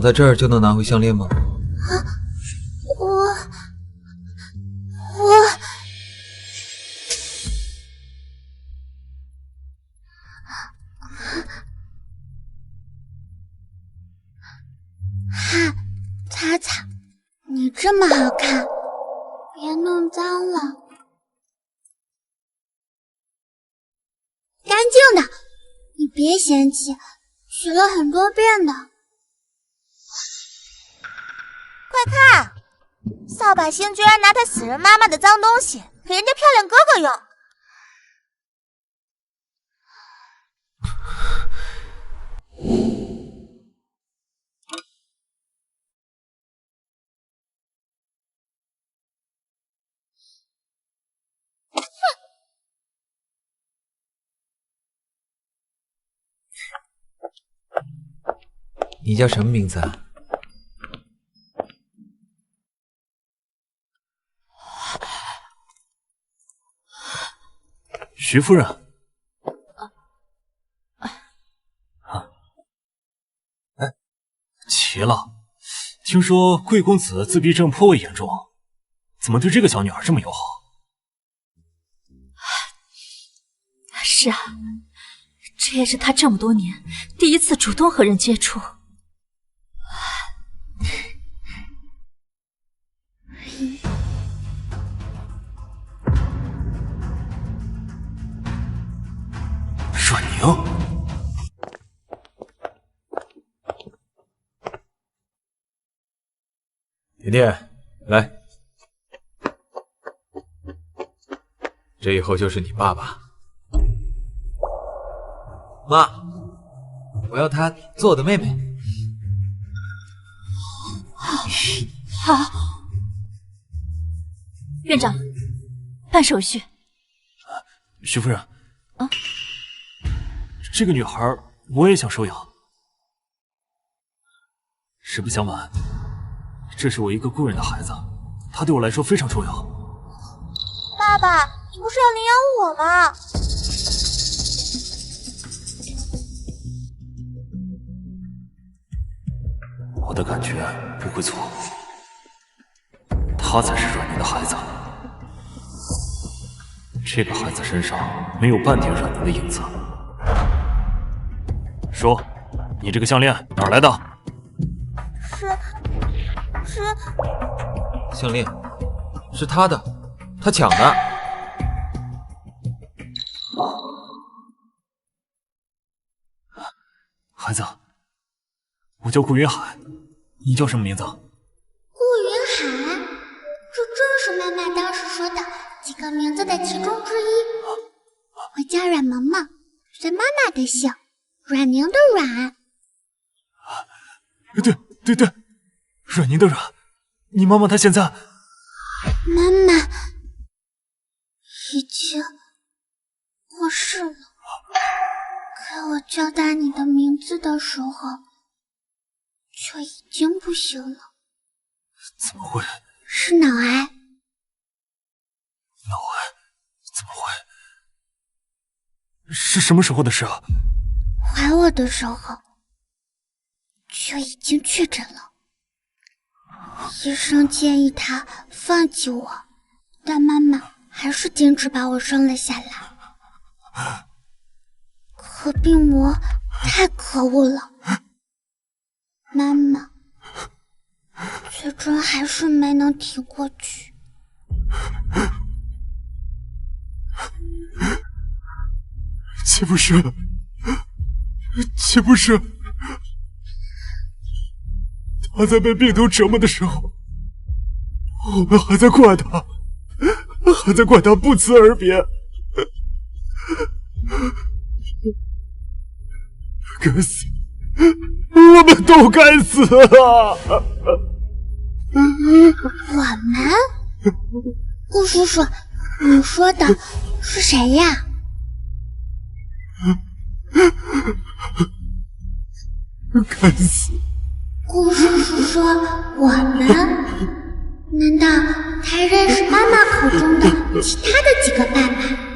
在这儿就能拿回项链吗？啊，我哈，擦擦，你这么好看，别弄脏了。干净的，你别嫌弃，洗了很多遍的。快看，扫把星居然拿他死人妈妈的脏东西给人家漂亮哥哥用。你叫什么名字啊？徐夫人。哎，奇了，听说贵公子自闭症颇为严重，怎么对这个小女孩这么友好？是啊，这也是他这么多年第一次主动和人接触。阮宁，甜甜，来，这以后就是你爸爸。妈，我要她做我的妹妹。好，院长，办手续。徐夫人，这个女孩我也想收养。实不相瞒，这是我一个故人的孩子，她对我来说非常重要。爸爸，你不是要领养我吗？我的感觉不会错，他才是阮宁的孩子。这个孩子身上没有半点阮宁的影子。说，你这个项链哪儿来的？是项链是他的，他抢的。孩子，我叫顾云海，你叫什么名字？顾云海，这正是妈妈当时说的几个名字的其中之一。我叫阮萌萌，是妈妈的姓，阮宁的阮。对，阮宁的阮。你妈妈她现在……妈妈已经过世了。可我叫大你的名字的时候，就已经不行了。怎么会？是脑癌。脑癌？怎么会？是什么时候的事啊？怀我的时候就已经确诊了。医生建议他放弃我，但妈妈还是坚持把我生了下来。可病魔太可恶了，妈妈最终还是没能挺过去。岂不是他在被病毒折磨的时候，我们还在怪他不辞而别。该死，我们都该死啊！我们？顾叔叔，你说的是谁呀？该死！顾叔叔说我们？难道他认识妈妈口中的其他的几个爸爸？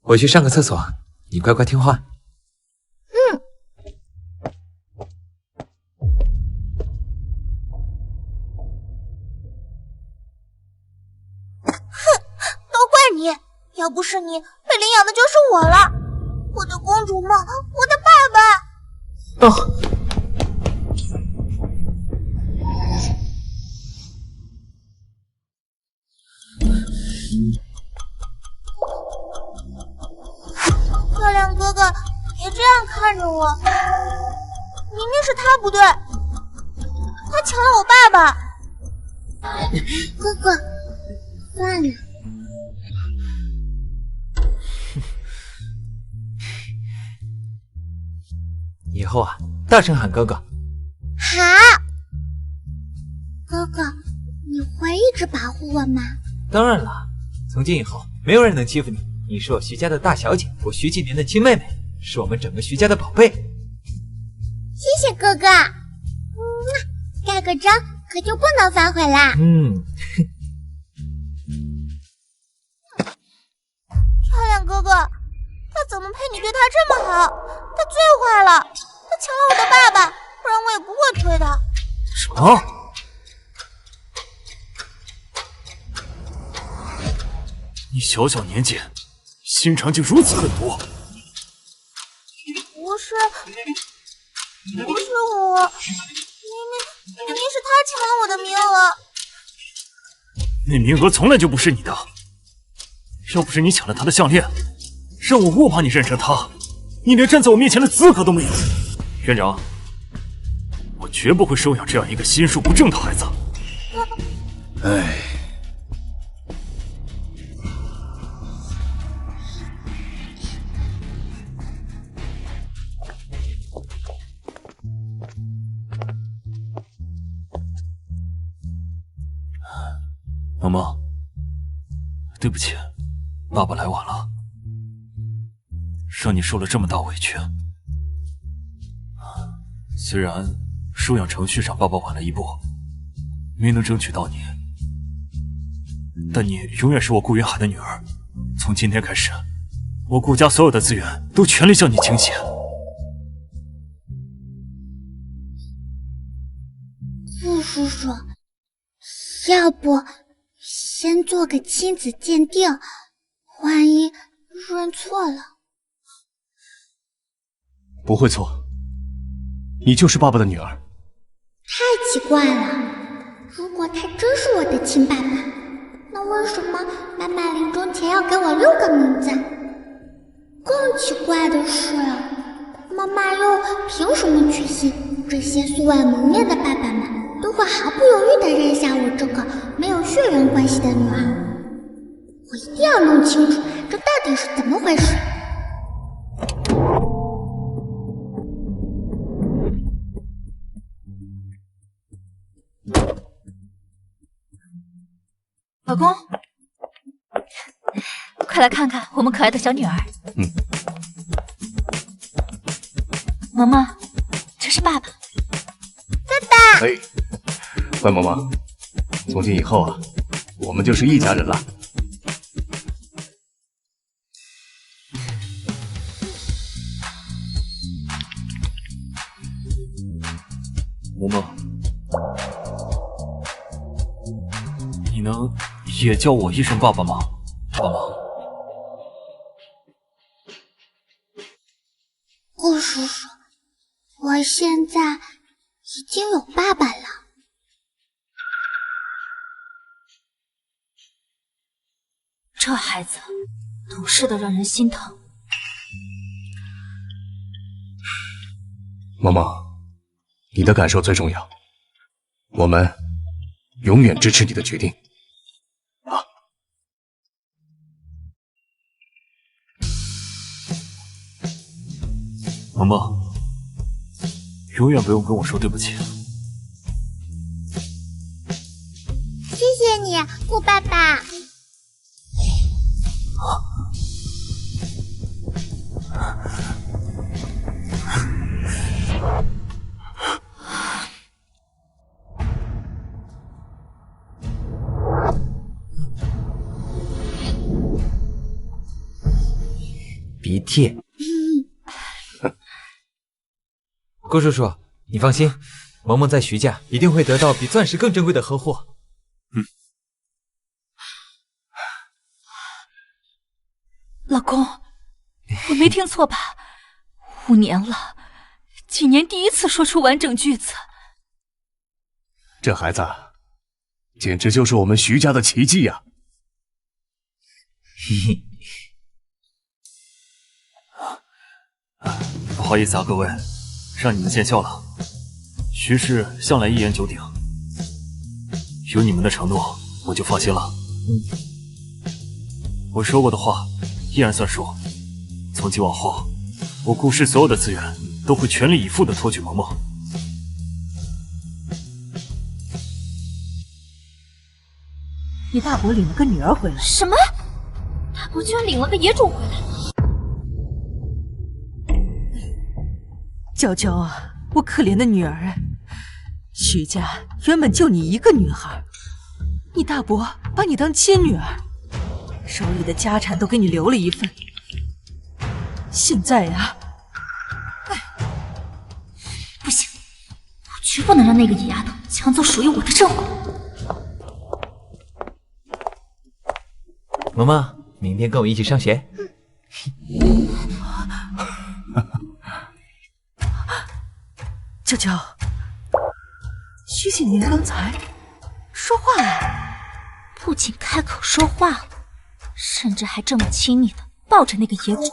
我去上个厕所，你乖乖听话。你要不是你，被领养的就是我了。我的公主梦，我的爸爸。漂亮哥哥，别这样看着我，明明是他不对，他抢了我爸爸。哥哥，算了。以后啊，大声喊哥哥。好，哥哥，你会一直保护我吗？当然了，从今以后没有人能欺负你。你是我徐家的大小姐，我徐继年的亲妹妹，是我们整个徐家的宝贝。谢谢哥哥。盖个章可就不能反悔啦。漂亮哥哥，他怎么配你对他这么好？他最坏了，他抢了我的爸爸，不然我也不会推他。什么？你小小年纪，心肠竟如此狠毒！不是我，明明是他抢了我的名额。那名额从来就不是你的，要不是你抢了他的项链，让我误把你认成他，你连站在我面前的资格都没有。院长，我绝不会收养这样一个心术不正的孩子。唉。妈妈，对不起，爸爸来晚了，让你受了这么大委屈。虽然收养程序上爸爸晚了一步，没能争取到你，但你永远是我顾云海的女儿。从今天开始，我顾家所有的资源都全力向你倾斜。顾叔叔，要不先做个亲子鉴定，万一认错了。不会错，你就是爸爸的女儿。太奇怪了，如果他真是我的亲爸爸，那为什么妈妈临终前要给我6个名字？更奇怪的是，妈妈又凭什么确信这些素未谋面的爸爸们都会毫不犹豫地认下我这个没有血缘关系的女儿？我一定要弄清楚这到底是怎么回事。老公，快来看看我们可爱的小女儿。萌萌，这是爸爸。哎，乖萌萌，从今以后啊，我们就是一家人了。萌萌，你能也叫我一声爸爸吗？爸爸。顾叔叔，我现在已经有爸爸了。这孩子懂事的让人心疼。萌萌，你的感受最重要，我们永远支持你的决定。萌萌，永远不用跟我说对不起。谢谢你，顾爸爸。鼻涕。顾叔叔，你放心，萌萌在徐家一定会得到比钻石更珍贵的呵护。老公，我没听错吧？5年了，几年第一次说出完整句子。这孩子简直就是我们徐家的奇迹呀！嘿嘿。不好意思啊，各位，让你们见笑了。徐氏向来一言九鼎，有你们的承诺，我就放心了。我说过的话依然算数。从今往后，我顾氏所有的资源都会全力以赴地托举萌萌。你大伯领了个女儿回来？什么？大伯居然领了个野种回来？娇娇啊，我可怜的女儿啊！徐家原本就你一个女孩，你大伯把你当亲女儿，手里的家产都给你留了一份。现在呀，不行，我绝不能让那个野丫头抢走属于我的正果。萌萌，明天跟我一起上学。娇娇，徐锦年刚才说话了，不仅开口说话了，甚至还这么亲昵的抱着那个野种。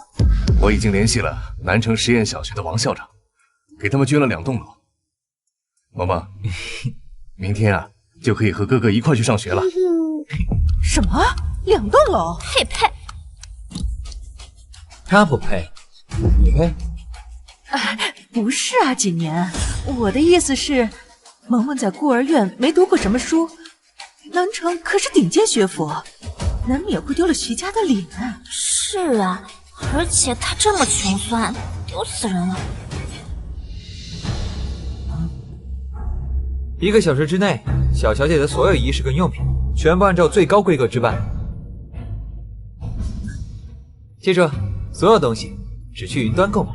我已经联系了南城实验小学的王校长，给他们捐了2栋楼。萌萌，明天啊就可以和哥哥一块去上学了。什么？2栋楼？配不配？他不配，你配？不是啊，锦年，我的意思是，萌萌在孤儿院没读过什么书，南城可是顶尖学府，难免会丢了徐家的脸。是啊，而且他这么穷酸，丢死人了。1个小时之内，小小姐的所有仪式跟用品全部按照最高规格置办。记住，所有东西只去云端购买。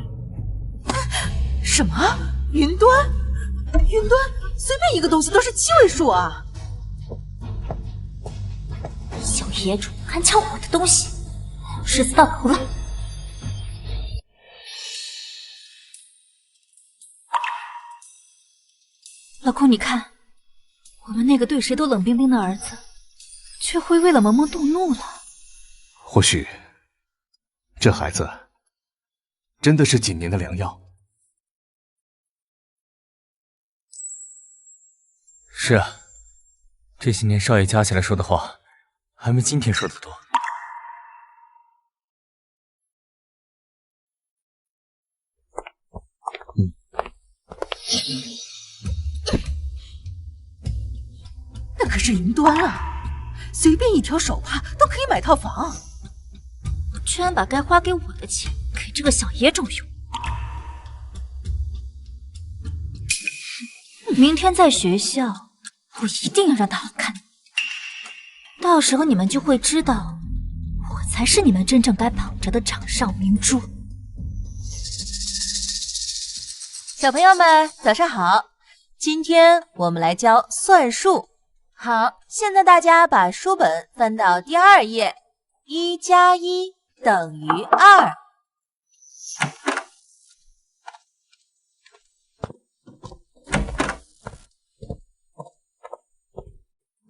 什么？云端？云端随便一个东西都是7位数啊！小野种敢抢我的东西，日子到头了。老公，你看，我们那个对谁都冷冰冰的儿子，却会为了萌萌动怒了。或许，这孩子真的是锦年的良药。是啊，这些年少爷加起来说的话，还没今天说的多。那可是云端啊，随便一条手帕都可以买套房。居然把该花给我的钱给这个小野种用。明天在学校，我一定要让他好看。到时候你们就会知道，我才是你们真正该捧着的掌上明珠。小朋友们，早上好！今天我们来教算术。好，现在大家把书本翻到第2页，1加1等于2。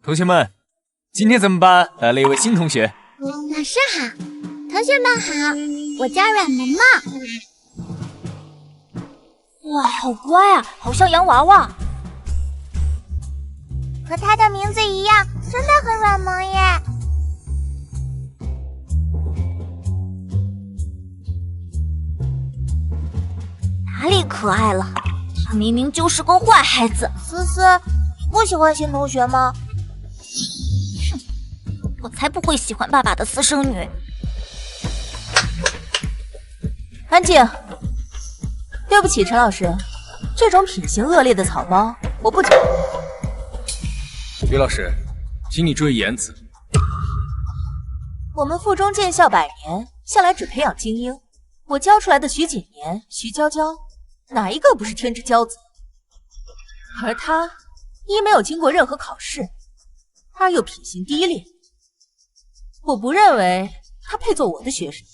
同学们，今天咱们班来了一位新同学。老师好，同学们好，我叫阮萌萌。哇，好乖啊，好像洋娃娃。和他的名字一样，真的很软萌耶。哪里可爱了？他明明就是个坏孩子。思思，你不喜欢新同学吗？我才不会喜欢爸爸的私生女。安静！对不起，陈老师，这种品行恶劣的草包，我不讲。于老师，请你注意言辞。我们附中建校100年，向来只培养精英，我教出来的徐锦年、徐娇娇，哪一个不是天之骄子？而他一没有经过任何考试，二又品行低劣，我不认为他配做我的学生。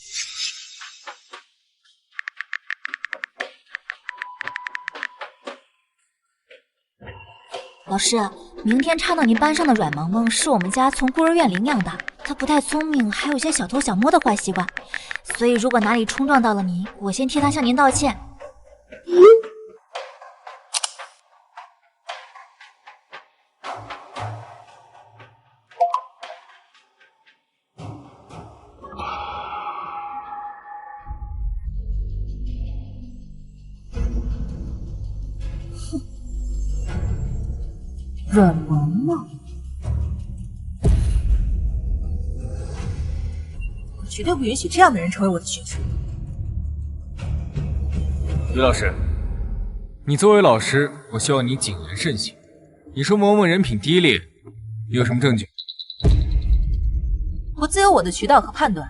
老师，明天插到您班上的阮萌萌是我们家从孤儿院领养的，她不太聪明，还有些小偷小摸的坏习惯，所以如果哪里冲撞到了您，我先替她向您道歉。阮萌萌，我绝对不允许这样的人成为我的学生。于老师，你作为老师，我希望你谨言慎行。你说萌萌人品低劣，有什么证据？我自有我的渠道和判断。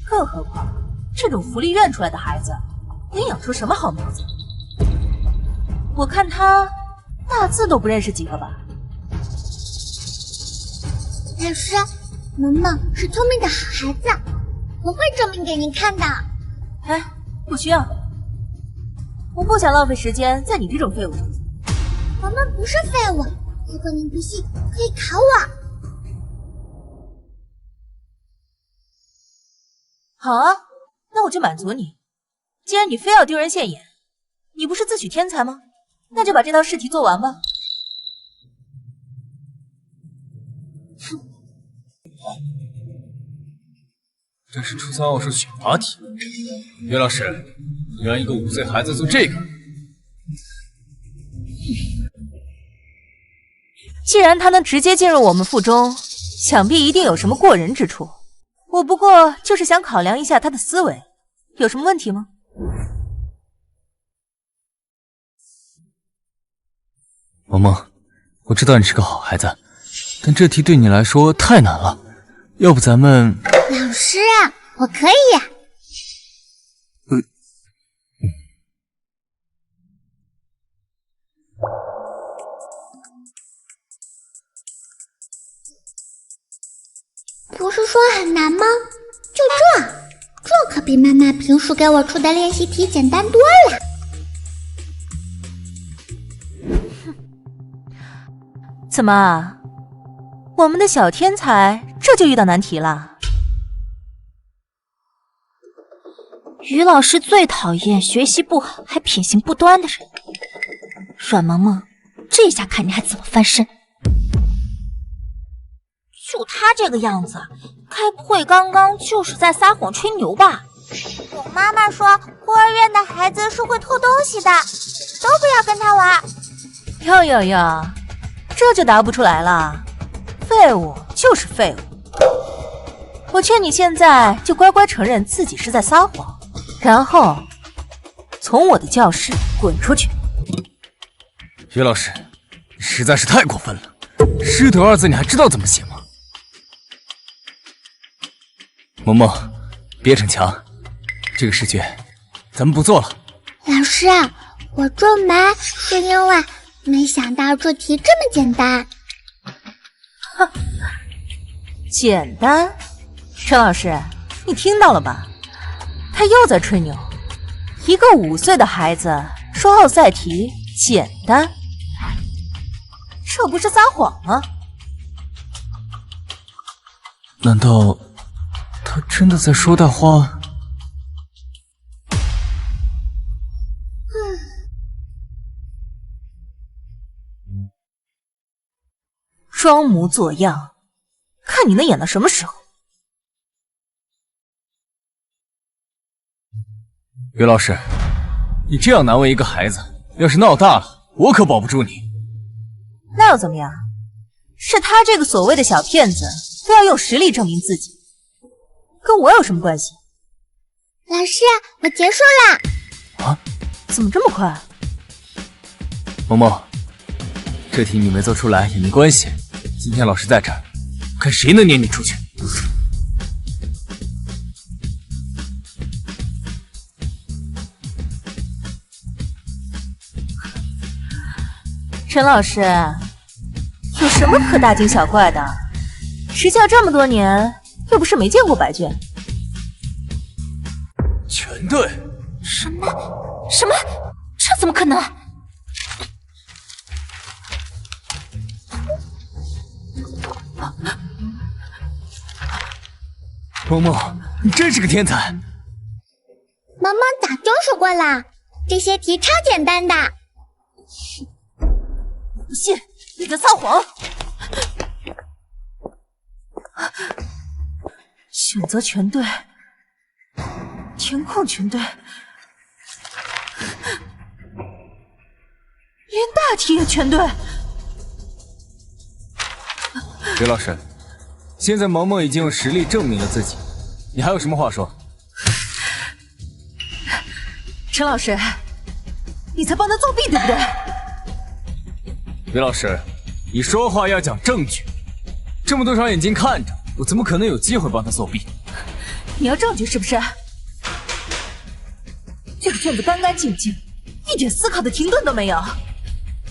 更何况，这种福利院出来的孩子，能养出什么好苗子？我看他大字都不认识几个吧。老师，萌萌是聪明的好孩子，我会证明给您看的。哎，不需要，我不想浪费时间在你这种废物上。萌萌不是废物，如果您不信，可以考我。好啊，那我就满足你。既然你非要丢人现眼，你不是自诩天才吗？那就把这道试题做完吧。这是初三奥数选拔题。于老师，你让一个5岁孩子做这个？既然他能直接进入我们附中，想必一定有什么过人之处。我不过就是想考量一下他的思维，有什么问题吗？萌萌，我知道你是个好孩子，但这题对你来说太难了，要不咱们……老师，我可以。不是说很难吗？就这可比妈妈平时给我出的练习题简单多了。怎么，我们的小天才这就遇到难题了？于老师最讨厌学习不好还品行不端的人。阮萌萌，这下看你还怎么翻身！就他这个样子，该不会刚刚就是在撒谎吹牛吧？我妈妈说，孤儿院的孩子是会偷东西的，都不要跟他玩。哟，这就答不出来了。废物就是废物。我劝你现在就乖乖承认自己是在撒谎，然后从我的教室滚出去。于老师，你实在是太过分了，师德2字你还知道怎么写吗？萌萌，别逞强，这个试卷咱们不做了。老师，我皱眉是因为没想到这题这么简单。哼，简单？陈老师，你听到了吧？他又在吹牛。一个5岁的孩子说奥赛题简单，这不是撒谎吗？难道他真的在说大话？装模作样，看你能演到什么时候？于老师，你这样难为一个孩子，要是闹大了，我可保不住你。那又怎么样？是他这个所谓的小骗子，非要用实力证明自己，跟我有什么关系？老师，我结束了。啊？怎么这么快？萌萌，这题你没做出来也没关系，今天老师在这儿，看谁能撵你出去。陈老师，有什么可大惊小怪的？持教这么多年，又不是没见过白卷。全对。什么？这怎么可能？萌萌，你真是个天才。萌萌早就说过了，这些题超简单的。不信，你在撒谎！选择全对，填空全对，连大题也全对。刘老师，现在萌萌已经用实力证明了自己，你还有什么话说？陈老师，你在帮他作弊，对不对？刘老师，你说话要讲证据，这么多双眼睛看着，我怎么可能有机会帮他作弊？你要证据是不是？这个卷子干干净净，一点思考的停顿都没有。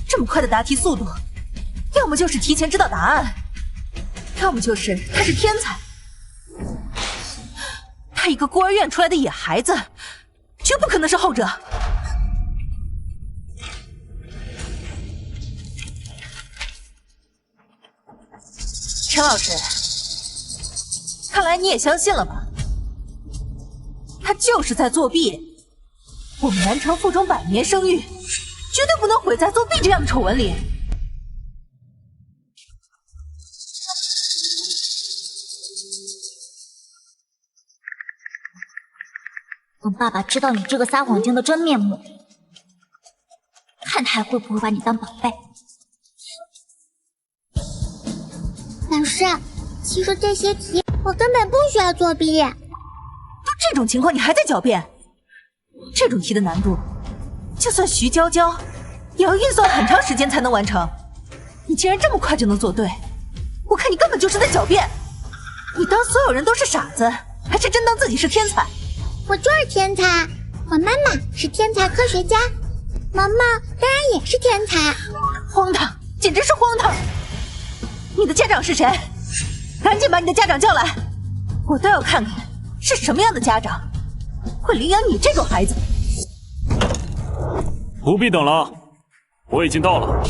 这么快的答题速度，要么就是提前知道答案，要么就是他是天才。他一个孤儿院出来的野孩子，绝不可能是后者。陈老师，看来你也相信了吧？他就是在作弊。我们南城附中100年声誉，绝对不能毁在作弊这样的丑闻里。等爸爸知道你这个撒谎精的真面目，看他还会不会把你当宝贝。老师，其实这些题我根本不需要作弊。都这种情况你还在狡辩？这种题的难度，就算徐娇娇也要运算很长时间才能完成。你竟然这么快就能做对，我看你根本就是在狡辩。你当所有人都是傻子，还是真当自己是天才？我就是天才，我妈妈是天才科学家，萌萌当然也是天才。荒唐，简直是荒唐！你的家长是谁？赶紧把你的家长叫来，我倒要看看是什么样的家长会领养你这种孩子。不必等了，我已经到了。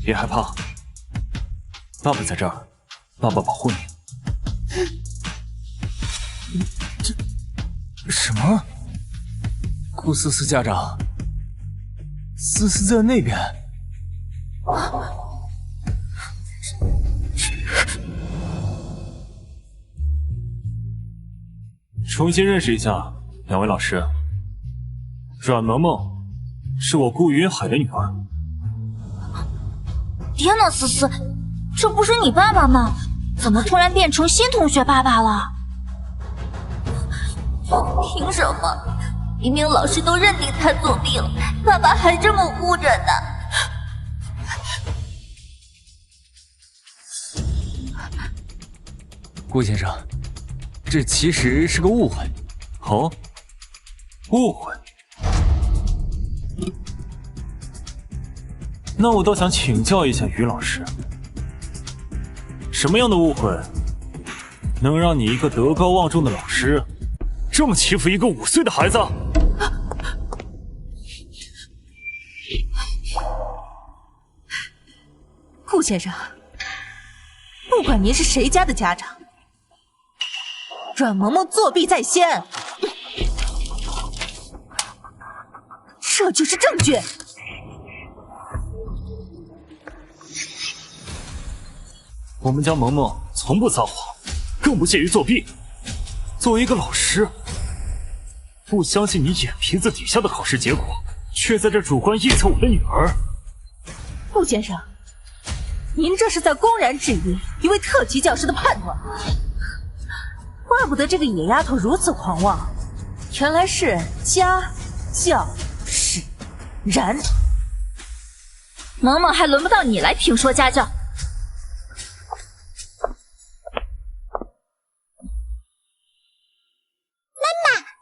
别害怕，爸爸在这儿，爸爸保护你。这什么？顾思思家长，思思在那边。重新认识一下两位老师。阮萌萌是我顾云海的女儿。天哪，思思，这不是你爸爸吗？怎么突然变成新同学爸爸了？凭什么？明明老师都认定他作弊了，爸爸还这么护着他。顾先生，这其实是个误会。哦，误会？那我倒想请教一下于老师，什么样的误会能让你一个德高望重的老师这么欺负一个5岁的孩子？顾先生，不管您是谁家的家长，阮萌萌作弊在先，这就是证据。我们家萌萌从不撒谎，更不屑于作弊。作为一个老师，不相信你眼皮子底下的考试结果，却在这主观臆测我的女儿。顾先生，您这是在公然质疑一位特级教师的判断。怪不得这个野丫头如此狂妄，原来是家教使然。萌萌还轮不到你来评说家教。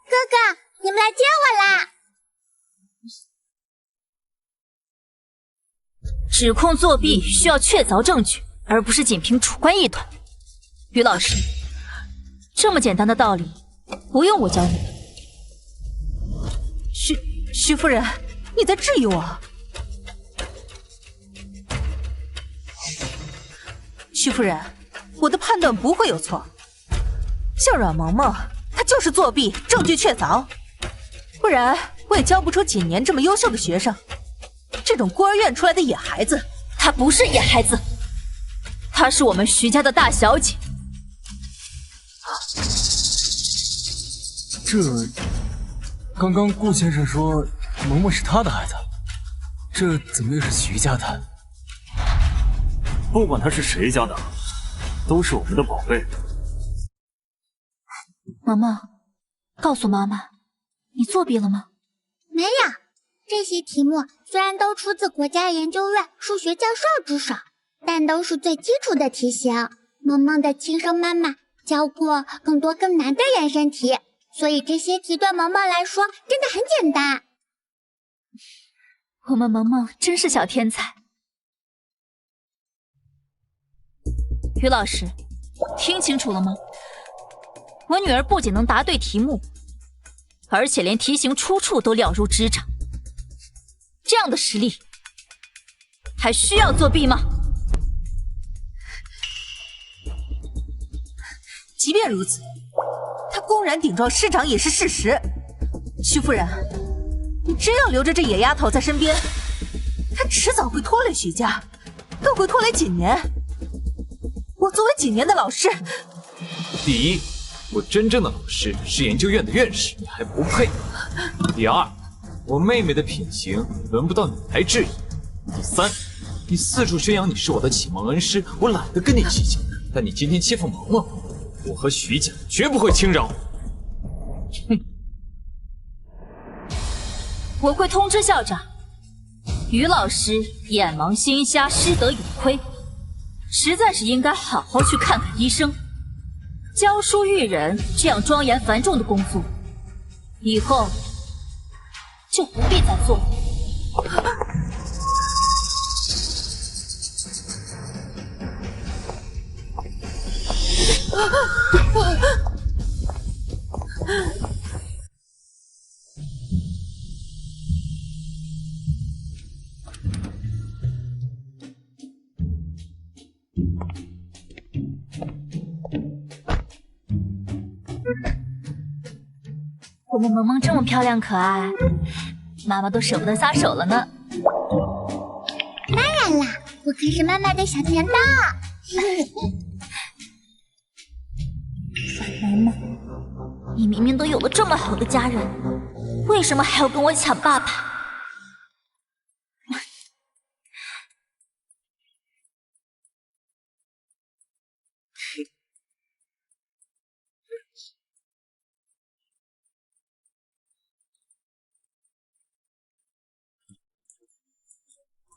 哥哥，你们来接我啦！指控作弊需要确凿证据，而不是仅凭主观臆断。于老师，这么简单的道理，不用我教你。徐夫人，你在质疑我？徐夫人，我的判断不会有错。像阮萌萌，她就是作弊，证据确凿，不然我也教不出景年这么优秀的学生。这种孤儿院出来的野孩子，她不是野孩子，她是我们徐家的大小姐。刚刚顾先生说萌萌是他的孩子，这怎么又是徐家的？不管他是谁家的，都是我们的宝贝。萌萌，告诉妈妈，你作弊了吗？没有，这些题目虽然都出自国家研究院数学教授之手，但都是最基础的题型。萌萌的亲生妈妈教过更多更难的延伸题，所以这些题对萌萌来说真的很简单。我们萌萌真是小天才。于老师，听清楚了吗？我女儿不仅能答对题目，而且连题型出处都了如指掌。这样的实力，还需要作弊吗？即便如此，他公然顶撞师长也是事实。徐夫人，你真要留着这野丫头在身边，她迟早会拖累徐家，更会拖累景年。我作为景年的老师，第一，我真正的老师是研究院的院士，你还不配。第二，我妹妹的品行轮不到你来质疑。第三，你四处宣扬你是我的启蒙恩师，我懒得跟你计较。但你今天欺负萌萌，我和徐家绝不会轻饶。哼！我会通知校长，于老师眼盲心瞎，师德有亏，实在是应该好好去看看医生。教书育人这样庄严繁重的工作，以后就不必再做了。我们萌萌这么漂亮可爱，妈妈都舍不得撒手了呢。当然啦，我可是妈妈的小甜豆。萌萌，你明明都有了这么好的家人，为什么还要跟我抢爸爸？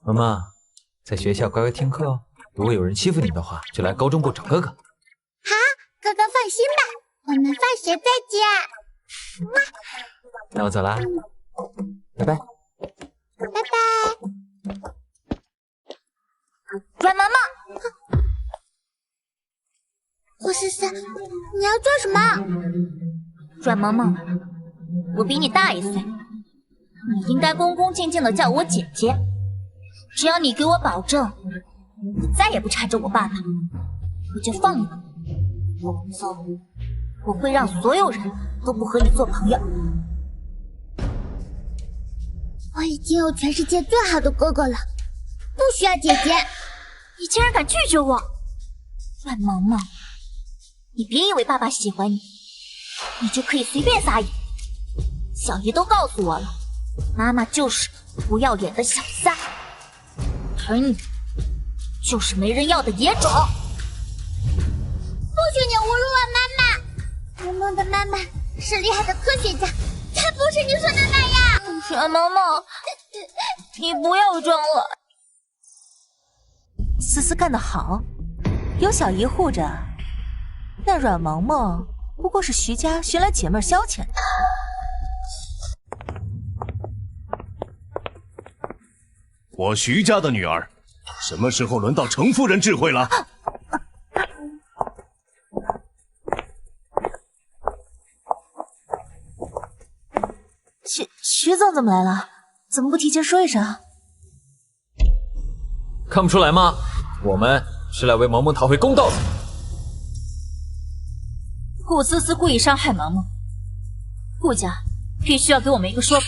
萌萌，在学校乖乖听课哦。如果有人欺负你的话，就来高中部找哥哥。好，哥哥放心吧，我们放学再见。那我走啦，拜拜。拜拜。阮萌萌，霍思思，你要做什么？阮萌萌，我比你大1岁，你应该恭恭敬敬的叫我姐姐。只要你给我保证，你再也不缠着我爸爸，我就放你。否则，我会让所有人都不和你做朋友。我已经有全世界最好的哥哥了，不需要姐姐。你竟然敢拒绝我，阮萌萌！你别以为爸爸喜欢你，你就可以随便撒野。小姨都告诉我了，妈妈就是不要脸的小三。而你就是没人要的野种！不许你侮辱我妈妈！萌萌的妈妈是厉害的科学家，才不是你说的那样。阮萌萌，你不要装了。思思干得好，有小姨护着，那阮萌萌不过是徐家寻来解闷消遣的。我徐家的女儿什么时候轮到程夫人智慧了？徐总怎么来了？怎么不提前说一声？看不出来吗？我们是来为萌萌讨回公道的。顾思思故意伤害萌萌，顾家必须要给我们一个说法。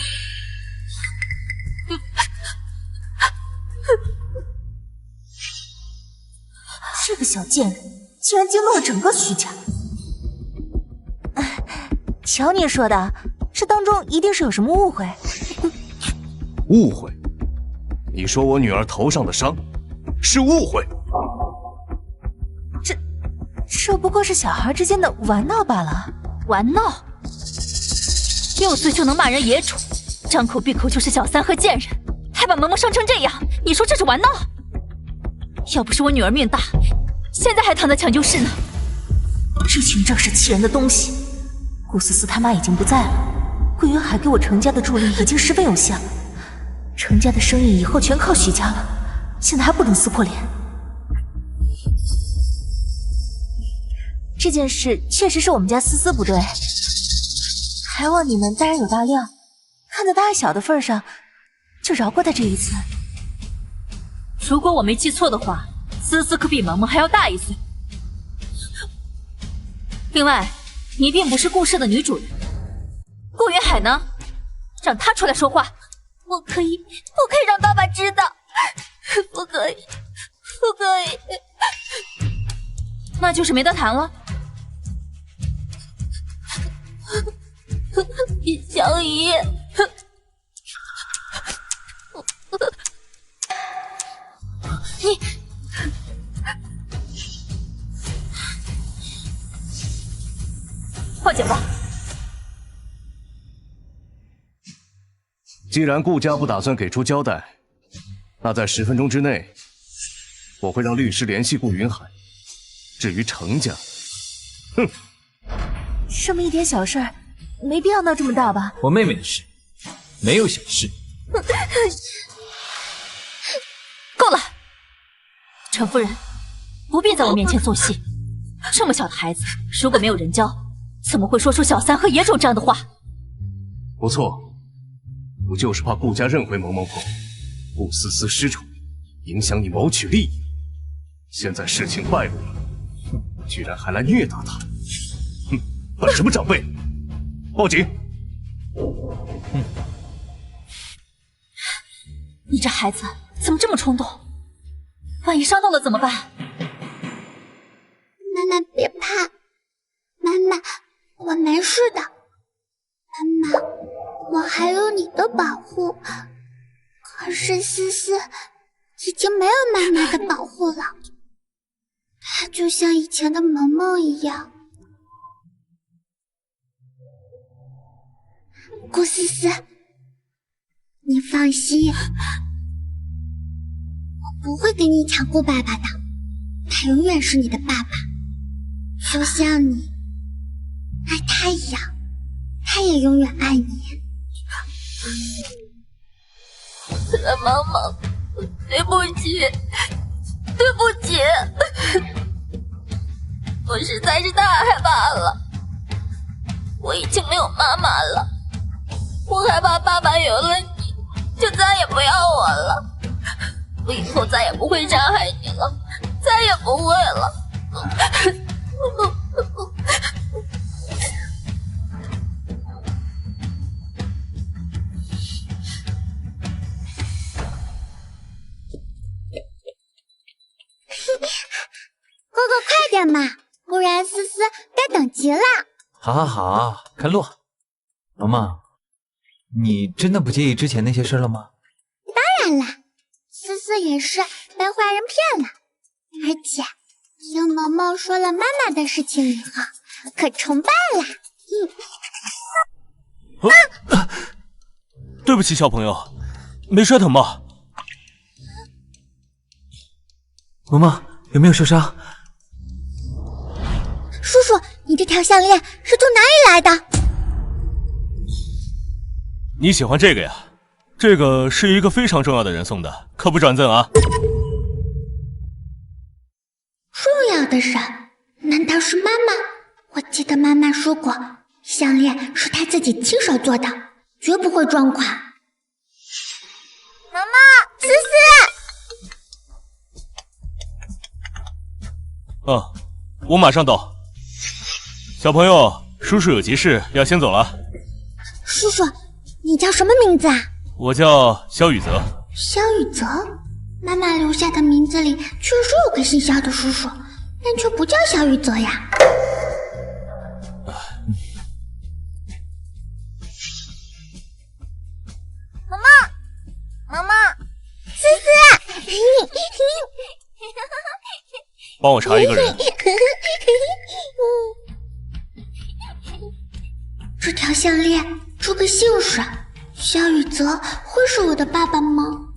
这个小贱人竟然惊动了整个徐家！瞧你说的，这当中一定是有什么误会。误会？你说我女儿头上的伤是误会？这不过是小孩之间的玩闹罢了。玩闹？6岁就能骂人野种，张口闭口就是小三和贱人，还把萌萌伤成这样，你说这是玩闹？要不是我女儿命大，现在还躺在抢救室呢。这群仗势欺人的东西！顾思思他妈已经不在了，顾云海给我程家的助力已经十分有限了，程家的生意以后全靠徐家了，现在还不能撕破脸。这件事确实是我们家思思不对，还望你们大人有大量，看在大小的份上，就饶过他这一次。如果我没记错的话，思思可比萌萌还要大1岁。另外，你并不是顾氏的女主人，顾云海呢？让他出来说话。不可以让爸爸知道，不可以。那就是没得谈了。小姨，你报警吧。既然顾家不打算给出交代，那在10分钟之内，我会让律师联系顾云海。至于程家，哼，这么一点小事儿，没必要闹这么大吧？我妹妹的事，没有小事。够了，程夫人，不必在我面前做戏。这么小的孩子，如果没有人教，怎么会说出小三和野种这样的话？不错，不就是怕顾家认回萌萌后，顾思思失宠，影响你谋取利益。现在事情败露了，居然还来虐打他，哼，扮什么长辈？报警！你这孩子怎么这么冲动？万一伤到了怎么办？妈妈别怕，妈妈，我没事的。妈妈，我还有你的保护。可是思思已经没有妈妈的保护了，她就像以前的萌萌一样。顾思思，你放心，我不会跟你抢顾爸爸的，他永远是你的爸爸，就像你爱他一样，他也永远爱你。萌萌，对不起，对不起，我实在是太害怕了，我已经没有妈妈了。我害怕爸爸有了你，就再也不要我了。我以后再也不会伤害你了，再也不会了。哥哥快点嘛，不然思思该等急了。好，开路。萌萌，你真的不介意之前那些事了吗？当然啦，思思也是被坏人骗了，而且听萌萌说了妈妈的事情以后，可崇拜啦。对不起，小朋友，没摔疼吧？萌萌有没有受伤？叔叔，你这条项链是从哪里来的？你喜欢这个呀？这个是一个非常重要的人送的，可不转赠啊。的人，难道是妈妈？我记得妈妈说过，项链是她自己亲手做的，绝不会撞款。妈妈，思思，我马上到。小朋友，叔叔有急事要先走了。叔叔，你叫什么名字啊？我叫萧雨泽。萧雨泽？妈妈留下的名字里确实有个姓萧的叔叔，但却不叫萧雨泽呀。妈妈，思思，帮我查一个人。这条项链出个姓氏，萧雨泽会是我的爸爸吗？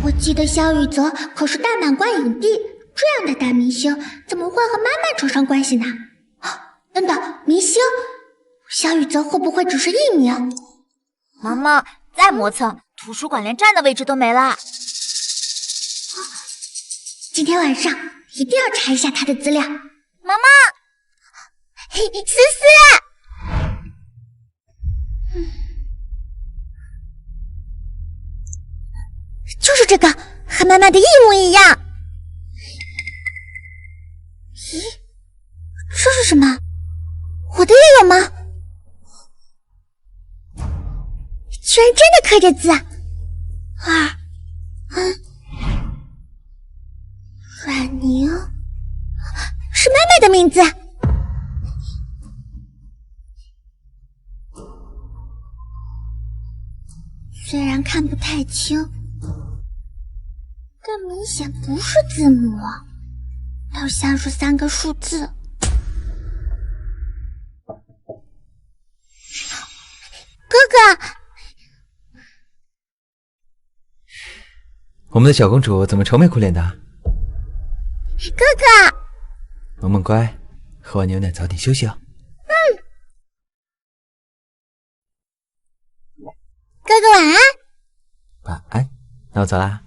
我记得萧雨泽可是大满贯影帝，这样的大明星怎么会和妈妈扯上关系呢？等等，明星？萧雨泽会不会只是艺名？毛毛，再磨蹭，图书馆连站的位置都没了。今天晚上一定要查一下他的资料。妈妈，思思。就是这个，和妈妈的一模一样。咦，这是什么？我的也有吗？居然真的刻着字阮宁，是妈妈的名字。虽然看不太清，但明显不是字母，倒像是3个数字。哥哥，我们的小公主怎么愁眉苦脸的？哥哥，萌萌乖，喝完牛奶早点休息哦。哥哥晚安。晚安，那我走啦。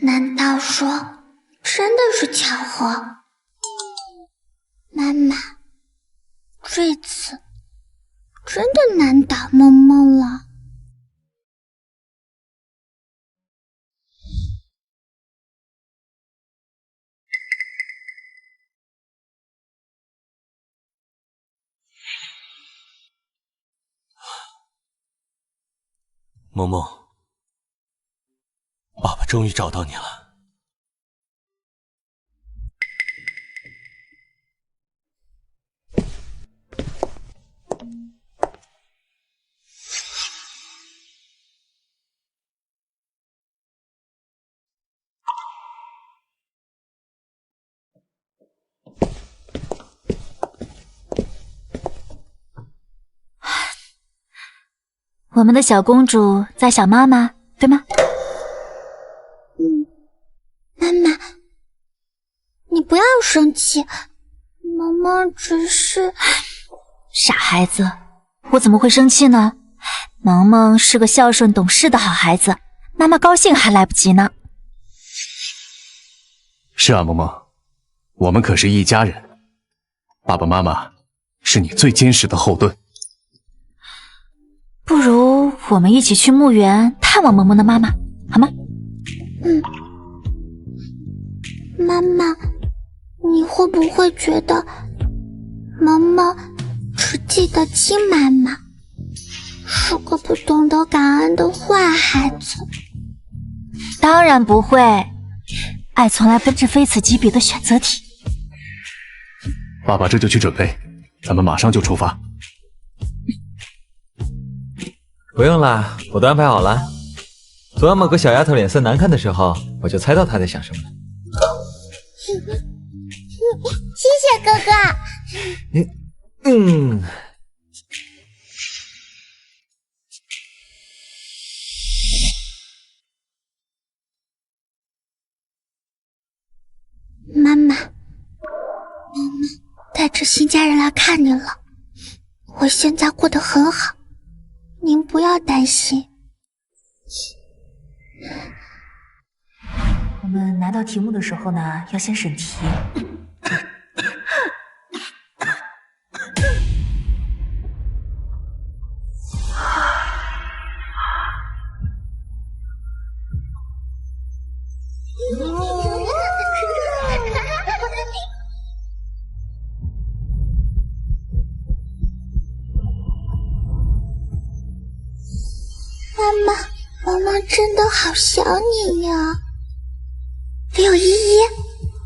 难道说真的是巧合？妈妈这次真的难倒萌萌了。萌萌，爸爸终于找到你了。我们的小公主在想妈妈，对吗？妈妈，你不要生气，萌萌只是……傻孩子，我怎么会生气呢？萌萌是个孝顺懂事的好孩子，妈妈高兴还来不及呢。是啊，萌萌，我们可是一家人，爸爸妈妈是你最坚实的后盾。不如我们一起去墓园探望萌萌的妈妈，好吗？妈妈，你会不会觉得萌萌只记得亲妈妈，是个不懂得感恩的坏孩子？当然不会，爱从来不是非此即彼的选择题。爸爸这就去准备，咱们马上就出发。不用啦，我都安排好了。昨晚某个小丫头脸色难看的时候，我就猜到她在想什么了。谢谢哥哥。妈妈，带着新家人来看您了。我现在过得很好，您不要担心。们拿到题目的时候呢，要先审题。萌萌真的好想你呀！611，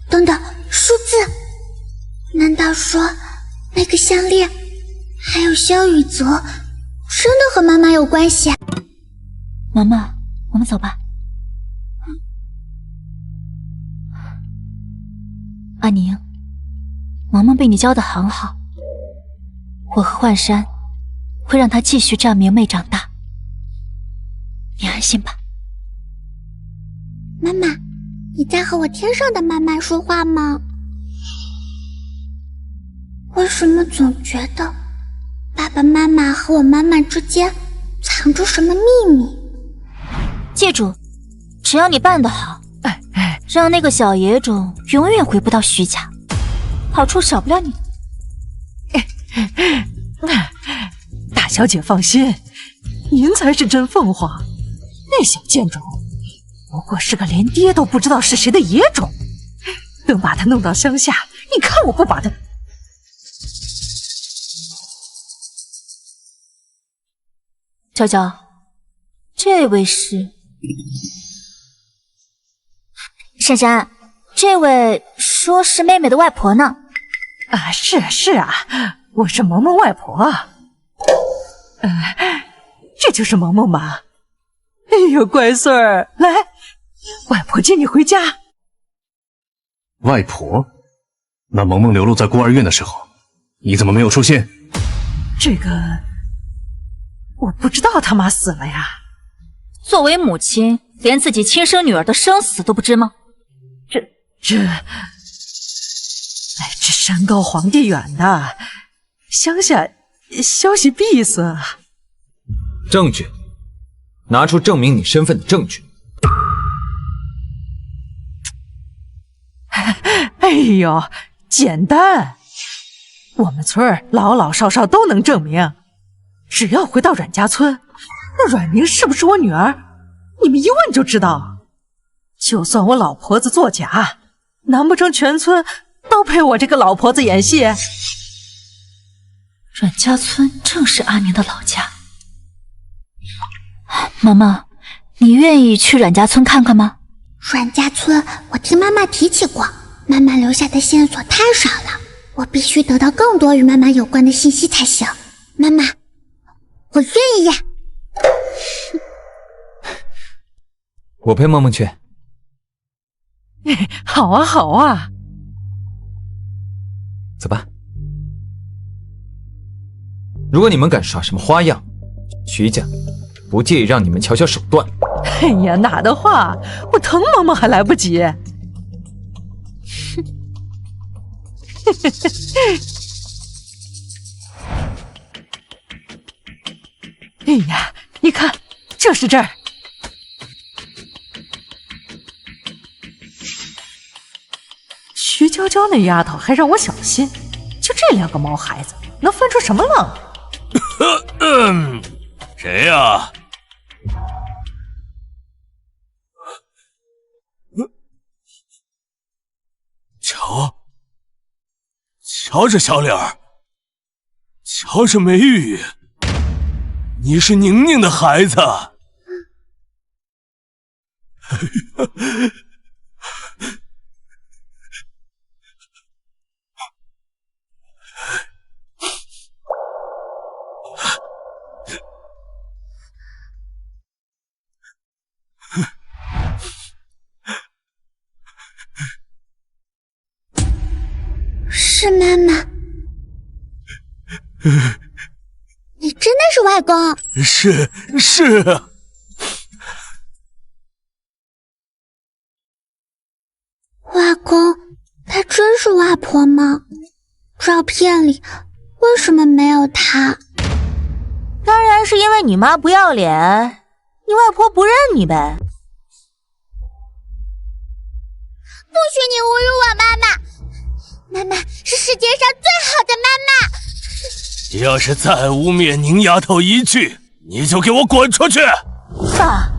等等，数字，难道说那个项链还有萧雨泽真的和妈妈有关系？萌萌，我们走吧。阿宁，萌萌被你教得很好，我和幻山会让她继续这样明媚长大。你安心吧。妈妈，你在和我天上的妈妈说话吗？为什么总觉得爸爸妈妈和我妈妈之间藏着什么秘密？记住，只要你办得好，让那个小野种永远回不到徐家，好处少不了你。大小姐放心，您才是真凤凰。那小贱种不过是个连爹都不知道是谁的野种，等把他弄到乡下，你看我不把他……娇娇，这位是珊珊，这位说是妹妹的外婆呢。啊，是啊，我是萌萌外婆。这就是萌萌吧？哎呦，乖孙儿，来，外婆接你回家。外婆？那萌萌流落在孤儿院的时候，你怎么没有出现？这个我不知道他妈死了呀。作为母亲，连自己亲生女儿的生死都不知吗？这山高皇帝远的，乡下消息闭塞。证据，拿出证明你身份的证据。哎呦，简单，我们村老老少少都能证明。只要回到阮家村，那阮明是不是我女儿，你们一问就知道。就算我老婆子作假，难不成全村都陪我这个老婆子演戏？阮家村正是阿宁的老家。妈妈，你愿意去阮家村看看吗？阮家村，我听妈妈提起过，妈妈留下的线索太少了，我必须得到更多与妈妈有关的信息才行。妈妈，我愿意呀。我陪萌萌去。好啊，好啊。走吧。如果你们敢耍什么花样，徐家不介意让你们瞧瞧手段。哎呀，哪的话，我疼萌萌还来不及。哎呀，你看，就是这儿。徐娇娇那丫头还让我小心，就这两个毛孩子，能分出什么浪？谁呀？瞧这小脸儿，瞧这眉宇，你是宁宁的孩子。是妈妈，你真的是外公？是。外公，她真是外婆吗？照片里为什么没有她？当然是因为你妈不要脸，你外婆不认你呗。许你侮辱我妈妈！妈妈是世界上最好的妈妈。你要是再污蔑宁丫头一句，你就给我滚出去！爸，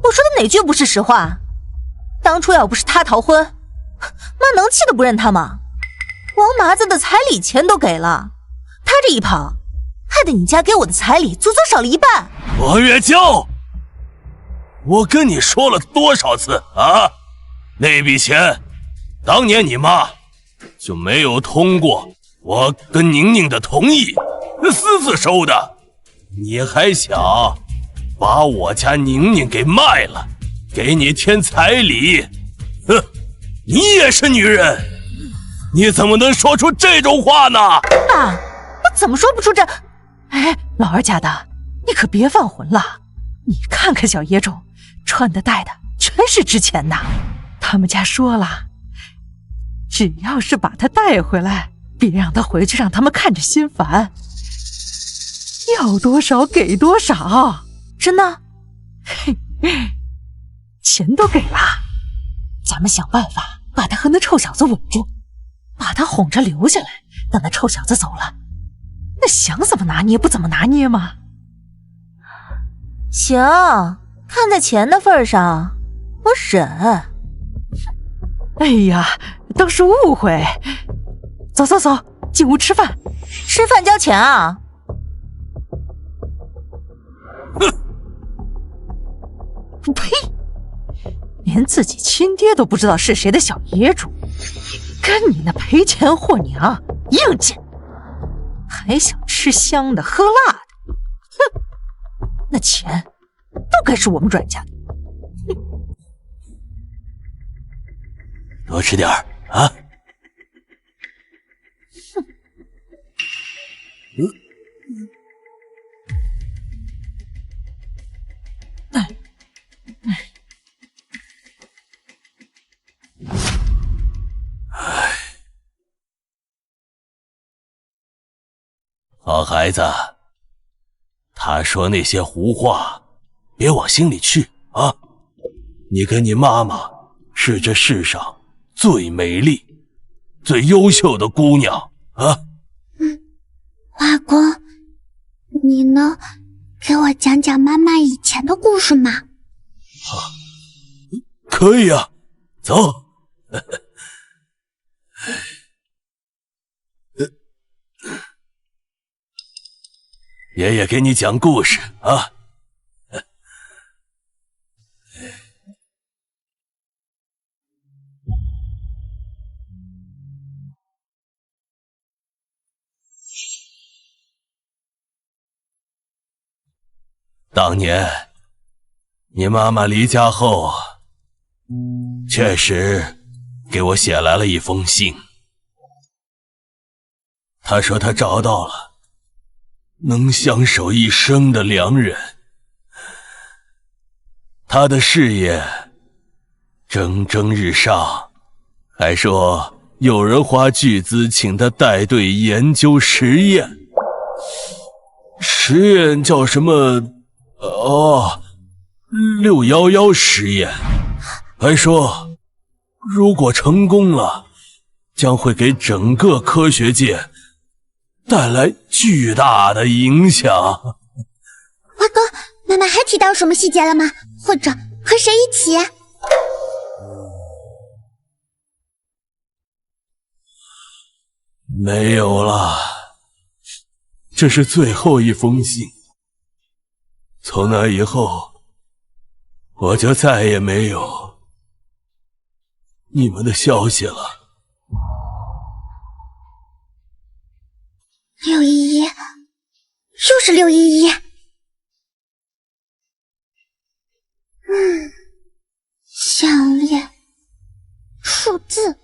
我说的哪句不是实话？当初要不是他逃婚，妈能气得不认他吗？王麻子的彩礼钱都给了，他这一跑，害得你家给我的彩礼足足少了一半。王月娇，我跟你说了多少次啊？那笔钱，当年你妈就没有通过我跟宁宁的同意，私自收的。你还想把我家宁宁给卖了，给你添彩礼？哼，你也是女人，你怎么能说出这种话呢？爸，我怎么说不出这……哎，老二家的，你可别犯浑了。你看看小野种，穿的戴的全是值钱的。他们家说了，只要是把他带回来，别让他回去让他们看着心烦，要多少给多少，真的。嘿，钱都给了，咱们想办法把他和那臭小子稳住，把他哄着留下来，等那臭小子走了，那想怎么拿捏不怎么拿捏吗？行，看在钱的份上，我忍。哎呀，都是误会。走走走，进屋吃饭。吃饭交钱啊？哼！呸！连自己亲爹都不知道是谁的小野种，跟你那赔钱货娘硬劲，还想吃香的喝辣的。哼！那钱都该是我们阮家的。多吃点儿啊！好孩子，他说那些胡话，别往心里去啊！你跟你妈妈是这世上最美丽、最优秀的姑娘啊！外公，你能给我讲讲妈妈以前的故事吗？可以啊，走。爷爷给你讲故事啊。当年你妈妈离家后，确实给我写来了一封信。她说她找到了能相守一生的良人，她的事业蒸蒸日上，还说有人花巨资请她带队研究实验。实验叫什么611实验，还说如果成功了，将会给整个科学界带来巨大的影响。外公，妈妈还提到什么细节了吗？或者和谁一起？没有了，这是最后一封信。从那以后，我就再也没有你们的消息了。611，又是611。项链、数字，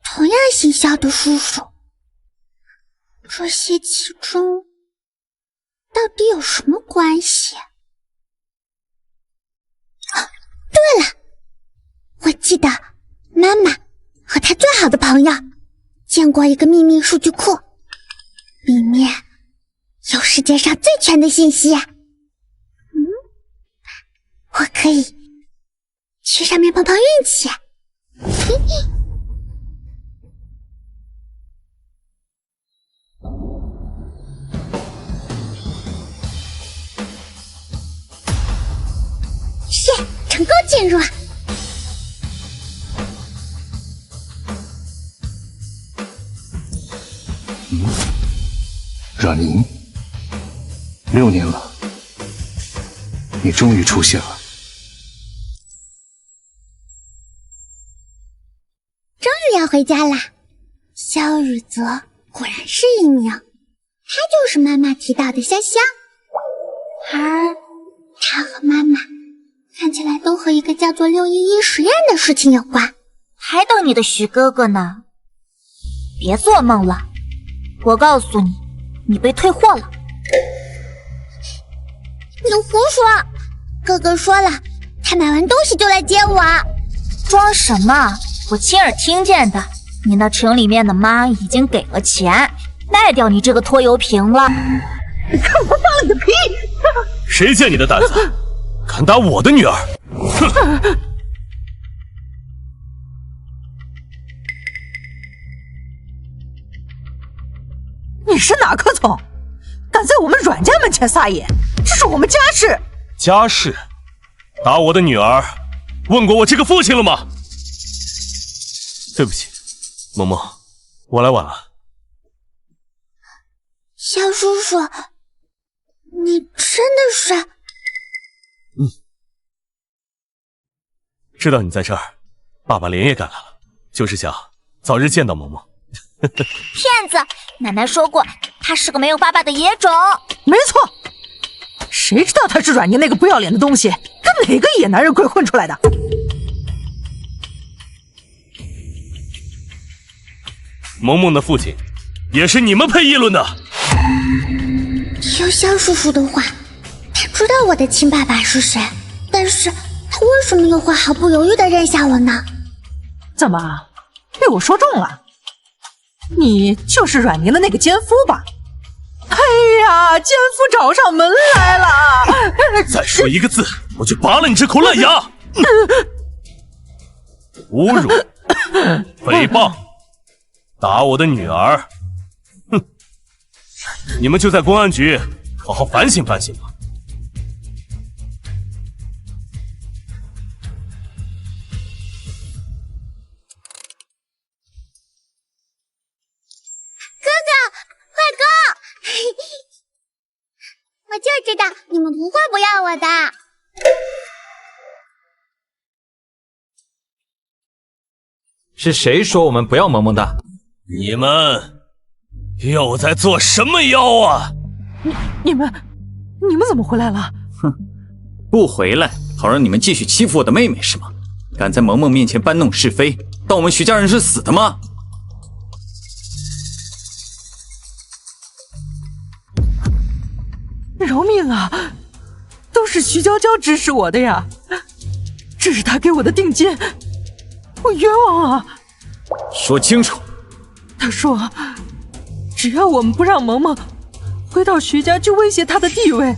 同样姓肖的叔叔，这些其中到底有什么关系？对了，我记得妈妈和她最好的朋友见过一个秘密数据库，里面有世界上最全的信息。我可以去上面碰碰运气。是，成功进入。阮宁，6年了，你终于出现了。终于要回家啦！萧雨泽果然是一名，他就是妈妈提到的香香，而他和妈妈看起来都和一个叫做611实验的事情有关。还等你的徐哥哥呢，别做梦了！我告诉你，你被退货了。你胡说！哥哥说了，他买完东西就来接我。装什么？我亲耳听见的。你那城里面的妈已经给了钱，卖掉你这个拖油瓶了。看我放了你的屁！谁见你的胆子，敢打我的女儿？哼！你是哪棵葱？敢在我们阮家门前撒野？这是我们家事。家事？打我的女儿，问过我这个父亲了吗？对不起，萌萌，我来晚了。萧叔叔，你真的是……知道你在这儿，爸爸连夜赶来了，就是想早日见到萌萌。骗子！奶奶说过，他是个没有爸爸的野种。没错，谁知道他是阮宁那个不要脸的东西，跟哪个野男人鬼混出来的？萌萌的父亲，也是你们配议论的。听萧叔叔的话，他知道我的亲爸爸是谁，但是他为什么又会毫不犹豫地认下我呢？怎么被我说中了？你就是阮宁的那个奸夫吧？哎呀，奸夫找上门来了！再说一个字，我就拔了你这口烂牙！侮辱、诽谤、打我的女儿，哼！你们就在公安局好好反省反省吧。我就知道你们不会不要我的。是谁说我们不要萌萌的？你们又在做什么妖啊？你们怎么回来了？哼，不回来，好让你们继续欺负我的妹妹是吗？敢在萌萌面前搬弄是非，当我们徐家人是死的吗？饶命啊！都是徐娇娇指使我的呀，这是她给我的定金，我冤枉啊！说清楚。她说，只要我们不让萌萌回到徐家去威胁她的地位，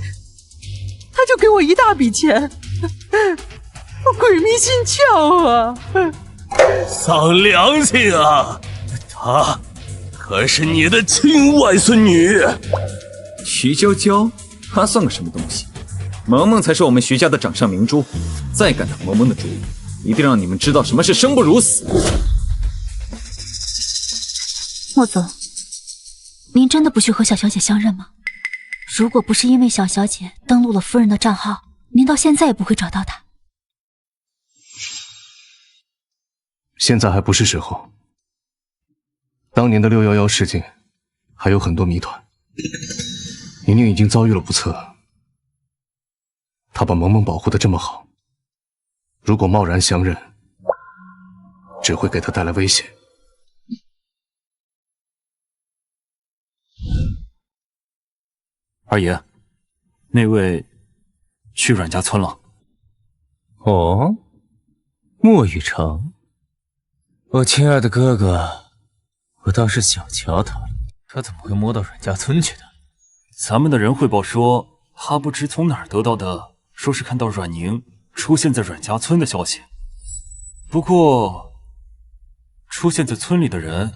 她就给我一大笔钱。我鬼迷心窍啊！丧良心啊！她可是你的亲外孙女。徐娇娇，她算个什么东西？萌萌才是我们徐家的掌上明珠，再敢打萌萌的主意，一定让你们知道什么是生不如死。莫总，您真的不去和小小姐相认吗？如果不是因为小小姐登录了夫人的账号，您到现在也不会找到她。现在还不是时候。当年的611事件还有很多谜团，宁宁已经遭遇了不测，她把萌萌保护得这么好，如果贸然相认，只会给她带来危险。二爷，那位去阮家村了。哦，莫雨成，我亲爱的哥哥，我倒是想瞧他了，他怎么会摸到阮家村去的？咱们的人汇报说，他不知从哪儿得到的，说是看到阮宁出现在阮家村的消息。不过，出现在村里的人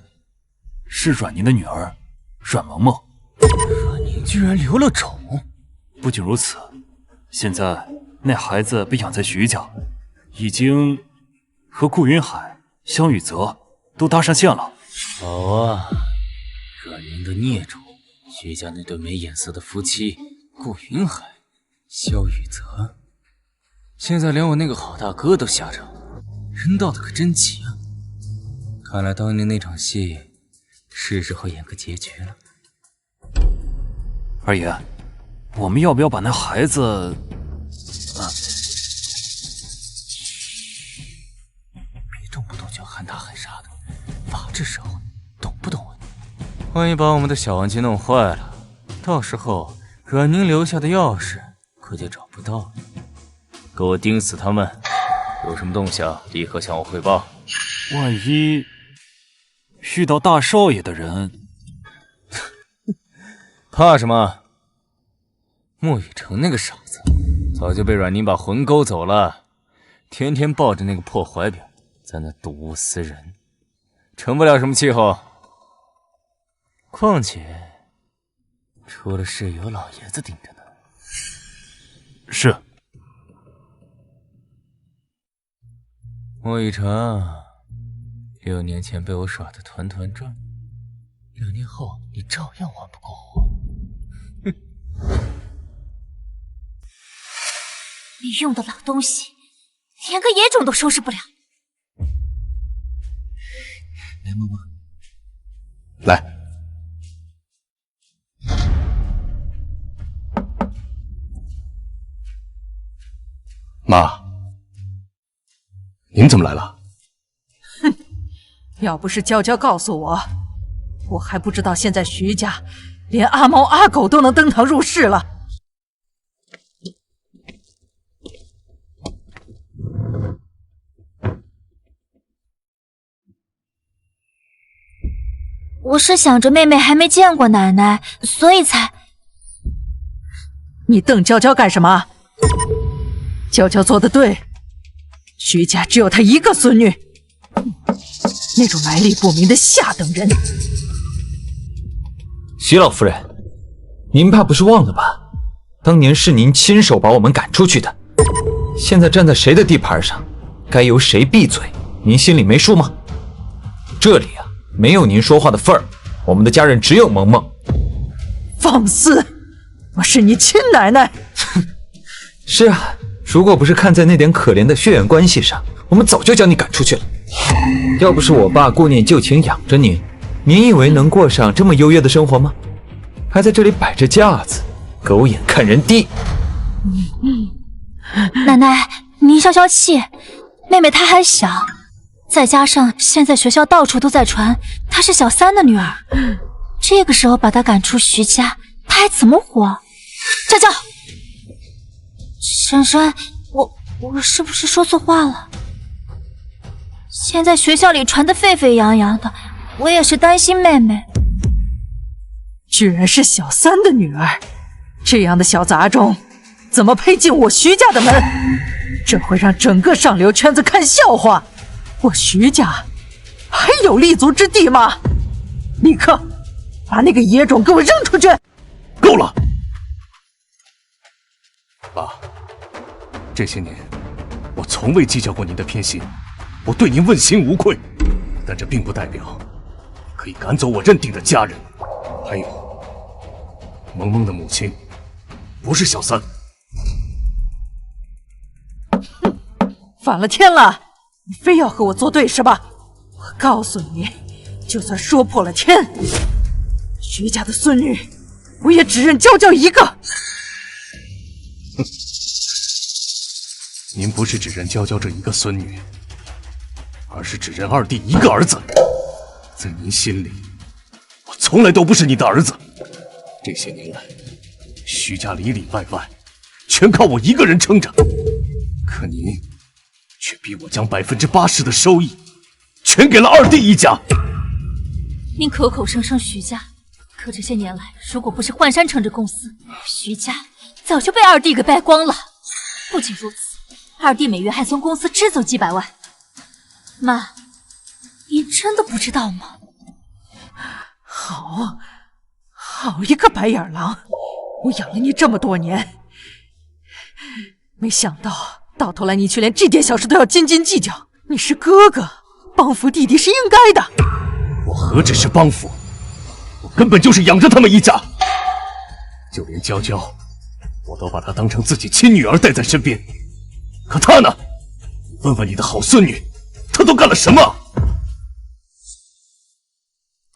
是阮宁的女儿阮萌萌。阮宁居然留了种！不仅如此，现在那孩子被养在徐家，已经和顾云海、萧雨泽都搭上线了。好啊，阮宁的孽种，徐家那对没眼色的夫妻顾云海、萧雨泽，现在连我那个好大哥都吓着了，人到的可真急啊！看来当年那场戏是时候演个结局了。二爷，我们要不要把那孩子……别动不动就喊打喊杀的，法治社会，懂不懂啊？万一把我们的小玩具弄坏了，到时候阮宁留下的钥匙可就找不到了。给我盯死他们！有什么动向，立刻向我汇报。万一遇到大少爷的人，怕什么？莫雨辰那个傻子，早就被阮宁把魂勾走了，天天抱着那个破怀表，在那睹物思人，成不了什么气候。况且，出了事有老爷子顶着呢。是。莫雨辰，6年前被我耍得团团转，2年后你照样玩不过我。没用的老东西，连个野种都收拾不了。来，萌萌，来。妈，您怎么来了？哼，要不是娇娇告诉我，我还不知道现在徐家连阿猫阿狗都能登堂入室了。我是想着妹妹还没见过奶奶，所以才……你瞪娇娇干什么？娇娇做的对，徐家只有她一个孙女，那种来历不明的下等人。徐老夫人，您怕不是忘了吧？当年是您亲手把我们赶出去的，现在站在谁的地盘上，该由谁闭嘴，您心里没数吗？这里啊，没有您说话的份儿，我们的家人只有萌萌。放肆！我是你亲奶奶。是啊，如果不是看在那点可怜的血缘关系上，我们早就将你赶出去了。要不是我爸顾念旧情养着您，您以为能过上这么优越的生活吗？还在这里摆着架子，狗眼看人低。奶奶，您消消气，妹妹她还小，再加上现在学校到处都在传她是小三的女儿，这个时候把她赶出徐家，她还怎么活？娇娇，珊珊，我是不是说错话了？现在学校里传得沸沸扬扬的，我也是担心妹妹。居然是小三的女儿，这样的小杂种，怎么配进我徐家的门？这会让整个上流圈子看笑话。我徐家还有立足之地吗？立刻把那个野种给我扔出去！够了，爸，这些年我从未计较过您的偏心，我对您问心无愧，但这并不代表可以赶走我认定的家人。还有，萌萌的母亲不是小三。哼，反了天了！你非要和我作对是吧？我告诉你，就算说破了天，徐家的孙女，我也只认娇娇一个。哼，您不是只认娇娇这一个孙女，而是只认二弟一个儿子。在您心里，我从来都不是你的儿子。这些年来，徐家里里外外全靠我一个人撑着，可您却逼我将80%的收益全给了二弟一家。您口口声声徐家，可这些年来，如果不是幻山撑着公司，徐家早就被二弟给败光了。不仅如此，二弟每月还从公司支走几百万。妈，您真的不知道吗？好一个白眼狼！我养了你这么多年，没想到头来你却连这点小事都要斤斤计较。你是哥哥，帮扶弟弟是应该的。我何止是帮扶，我根本就是养着他们一家。就连娇娇，我都把她当成自己亲女儿带在身边。可她呢？问问你的好孙女，她都干了什么？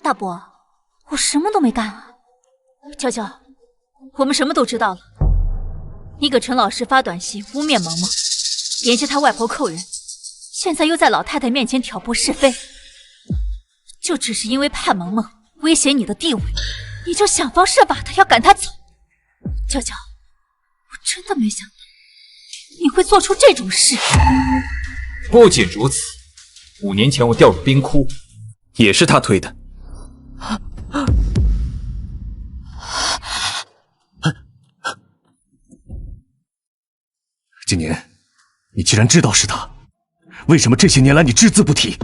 大伯，我什么都没干啊。娇娇，我们什么都知道了。你给陈老师发短信污蔑萌萌，联系他外婆扣人，现在又在老太太面前挑拨是非，就只是因为怕萌萌威胁你的地位，你就想方设法的要赶她走。娇娇，我真的没想到你会做出这种事。不仅如此，5年前我掉入冰窟，也是他推的。今年，你既然知道是他，为什么这些年来你只字不提？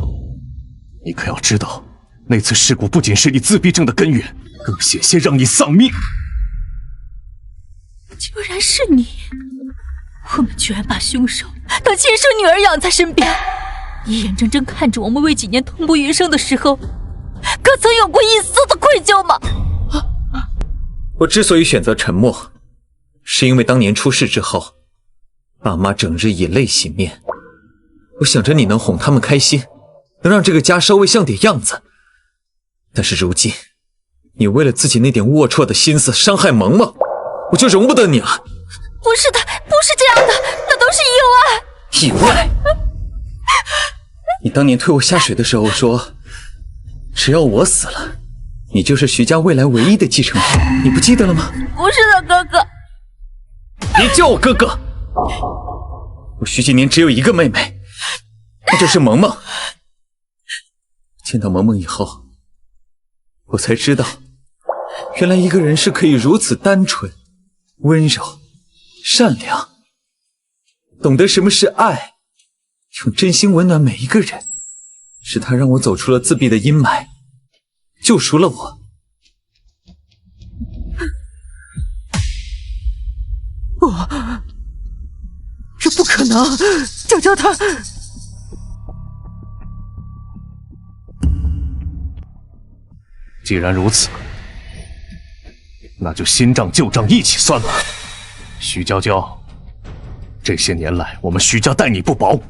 你可要知道，那次事故不仅是你自闭症的根源，更险些让你丧命。居然是你！我们居然把凶手当亲生女儿养在身边，你眼睁睁看着我们为几年痛不欲生的时候，可曾有过一丝的愧疚吗？我之所以选择沉默，是因为当年出事之后，爸妈整日以泪洗面，我想着你能哄他们开心，能让这个家稍微像点样子。但是如今，你为了自己那点龌龊的心思伤害萌萌，我就容不得你了。不是的，不是这样的，那都是意外。意外？你当年推我下水的时候说，只要我死了，你就是徐家未来唯一的继承人，你不记得了吗？不是的，哥哥。别叫我哥哥。我徐纪年只有一个妹妹，那就是萌萌。见到萌萌以后，我才知道，原来一个人是可以如此单纯、温柔、善良，懂得什么是爱，用真心温暖每一个人。是他让我走出了自闭的阴霾，救赎了我。这不可能！娇娇她……既然如此，那就新账旧账一起算吧。徐娇娇，这些年来我们徐家待你不薄，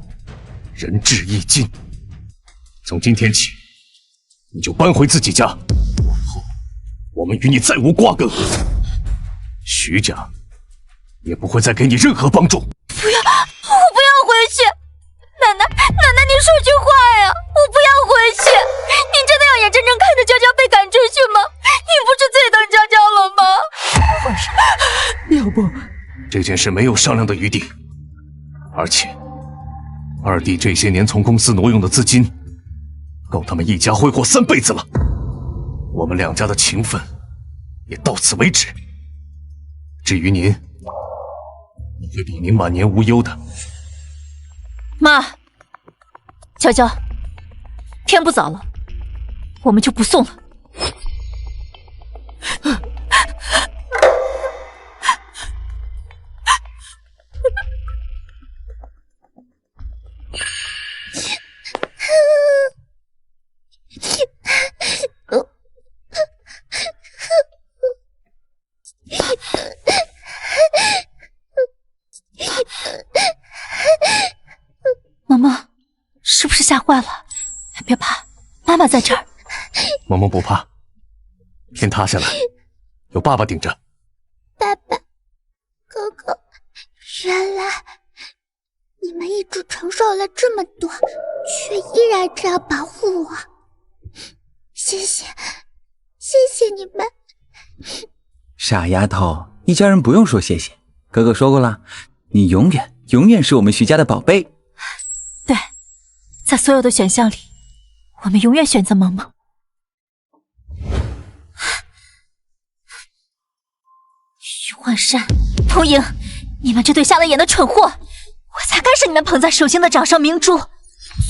仁至义尽。从今天起，你就搬回自己家，往后我们与你再无瓜葛，徐家也不会再给你任何帮助。不要，我不要回去！奶奶，你说句话呀！我不要回去！你真的要眼睁睁看着娇娇被赶出去吗？你不是最疼娇娇了吗？皇上，要不这件事没有商量的余地，而且二弟这些年从公司挪用的资金，够他们一家挥霍3辈子了。我们两家的情分也到此为止。至于您，你会比您晚年无忧的。妈，娇娇，天不早了，我们就不送了。萌萌，是不是吓坏了？别怕，妈妈在这儿。萌萌不怕，天塌下来有爸爸顶着。爸爸，哥哥，原来你们一直承受了这么多，却依然这样保护我，谢谢你们。傻丫头，一家人不用说谢谢，哥哥说过了，你永远是我们徐家的宝贝。对，在所有的选项里，我们永远选择萌萌。徐焕山、童莹，你们这对瞎了眼的蠢货，我才该是你们捧在手心的掌上明珠。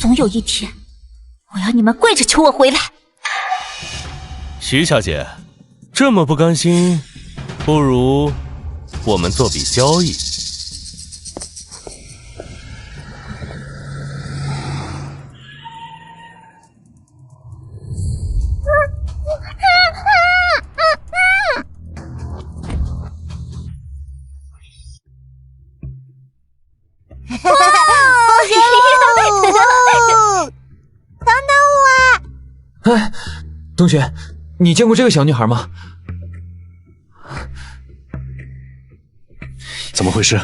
总有一天，我要你们跪着求我回来。徐小姐，这么不甘心，不如我们做笔交易。哎，冬雪，你见过这个小女孩吗？怎么回事？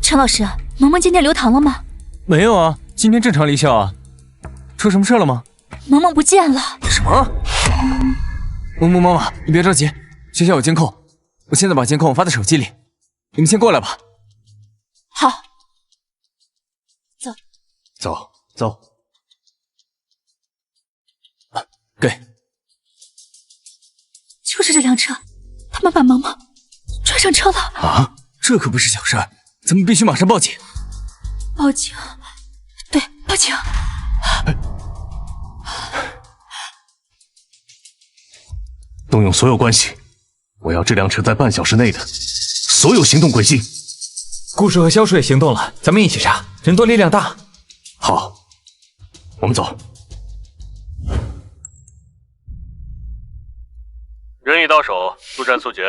陈老师，萌萌今天留堂了吗？没有啊，今天正常离校啊。出什么事了吗？萌萌不见了。什么？萌萌妈妈，你别着急，学校有监控，我现在把监控发在手机里，你们先过来吧。好。走。给。就是这辆车，他们把萌萌拽上车了。啊，这可不是小事，咱们必须马上报警。报警？对，报警。动用所有关系，我要这辆车在半小时内的所有行动轨迹。顾叔和萧叔也行动了，咱们一起查，人多力量大。好，我们走。人已到手，速战速决。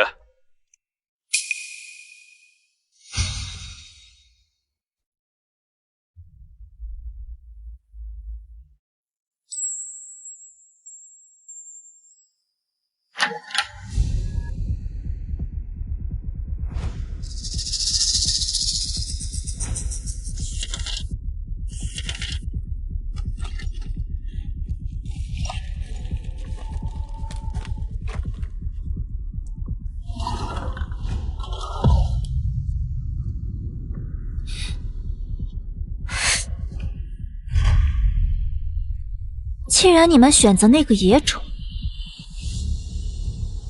既然你们选择那个野种，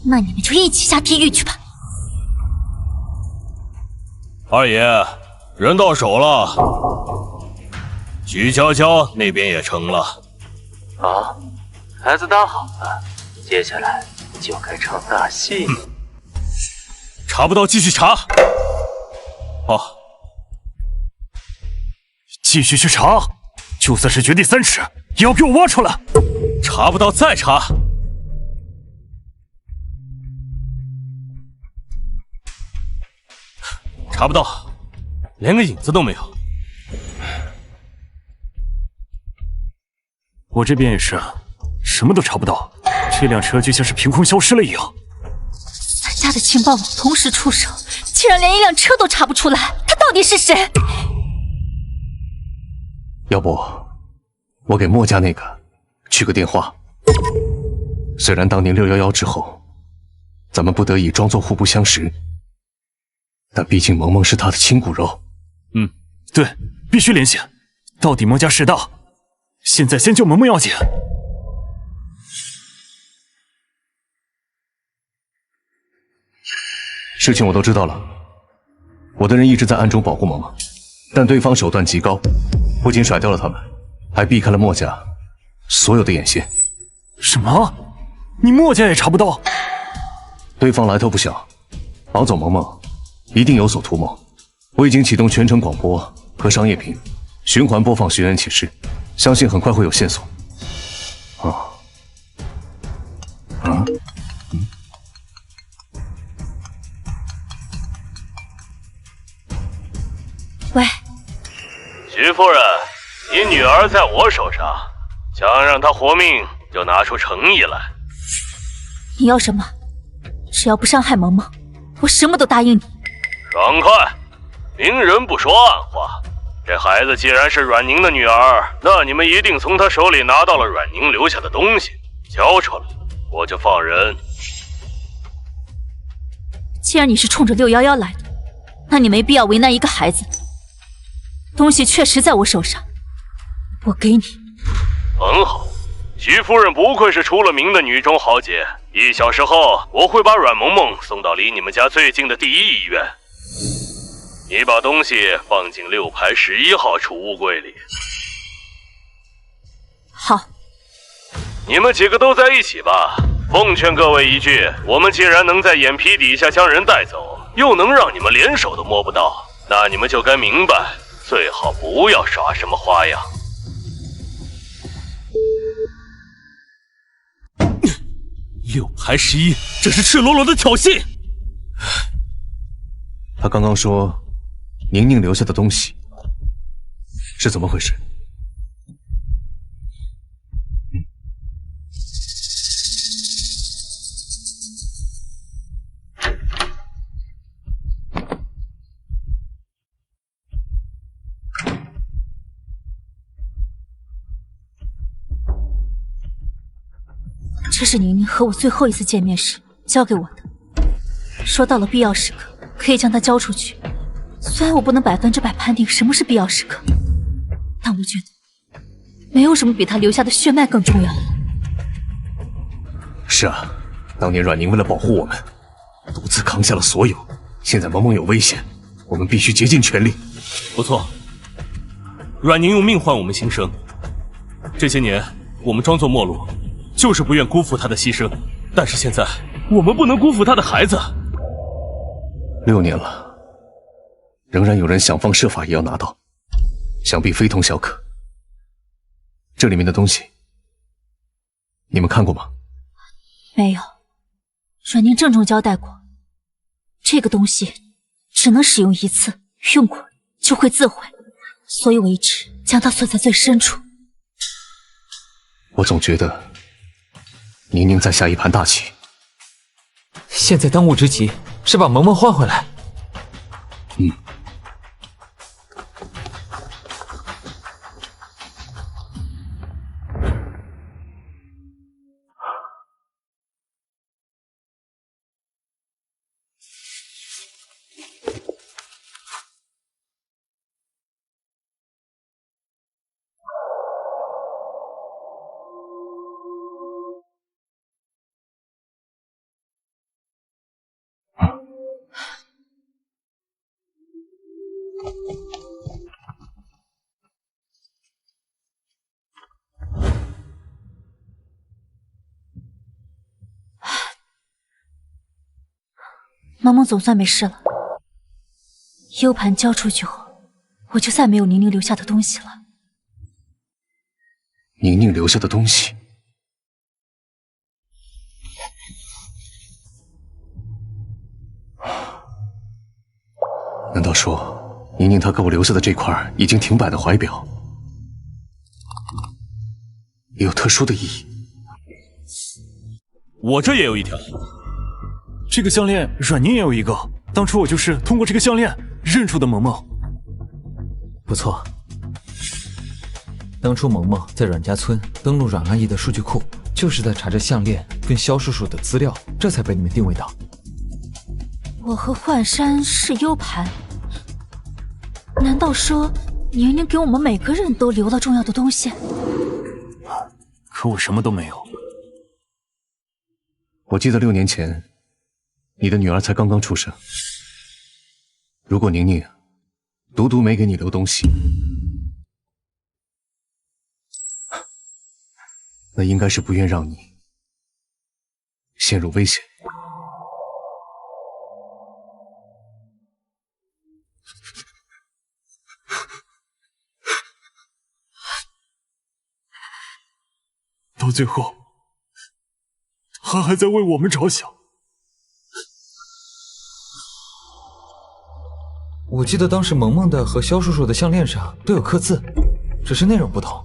那你们就一起下地狱去吧。二爷，人到手了，徐娇娇那边也成了。好，孩子当好了，接下来就该唱大戏了。查不到继续查。好，继续去查，就算是掘地3尺，也要给我挖出来。查不到再查。查不到，连个影子都没有。我这边也是，什么都查不到，这辆车就像是凭空消失了一样。3家的情报网同时出手，竟然连一辆车都查不出来，他到底是谁？要不，我给墨家那个去个电话。虽然当年611之后，咱们不得已装作互不相识，但毕竟萌萌是他的亲骨肉。对，必须联系。到底墨家势大，现在先救萌萌要紧。事情我都知道了，我的人一直在暗中保护萌萌，但对方手段极高，不仅甩掉了他们，还避开了墨家所有的眼线。什么？你墨家也查不到？对方来头不小，保走萌萌，一定有所图谋。我已经启动全程广播和商业屏，循环播放寻人启事，相信很快会有线索。喂，徐夫人，你女儿在我手上，想让她活命，就拿出诚意来。你要什么？只要不伤害萌萌，我什么都答应你。爽快，明人不说暗话。这孩子既然是阮宁的女儿，那你们一定从她手里拿到了阮宁留下的东西，交出来，我就放人。既然你是冲着611来的，那你没必要为难一个孩子。东西确实在我手上，我给你。很好，徐夫人不愧是出了名的女中豪杰。1小时后，我会把阮萌萌送到离你们家最近的第1医院。你把东西放进6排11号储物柜里。好。你们几个都在一起吧。奉劝各位一句，我们既然能在眼皮底下将人带走，又能让你们连手都摸不到，那你们就该明白，最好不要耍什么花样。6排11，这是赤裸裸的挑衅！他刚刚说宁宁留下的东西是怎么回事？这是宁宁和我最后一次见面时交给我的，说到了必要时刻可以将它交出去。虽然我不能100%判定什么是必要时刻，但我觉得没有什么比他留下的血脉更重要了。是啊，当年阮宁为了保护我们，独自扛下了所有。现在萌萌有危险，我们必须竭尽全力。不错，阮宁用命换我们新生。这些年我们装作陌路，就是不愿辜负他的牺牲。但是现在我们不能辜负他的孩子。6年了，仍然有人想方设法也要拿到，想必非同小可。这里面的东西，你们看过吗？没有，阮宁郑重交代过，这个东西只能使用一次，用过就会自毁，所以我一直将它锁在最深处。我总觉得宁宁在下一盘大棋。现在当务之急是把萌萌换回来。萌萌总算没事了。U 盘交出去后，我就再没有宁宁留下的东西了。宁宁留下的东西？难道说宁宁她给我留下的这块已经停摆的怀表也有特殊的意义？我这也有一条。这个项链，阮宁也有一个。当初我就是通过这个项链认出的萌萌。不错，当初萌萌在阮家村登录阮阿姨的数据库，就是在查着项链跟萧叔叔的资料，这才被你们定位到。我和幻山是 U 盘，难道说宁宁给我们每个人都留了重要的东西？可我什么都没有。我记得6年前你的女儿才刚刚出生，如果宁宁独独没给你留东西，那应该是不愿让你陷入危险。到最后，他还在为我们着想。我记得当时萌萌的和萧叔叔的项链上都有刻字，只是内容不同。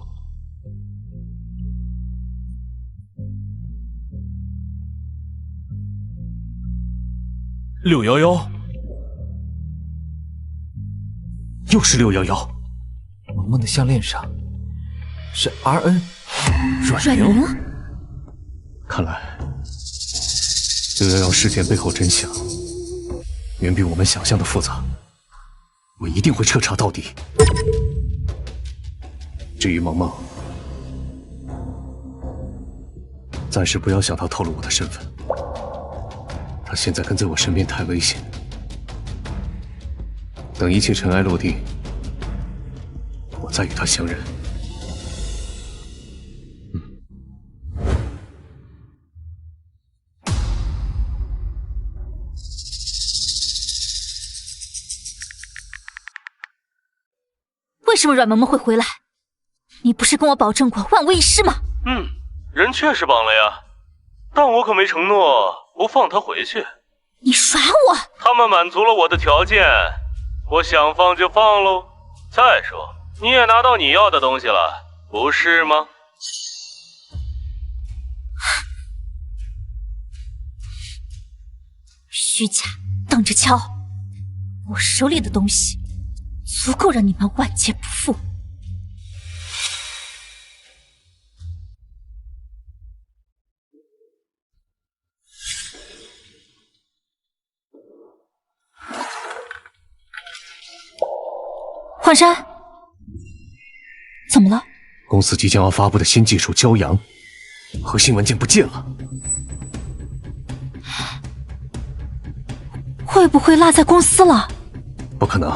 611，又是611。萌萌的项链上是 RN， 阮宁。看来611事件背后真相远比我们想象的复杂，我一定会彻查到底。至于萌萌，暂时不要想她透露我的身份，她现在跟在我身边太危险。等一切尘埃落定，我再与他相认。为什么阮萌萌会回来？你不是跟我保证过万无一失吗？人确实绑了呀，但我可没承诺不放他回去。你耍我！他们满足了我的条件，我想放就放喽。再说，你也拿到你要的东西了，不是吗？虚假，等着瞧！我手里的东西足够让你们万劫不复。幻山，怎么了？公司即将要发布的新技术骄阳，核心文件不见了。会不会落在公司了？不可能，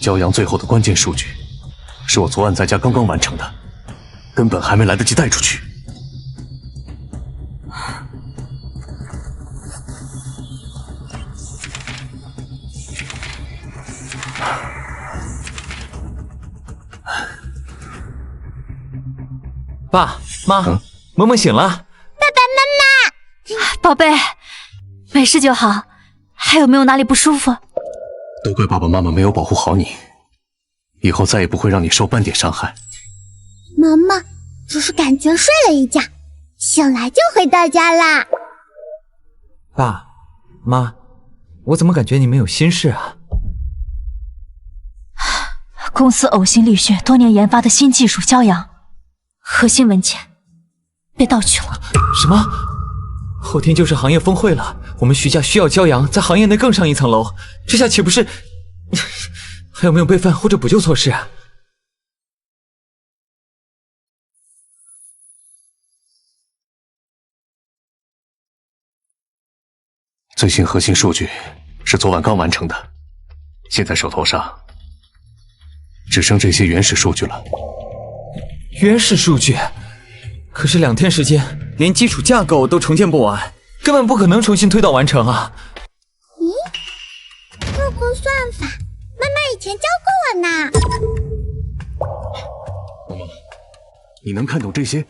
骄阳最后的关键数据是我昨晚在家刚刚完成的，根本还没来得及带出去。爸妈，萌萌醒了。爸爸妈妈，宝贝，没事就好。还有没有哪里不舒服？都怪爸爸妈妈没有保护好你，以后再也不会让你受半点伤害。萌萌只是感觉睡了一觉，醒来就回到家啦。爸妈，我怎么感觉你们有心事啊？公司呕心沥血多年研发的新技术骄阳，核心文件被盗取了。什么？后天就是行业峰会了，我们徐家需要骄阳在行业内更上一层楼，这下岂不是……还有没有备份或者补救措施啊？最新核心数据是昨晚刚完成的，现在手头上只剩这些原始数据了。原始数据？可是2天时间，连基础架构都重建不完，根本不可能重新推导完成啊！咦，这个算法，妈妈以前教过我呢。萌萌，你能看懂这些？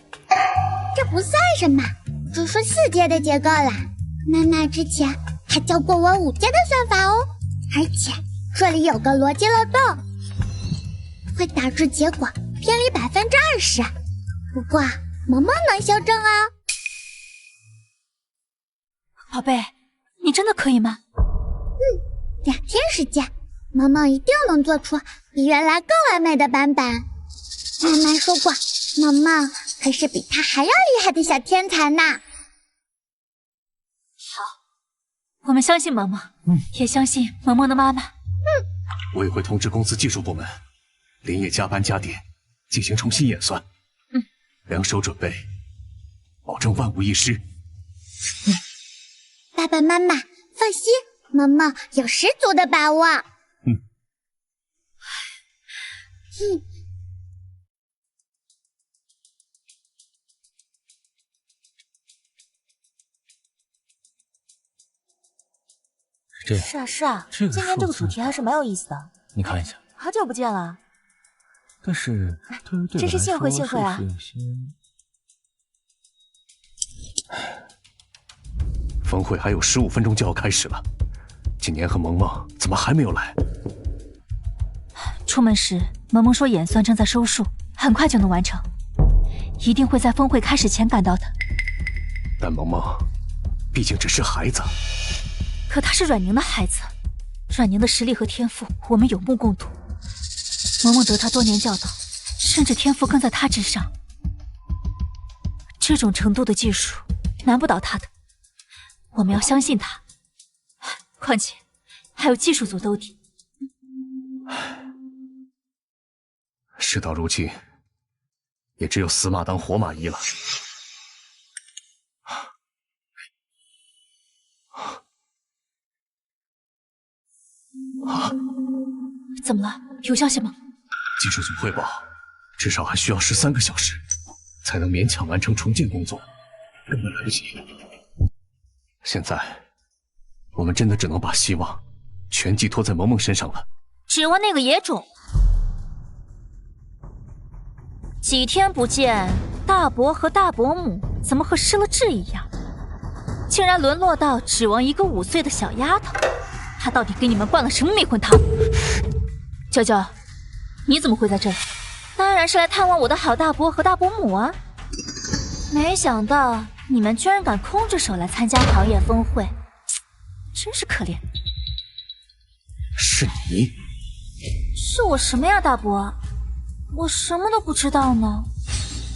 这不算什么，只是4阶的结构啦。妈妈之前还教过我5阶的算法哦，而且这里有个逻辑漏洞，会导致结果偏离20%。不过萌萌能修正哦。宝贝，你真的可以吗？2天时间，萌萌一定能做出比原来更完美的版本。妈妈说过，萌萌可是比她还要厉害的小天才呢。好，我们相信萌萌，也相信萌萌的妈妈。我也会通知公司技术部门，连夜加班加点进行重新演算。两手准备，保证万无一失。爸爸妈妈放心，萌萌有十足的把握。这是啊是啊，这个今天这个主题还是蛮有意思的。你看一下，好久不见了。但是真是幸会幸会啊！峰会还有15分钟就要开始了，景年和萌萌怎么还没有来？出门时，萌萌说演算正在收束，很快就能完成，一定会在峰会开始前赶到的。但萌萌毕竟只是孩子，可他是阮宁的孩子，阮宁的实力和天赋，我们有目共睹。萌萌得他多年教导，甚至天赋更在他之上。这种程度的技术，难不倒他的。我们要相信他。况且，还有技术组兜底。事到如今，也只有死马当活马医了。啊？怎么了？有消息吗？技术组汇报，至少还需要13个小时，才能勉强完成重建工作，根本来不及。现在，我们真的只能把希望全寄托在萌萌身上了。指望那个野种？几天不见，大伯和大伯母怎么和失了智一样？竟然沦落到指望一个5岁的小丫头，她到底给你们灌了什么迷魂汤？娇娇，你怎么会在这里？当然是来探望我的好大伯和大伯母啊！没想到你们居然敢空着手来参加行业峰会，真是可怜。是你？是我什么呀，大伯？我什么都不知道呢。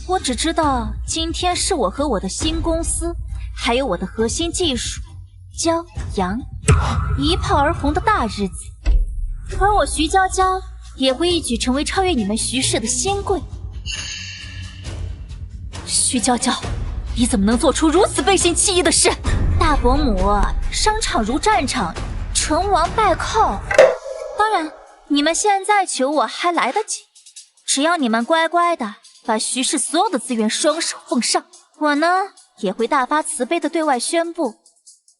我只知道今天是我和我的新公司。还有我的核心技术骄阳一炮而红的大日子，而我徐娇娇也会一举成为超越你们徐氏的仙贵。徐娇娇，你怎么能做出如此背信弃义的事？大伯母，商场如战场，成王败寇。当然，你们现在求我还来得及，只要你们乖乖的把徐氏所有的资源双手奉上，我呢也会大发慈悲的对外宣布，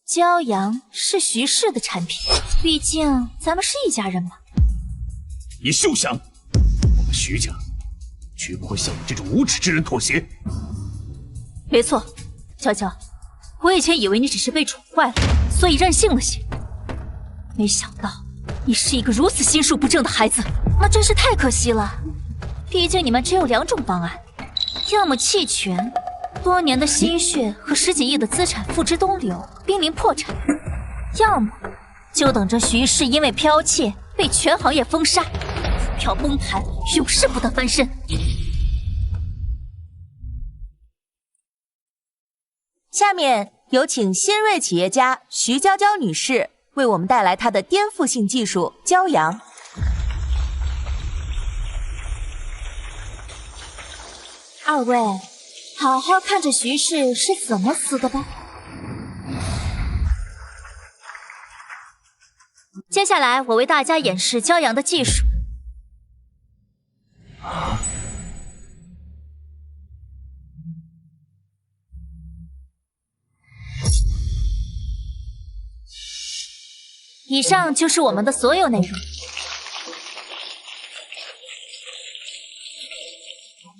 骄阳是徐氏的产品，毕竟咱们是一家人嘛。你休想！我们徐家绝不会向你这种无耻之人妥协。没错，娇娇，我以前以为你只是被宠坏了，所以任性了些，没想到你是一个如此心术不正的孩子，那真是太可惜了。毕竟你们只有2种方案，要么弃权。多年的心血和10几亿的资产付之东流，濒临破产；要么就等着徐氏因为剽窃被全行业封杀，股票崩盘，永世不得翻身。下面有请新锐企业家徐娇娇女士为我们带来她的颠覆性技术骄阳。二位，好好看着徐氏是怎么死的吧。接下来我为大家演示骄阳的技术。以上就是我们的所有内容。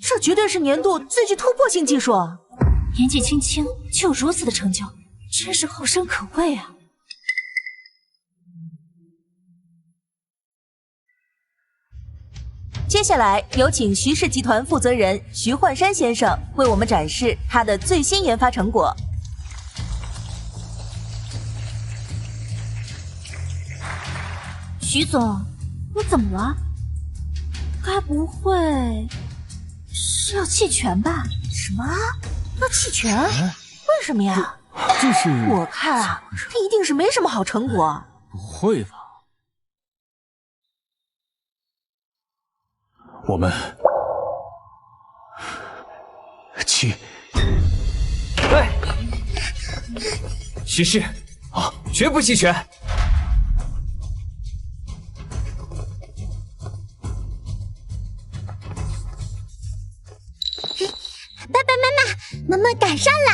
这绝对是年度最具突破性技术啊！年纪轻轻就有如此的成就，真是后生可畏啊！接下来有请徐氏集团负责人徐焕山先生为我们展示他的最新研发成果。徐总，你怎么了？该不会是要弃权吧？什么？要弃权？为什么呀？这是……我看啊，这一定是没什么好成果。不会吧？我们弃。对，徐氏啊，绝不弃权。爸爸妈妈，萌萌赶上了。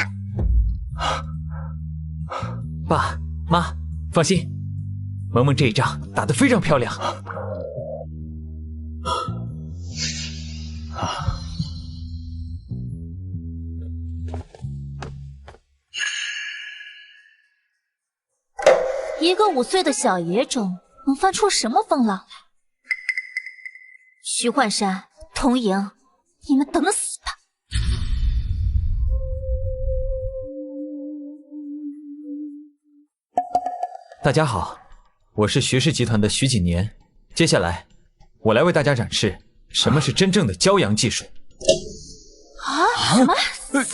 爸妈，放心，萌萌这一仗打得非常漂亮。一个5岁的小野种能翻出什么风浪来？徐焕山、童莹，你们等死吧！大家好，我是徐氏集团的徐锦年。接下来，我来为大家展示什么是真正的骄阳技术。啊？什么？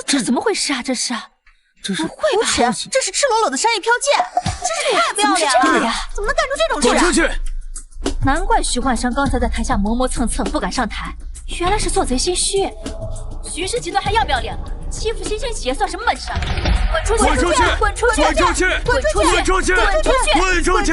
这怎么回事啊？这是？这是不会吧？这是赤裸裸的商业剽窃，真是太不要脸了！怎么是这个呀？怎么能干出这种事？滚出去！难怪徐焕山刚才在台下磨磨蹭蹭不敢上台，原来是做贼心虚。徐氏集团还要不要脸了？欺负新兴企业算什么本事啊？滚出去！滚出去！滚出去！滚出去！滚出去！滚出去！滚出去！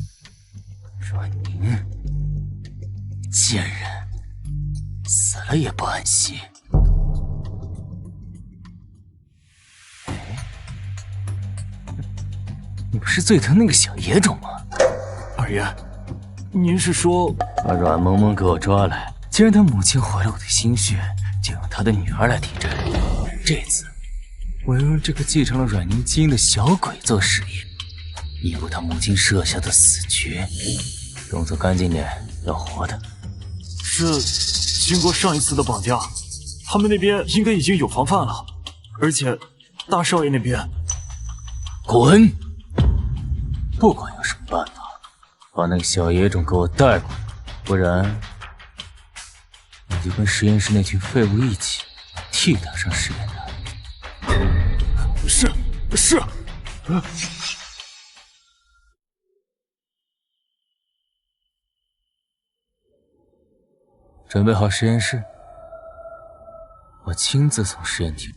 阮宁，贱人，死了也不安息。你不是最疼那个小野种吗？二爷，您是说把阮萌萌给我抓来？既然他母亲毁了我的心血，就用他的女儿来抵债。这次我要让这个继承了阮宁基因的小鬼做实验，弥补他母亲设下的死局。动作干净点，要活的。经过上一次的绑架，他们那边应该已经有防范了，而且大少爷那边……滚！不管有什么办法，把那个小野种给我带过来，不然你就跟实验室那群废物一起替他上实验台。是。准备好实验室，我亲自从实验厅。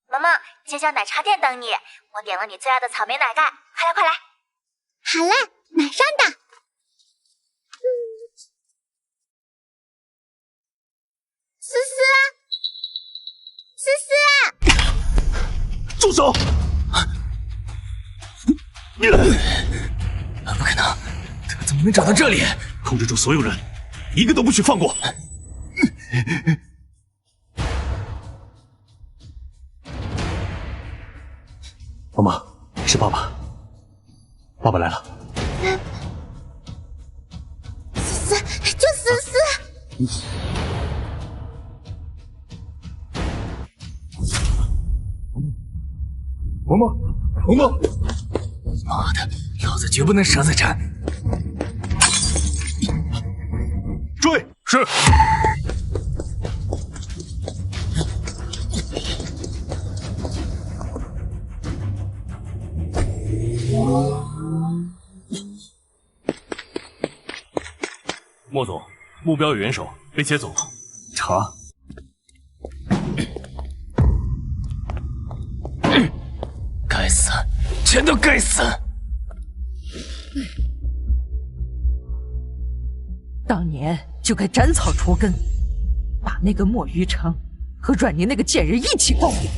萌萌，街角奶茶店等你，我点了你最爱的草莓奶盖，快来快来！好嘞，马上到。思思，住手！不可能，他怎么能找到这里？控制住所有人，一个都不许放过。妈妈，是爸爸，爸爸来了。思思，就思思。萌萌，妈的，老子绝不能傻在这儿！追！是。莫总，目标有元首，被接走了。查。该死，全都该死！当年就该斩草除根，把那个莫于成和阮宁那个贱人一起报应。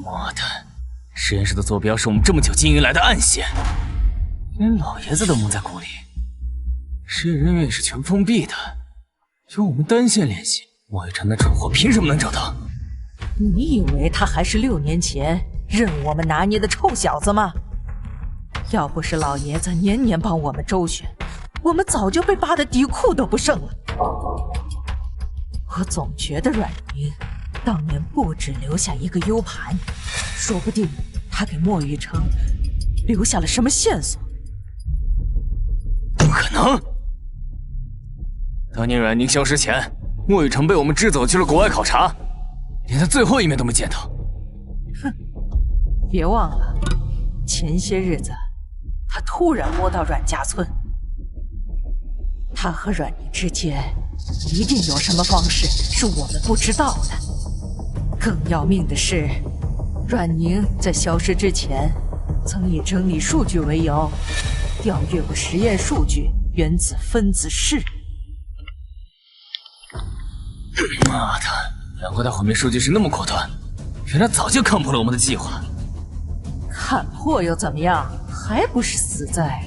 妈的，实验室的坐标是我们这么久经营来的暗线，连老爷子都蒙在鼓里。实验人员也是全封闭的，有我们单线联系，莫雨辰那蠢货凭什么能找到？你以为他还是6年前任我们拿捏的臭小子吗？要不是老爷子年年帮我们周旋，我们早就被扒得底裤都不剩了。我总觉得阮宁当年不止留下一个 U 盘，说不定他给莫雨成留下了什么线索。不可能！当年阮宁消失前，莫雨成被我们支走去了国外考察，连他最后一面都没见到。哼，别忘了，前些日子他突然摸到阮家村，他和阮宁之间一定有什么方式是我们不知道的。更要命的是，阮宁在消失之前，曾以整理数据为由，调阅过实验数据原子分子式。妈的，难怪他毁灭数据时那么果断，原来早就看破了我们的计划。看破又怎么样？还不是死在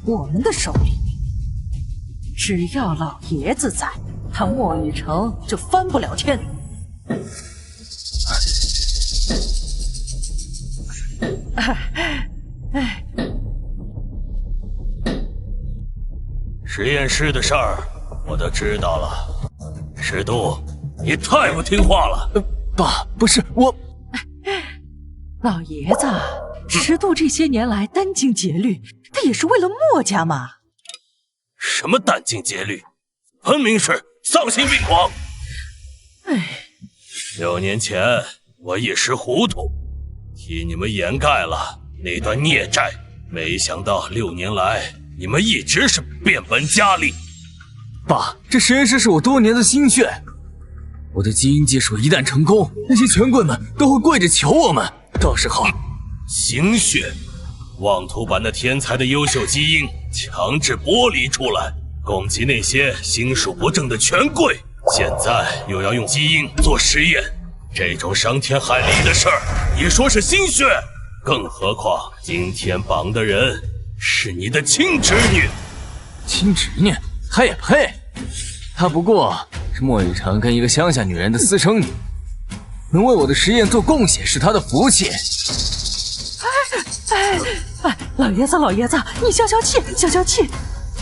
我们的手里。只要老爷子在，他莫雨成就翻不了天。实验室的事儿我都知道了。石度，你太不听话了。爸，不是我。老爷子，石度这些年来殚精竭虑，他也是为了墨家嘛。什么殚精竭虑，分明是丧心病狂。6年前我一时糊涂，替你们掩盖了那段孽债，没想到6年来你们一直是变本加厉。爸，这实验室是我多年的心血，我的基因技术一旦成功，那些权贵们都会跪着求我们，到时候星血，妄图把那天才的优秀基因强制剥离出来，供给那些心术不正的权贵。现在又要用基因做实验，这种伤天害理的事儿，也说是心血。更何况今天绑的人是你的亲侄女。亲侄女，她也配？她不过是莫雨辰跟一个乡下女人的私生女，能为我的实验做贡献是她的福气。哎，老爷子，老爷子，你消消气，消消气。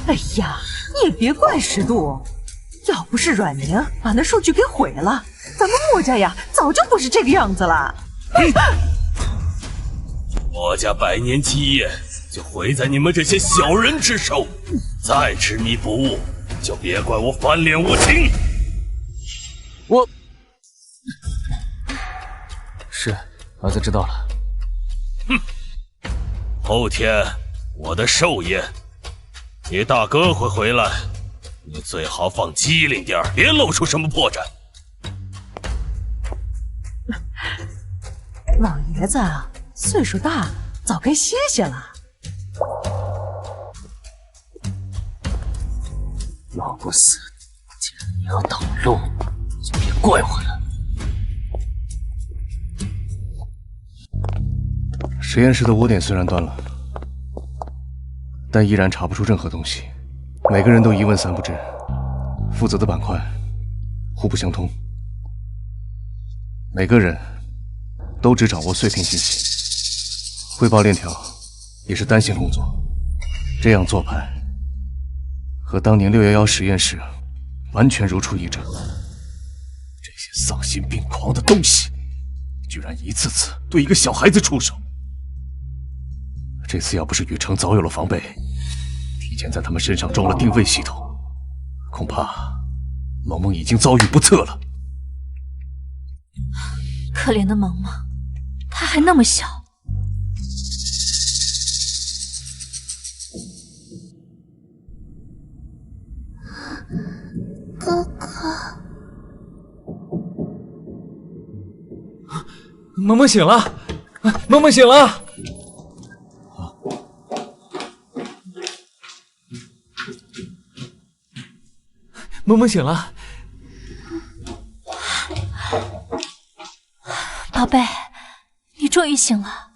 哎呀，你也别怪石度，要不是阮明把那数据给毁了，咱们墨家呀早就不是这个样子了。墨家100年基业就毁在你们这些小人之手，再执迷不悟，就别怪我翻脸无情。是，儿子知道了。哼，后天我的寿宴，你大哥会回来，你最好放机灵点，别露出什么破绽。老爷子啊，岁数大了，早该歇歇了。老不死，既然你要挡路，就别怪我了。实验室的窝点虽然断了，但依然查不出任何东西。每个人都一问三不知，负责的板块互不相通，每个人都只掌握碎片信息，汇报链条也是单线工作。这样做派和当年611实验室完全如出一辙。这些丧心病狂的东西，居然一次次对一个小孩子出手。这次要不是雨城早有了防备，提前在他们身上装了定位系统，恐怕萌萌已经遭遇不测了。可怜的萌萌，她还那么小。哥哥，萌萌醒了，萌萌醒了。萌萌醒了，宝贝，你终于醒了。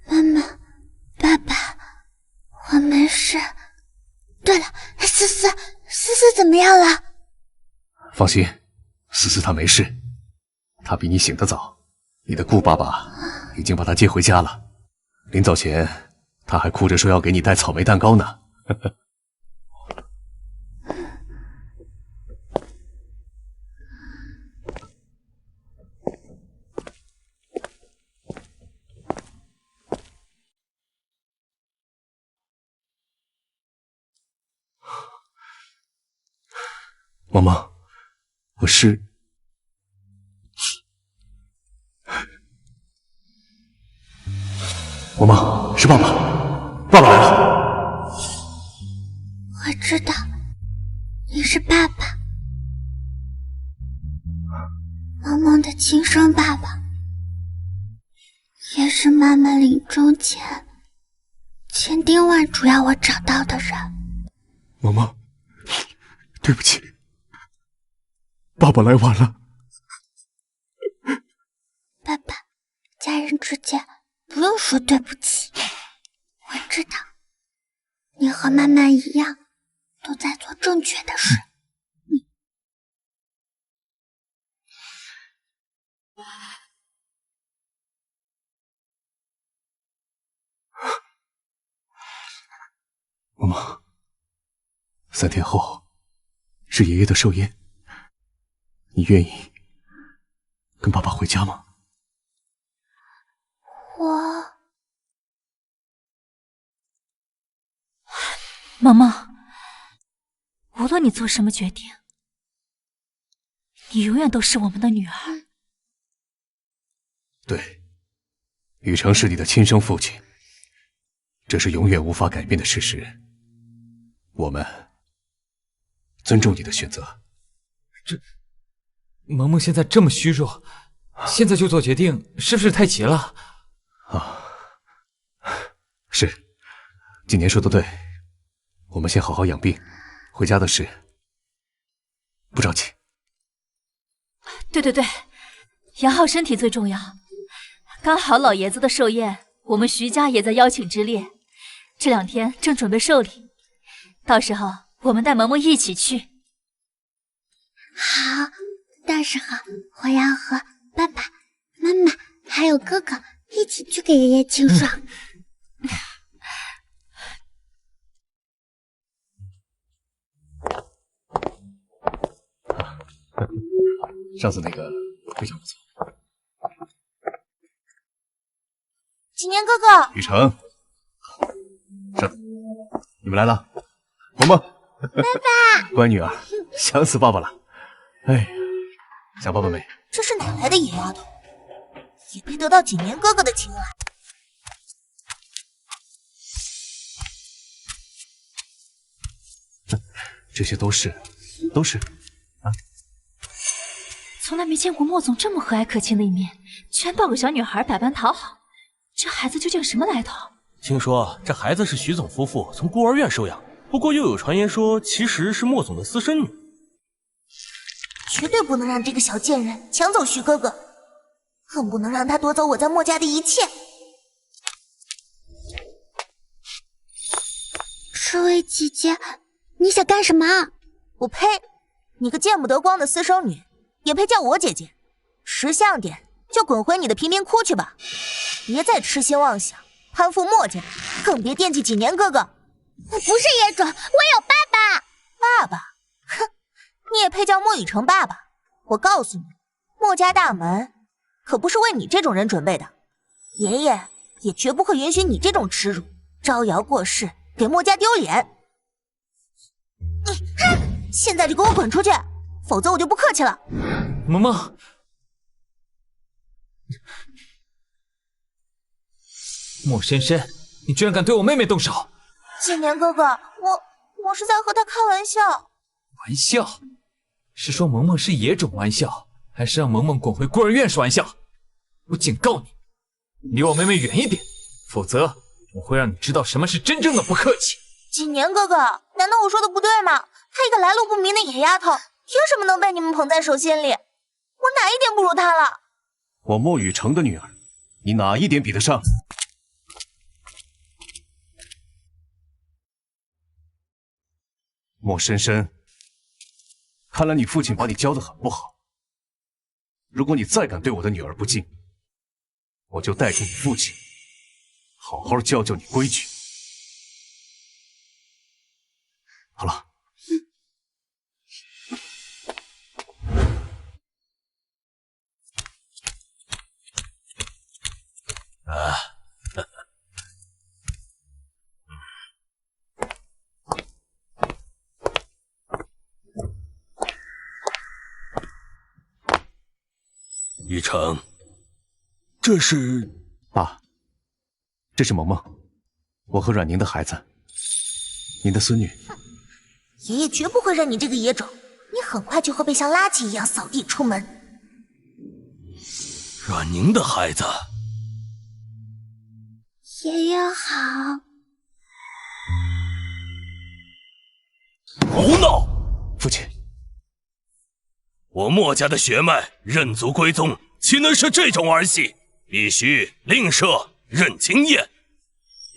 妈妈，爸爸，我没事。对了，思思怎么样了？放心，思思她没事，她比你醒得早。你的顾爸爸已经把她接回家了，临走前他还哭着说要给你带草莓蛋糕呢。萌萌，我是……萌萌，是爸爸，爸爸来了。我知道，你是爸爸，萌萌的亲生爸爸，也是妈妈临终前千叮万嘱要我找到的人。萌萌，对不起，爸爸来晚了。爸爸，家人之间不用说对不起。我知道，你和妈妈一样，都在做正确的事。萌萌，3天后是爷爷的寿宴，你愿意跟爸爸回家吗？萌萌，无论你做什么决定，你永远都是我们的女儿。对，雨城是你的亲生父亲，这是永远无法改变的事实。我们尊重你的选择。萌萌现在这么虚弱，现在就做决定，是不是太急了？啊，是，景年说的对，我们先好好养病，回家的事不着急。对，养好身体最重要。刚好老爷子的寿宴，我们徐家也在邀请之列，这2天正准备寿礼，到时候我们带萌萌一起去。好，到时候我要和爸爸妈妈还有哥哥一起去给爷爷清爽。上次那个非常不错。景年哥哥，雨辰，你们来了，萌萌，爸爸，乖女儿，想死爸爸了。哎呀，想爸爸没？这是哪来的野丫头，也配得到景年哥哥的青睐？这些都是啊。从来没见过莫总这么和蔼可亲的一面，居然抱个小女孩百般讨好，这孩子究竟什么来头？听说这孩子是徐总夫妇从孤儿院收养，不过又有传言说其实是莫总的私生女。绝对不能让这个小贱人抢走徐哥哥，更不能让他夺走我在莫家的一切。赤薇姐姐，你想干什么？我呸！你个见不得光的私生女，也配叫我姐姐？识相点，就滚回你的贫民窟去吧！别再痴心妄想攀附莫家，更别惦记景年哥哥。我不是野种，我有爸爸。爸爸？哼，你也配叫莫雨辰爸爸？我告诉你，莫家大门可不是为你这种人准备的，爷爷也绝不会允许你这种耻辱，招摇过市，给莫家丢脸。现在就给我滚出去，否则我就不客气了。萌萌，莫深深，你居然敢对我妹妹动手！景年哥哥，我是在和他开玩笑。玩笑？是说萌萌是野种玩笑，还是让萌萌滚回孤儿院是玩笑？我警告你，离我妹妹远一点，否则我会让你知道什么是真正的不客气。景年哥哥，难道我说的不对吗？她一个来路不明的野丫头，凭什么能被你们捧在手心里？我哪一点不如她了？我莫雨辰的女儿，你哪一点比得上？莫深深，看来你父亲把你教得很不好。如果你再敢对我的女儿不敬，我就带着你父亲好好教教你规矩。好了。雨辰，这是爸，这是萌萌，我和阮宁的孩子，您的孙女。爷爷绝不会认你这个野种，你很快就会被像垃圾一样扫地出门。阮宁的孩子。爷爷好。胡闹！父亲，我莫家的血脉认祖归宗，岂能是这种儿戏？必须另设认经宴，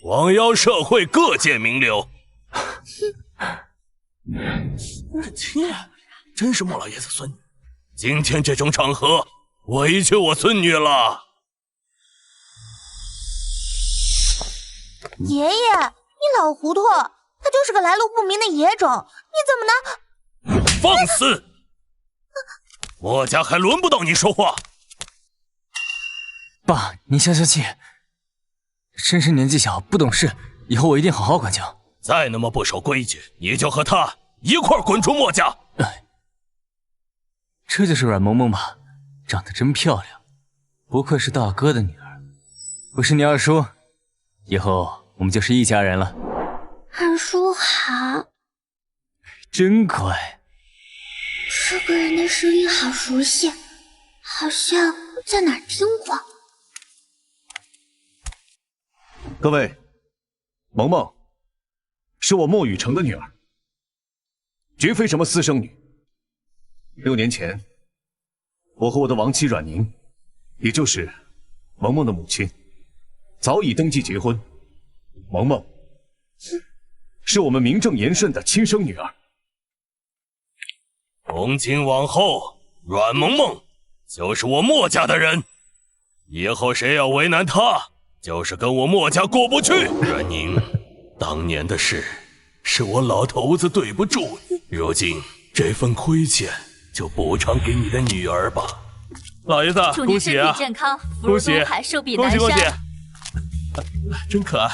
广邀社会各界名流。认经宴，真是莫老爷子孙女。今天这种场合，委屈我孙女了。爷爷，你老糊涂，他就是个来路不明的野种，你怎么能……放肆！莫家还轮不到你说话。爸，你消消气。深深年纪小，不懂事，以后我一定好好管教。再那么不守规矩，你就和他一块滚出莫家。这就是阮萌萌吧？长得真漂亮，不愧是大哥的女儿。我是你二叔，以后我们就是一家人了。二叔好。真乖。这个人的声音好熟悉，好像在哪儿听过。各位，萌萌是我莫雨成的女儿，绝非什么私生女。6年前，我和我的亡妻阮宁，也就是萌萌的母亲，早已登记结婚。萌萌是我们名正言顺的亲生女儿。从今往后，阮萌萌就是我莫家的人，以后谁要为难她，就是跟我莫家过不去。阮宁，当年的事是我老头子对不住你，如今这份亏欠就补偿给你的女儿吧。老爷子，祝你身恭喜啊！体健康，福如东海，寿比南山。恭喜！真可爱。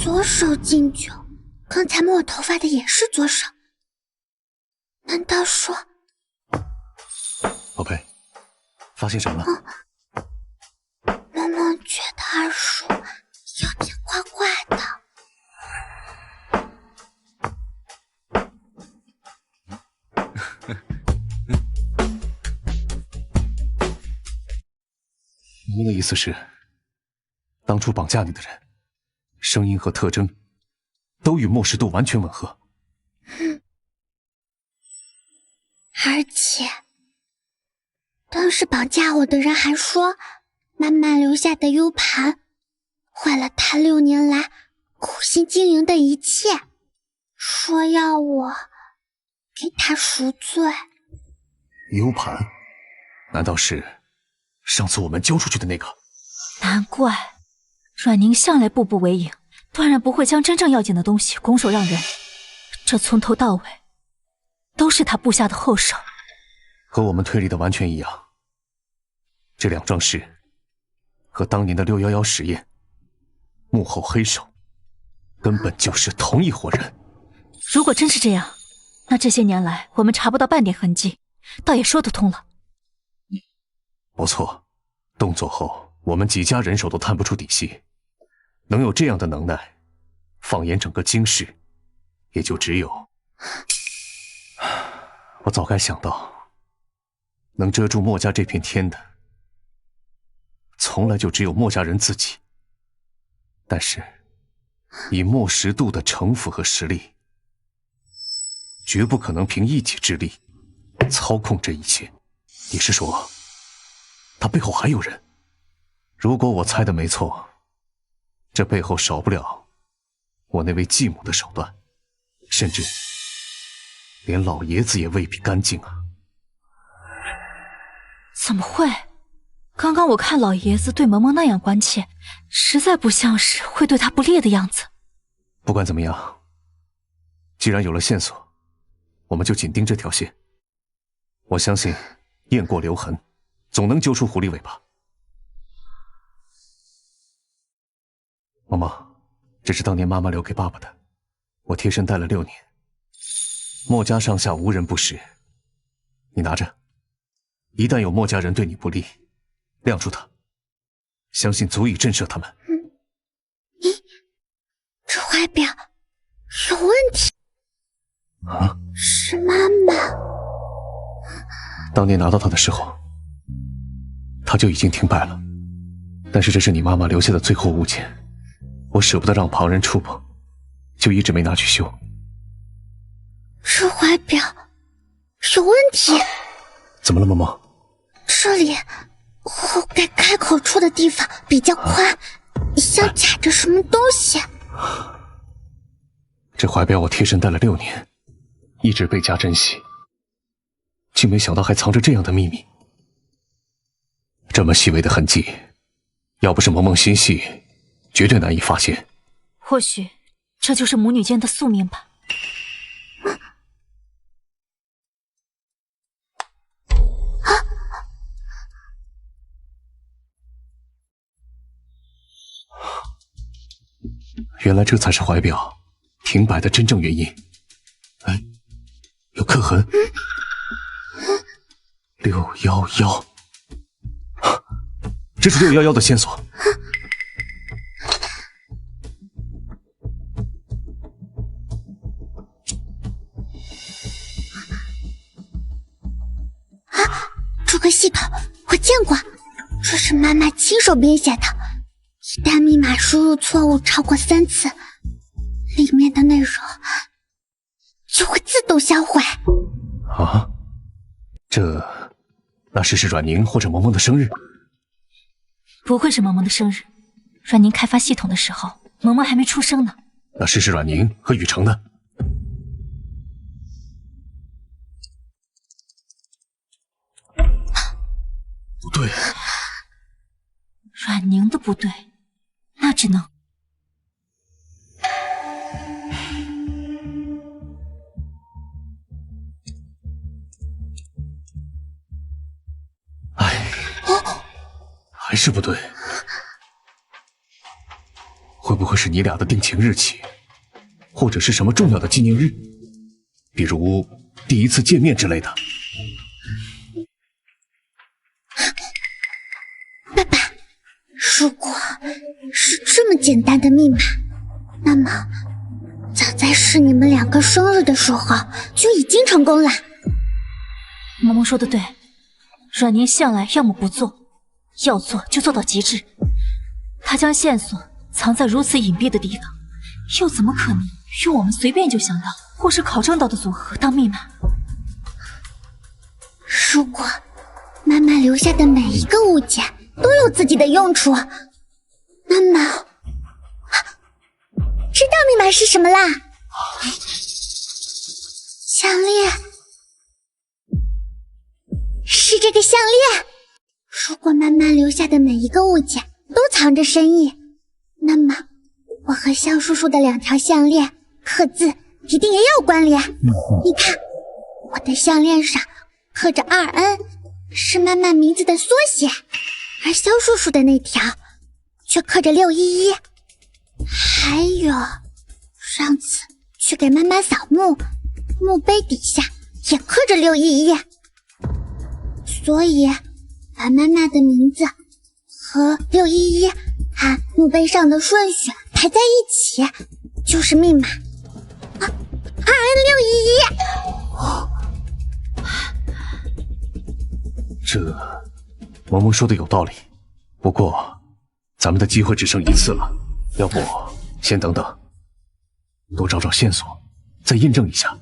左手进去，刚才摸我头发的也是左手，难道说……宝贝，发现什么了？萌萌觉得二叔有点怪怪的。您的意思是，当初绑架你的人，声音和特征都与莫石度完全吻合。而且，当时绑架我的人还说，妈妈留下的 U 盘坏了他6年来苦心经营的一切，说要我给他赎罪。U 盘？难道是上次我们交出去的那个？难怪阮宁向来步步为营，断然不会将真正要紧的东西拱手让人。这从头到尾都是他布下的后手，和我们推理的完全一样。这2桩事和当年的611实验，幕后黑手根本就是同一伙人。如果真是这样，那这些年来我们查不到半点痕迹，倒也说得通了。不错，动作后我们几家人手都探不出底细，能有这样的能耐，放眼整个京市，也就只有……我早该想到，能遮住墨家这片天的，从来就只有墨家人自己。但是，以墨石度的城府和实力，绝不可能凭一己之力操控这一切。你是说，他背后还有人？如果我猜的没错，这背后少不了我那位继母的手段，甚至连老爷子也未必干净啊！怎么会？刚刚我看老爷子对萌萌那样关切，实在不像是会对他不利的样子。不管怎么样，既然有了线索，我们就紧盯这条线。我相信雁过留痕，总能揪出狐狸尾巴。萌萌，这是当年妈妈留给爸爸的，我贴身戴了6年，墨家上下无人不识。你拿着，一旦有墨家人对你不利，亮出它，相信足以震慑他们。这怀表有问题啊！是妈妈。当年拿到它的时候，它就已经停摆了。但是这是你妈妈留下的最后物件，我舍不得让旁人触碰，就一直没拿去修。这怀表有问题。怎么了，萌萌？这里后盖开口处的地方比较宽，像卡着什么东西。这怀表我贴身戴了6年，一直倍加珍惜，竟没想到还藏着这样的秘密。这么细微的痕迹，要不是萌萌心细，绝对难以发现。或许这就是母女间的宿命吧。原来这才是怀表停摆的真正原因。哎，有刻痕。611。这是611的线索。这个系统我见过，这是妈妈亲手编写的。一旦密码输入错误超过3次，里面的内容就会自动销毁。啊？那是阮宁或者萌萌的生日？不会是萌萌的生日。阮宁开发系统的时候，萌萌还没出生呢。那是阮宁和雨成呢？不对，阮宁的不对，那只能……还是不对。会不会是你俩的定情日期，或者是什么重要的纪念日，比如第一次见面之类的？爸爸，如果是这么简单的密码，那么早在是你们2个生日的时候就已经成功了。萌萌说的对，阮宁向来要么不做，要做就做到极致。他将线索藏在如此隐蔽的地方，又怎么可能用我们随便就想到或是考证到的组合当密码？如果妈妈留下的每一个物件都有自己的用处，那么知道密码是什么啦？项链，是这个项链。如果妈妈留下的每一个物件都藏着深意，那么我和肖叔叔的2条项链刻字一定也有关联。你看，我的项链上刻着2N，是妈妈名字的缩写，而肖叔叔的那条却刻着611。还有上次去给妈妈扫墓，墓碑底下也刻着611，所以把妈妈的名字和611按墓碑上的顺序排在一起，就是密码。2N611。这萌萌说的有道理，不过咱们的机会只剩1次了，要不先等等，多找找线索，再印证一下。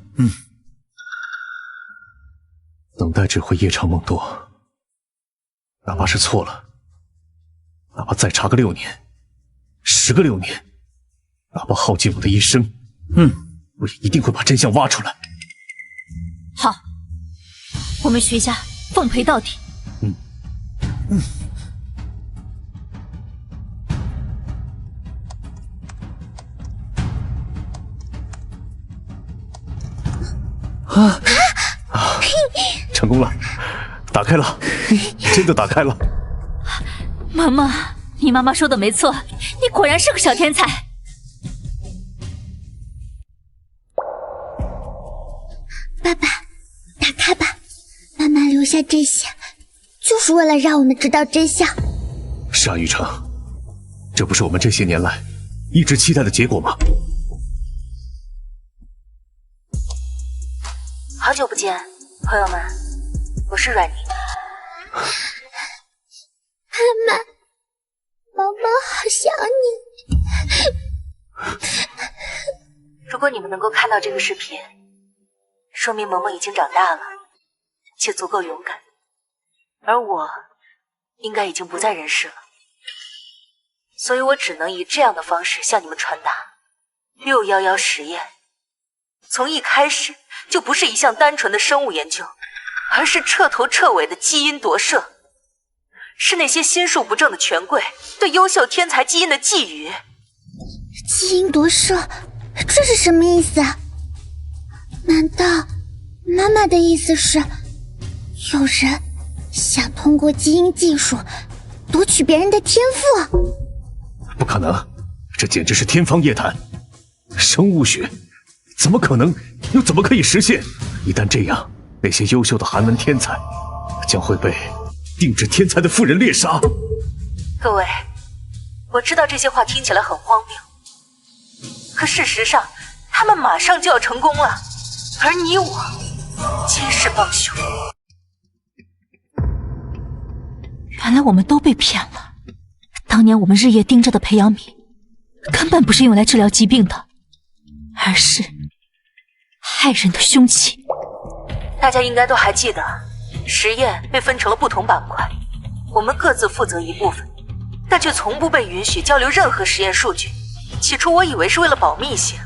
等待只会夜长梦多，哪怕是错了，哪怕再查个6年，10个6年，哪怕耗尽我的一生，我也一定会把真相挖出来。好，我们徐家奉陪到底。成功了，打开了，真的打开了。萌萌，你妈妈说的没错，你果然是个小天才。爸爸，打开吧，妈妈留下这些就是为了让我们知道真相。是啊，雨成，这不是我们这些年来一直期待的结果吗？好久不见，朋友们，我是阮宁。妈妈，毛毛好想你。如果你们能够看到这个视频，说明萌萌已经长大了，且足够勇敢，而我应该已经不在人世了，所以我只能以这样的方式向你们传达611实验从一开始就不是一项单纯的生物研究，而是彻头彻尾的基因夺舍，是那些心术不正的权贵对优秀天才基因的觊觎。基因夺舍，这是什么意思啊？难道妈妈的意思是有人想通过基因技术夺取别人的天赋？不可能，这简直是天方夜谭。生物学怎么可能，又怎么可以实现？一旦这样，那些优秀的寒门天才将会被定制天才的富人猎杀。各位，我知道这些话听起来很荒谬，可事实上，他们马上就要成功了，而你我皆是帮凶。原来我们都被骗了。当年我们日夜盯着的培养皿，根本不是用来治疗疾病的，而是害人的凶器。大家应该都还记得，实验被分成了不同板块，我们各自负责一部分，但却从不被允许交流任何实验数据。起初我以为是为了保密性，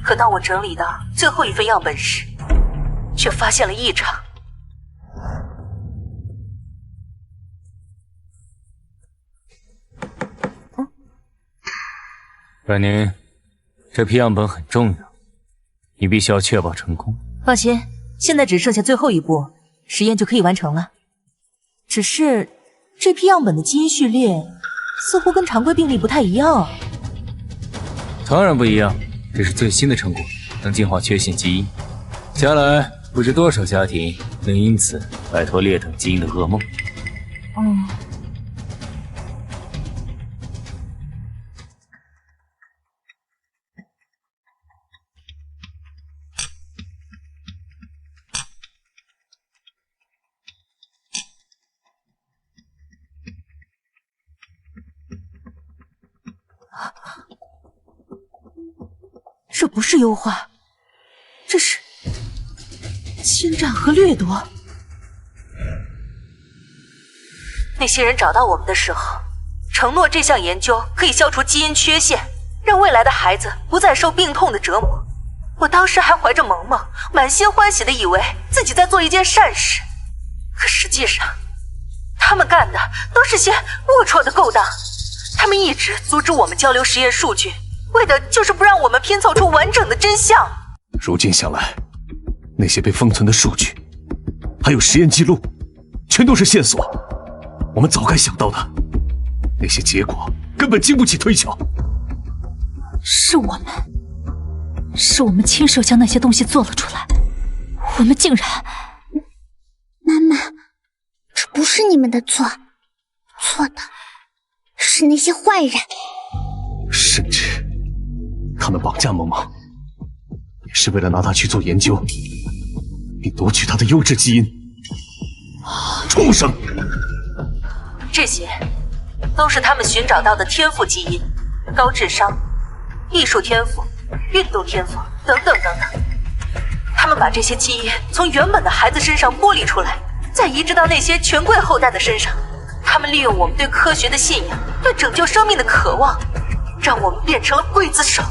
可当我整理到最后一份样本时，却发现了异常。阮宁，这批样本很重要，你必须要确保成功。放心，现在只剩下最后一步，实验就可以完成了。只是这批样本的基因序列似乎跟常规病例不太一样。当然不一样，这是最新的成果，能净化缺陷基因。将来不知多少家庭能因此摆脱劣等基因的噩梦。这不是优化，这是侵占和掠夺。那些人找到我们的时候，承诺这项研究可以消除基因缺陷，让未来的孩子不再受病痛的折磨。我当时还怀着萌萌，满心欢喜的以为自己在做一件善事，可实际上，他们干的都是些龌龊的勾当。他们一直阻止我们交流实验数据，为的就是不让我们拼凑出完整的真相。如今想来，那些被封存的数据，还有实验记录，全都是线索。我们早该想到的，那些结果根本经不起推敲。是我们亲手将那些东西做了出来，我们竟然……妈妈，这不是你们的错，错的是那些坏人。甚至他们绑架萌萌，也是为了拿她去做研究，并夺取她的优质基因。畜生！这些都是他们寻找到的天赋基因，高智商、艺术天赋、运动天赋等等等等。他们把这些基因从原本的孩子身上剥离出来，再移植到那些权贵后代的身上。他们利用我们对科学的信仰，对拯救生命的渴望，让我们变成了刽子手。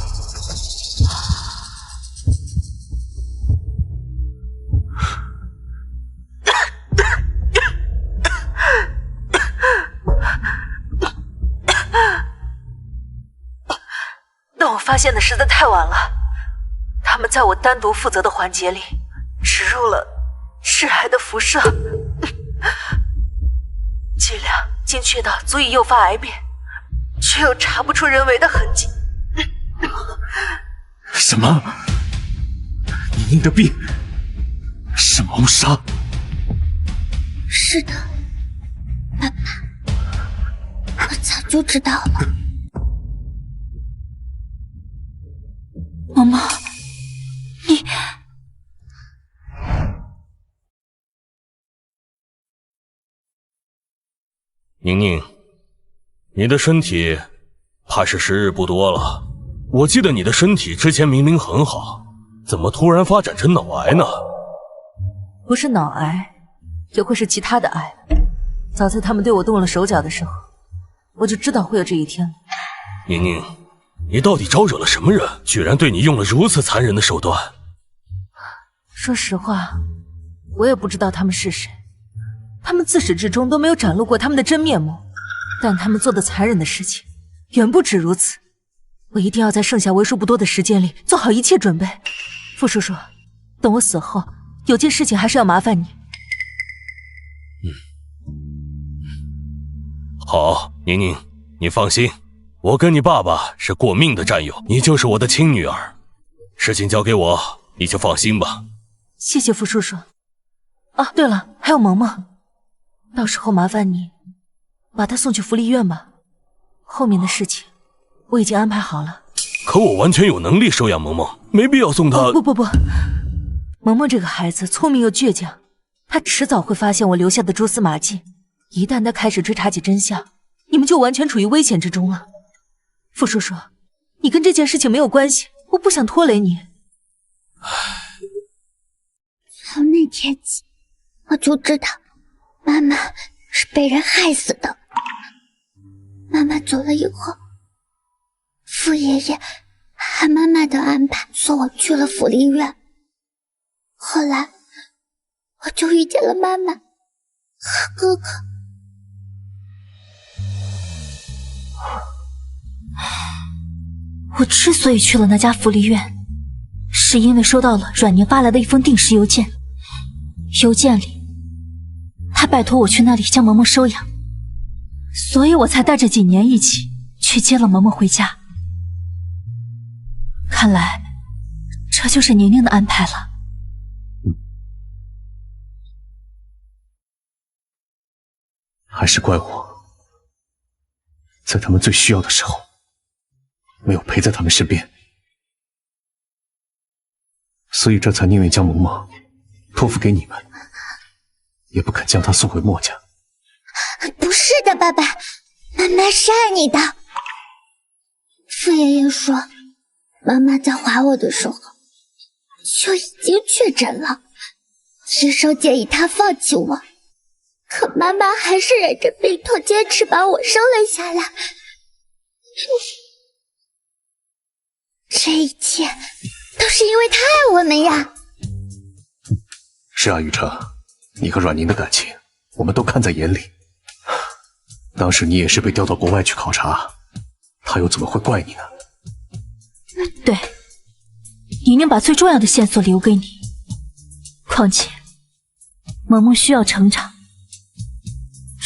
但我发现的实在太晚了，他们在我单独负责的环节里植入了致癌的辐射，剂量精确到足以诱发癌变，却又查不出人为的痕迹。什么？你的病是谋杀？是的，爸爸，我早就知道了。萌萌，你……宁宁，你的身体怕是时日不多了。我记得你的身体之前明明很好，怎么突然发展成脑癌呢？不是脑癌，也会是其他的癌。早在他们对我动了手脚的时候，我就知道会有这一天了。宁宁，你到底招惹了什么人，居然对你用了如此残忍的手段？说实话，我也不知道他们是谁。他们自始至终都没有展露过他们的真面目，但他们做的残忍的事情远不止如此。我一定要在剩下为数不多的时间里做好一切准备。傅叔叔，等我死后，有件事情还是要麻烦你。好，宁宁，你放心，我跟你爸爸是过命的战友，你就是我的亲女儿。事情交给我，你就放心吧。谢谢傅叔叔。啊，对了，还有萌萌，到时候麻烦你把她送去福利院吧。后面的事情我已经安排好了。可我完全有能力收养萌萌，没必要送她。不，萌萌这个孩子聪明又倔强，他迟早会发现我留下的蛛丝马迹。一旦他开始追查起真相，你们就完全处于危险之中了。傅叔叔，你跟这件事情没有关系，我不想拖累你。从那天起，我就知道妈妈是被人害死的。妈妈走了以后，傅爷爷按妈妈的安排送我去了福利院。后来我就遇见了妈妈和哥哥。我之所以去了那家福利院，是因为收到了阮宁发来的一封定时邮件。邮件里，他拜托我去那里将萌萌收养，所以我才带着锦年一起去接了萌萌回家。看来，这就是宁宁的安排了。还是怪我，在他们最需要的时候，没有陪在他们身边，所以这才宁愿将萌萌托付给你们，也不肯将她送回墨家。不是的，爸爸，妈妈是爱你的。傅爷爷说，妈妈在怀我的时候就已经确诊了，医生建议她放弃我，可妈妈还是忍着病痛坚持把我生了下来。这一切都是因为她爱我们呀。是啊，雨彻，你和阮宁的感情我们都看在眼里。当时你也是被调到国外去考察，他又怎么会怪你呢？对，宁宁把最重要的线索留给你。况且，萌萌需要成长。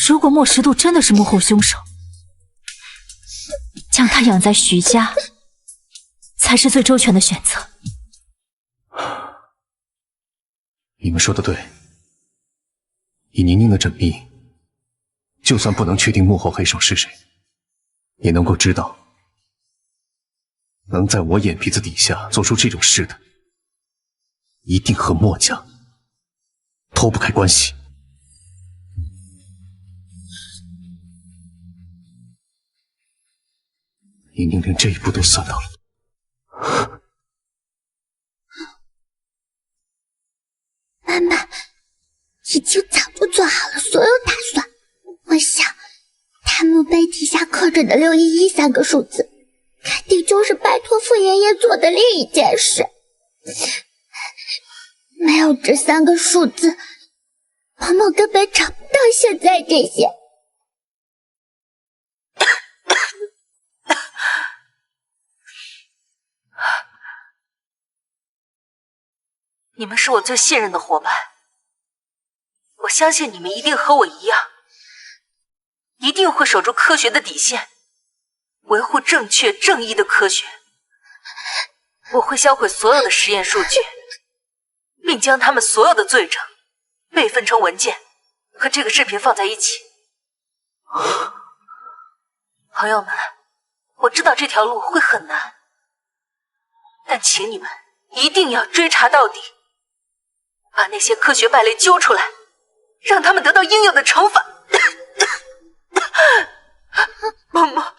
如果莫石度真的是幕后凶手，将他养在徐家，才是最周全的选择。你们说的对，以宁宁的缜密，就算不能确定幕后黑手是谁，也能够知道，能在我眼皮子底下做出这种事的，一定和墨家脱不开关系。宁宁连这一步都算到了。妈妈已经早就做好了所有打算，我想他墓碑底下刻着的611三个数字，肯定就是拜托傅爷爷做的另一件事。没有这3个数字，萌萌根本找不到现在这些。你们是我最信任的伙伴，我相信你们一定和我一样，一定会守住科学的底线，维护正确正义的科学。我会销毁所有的实验数据，并将他们所有的罪证备份成文件，和这个视频放在一起。朋友们，我知道这条路会很难，但请你们一定要追查到底，把那些科学败类揪出来，让他们得到应有的惩罚。妈妈，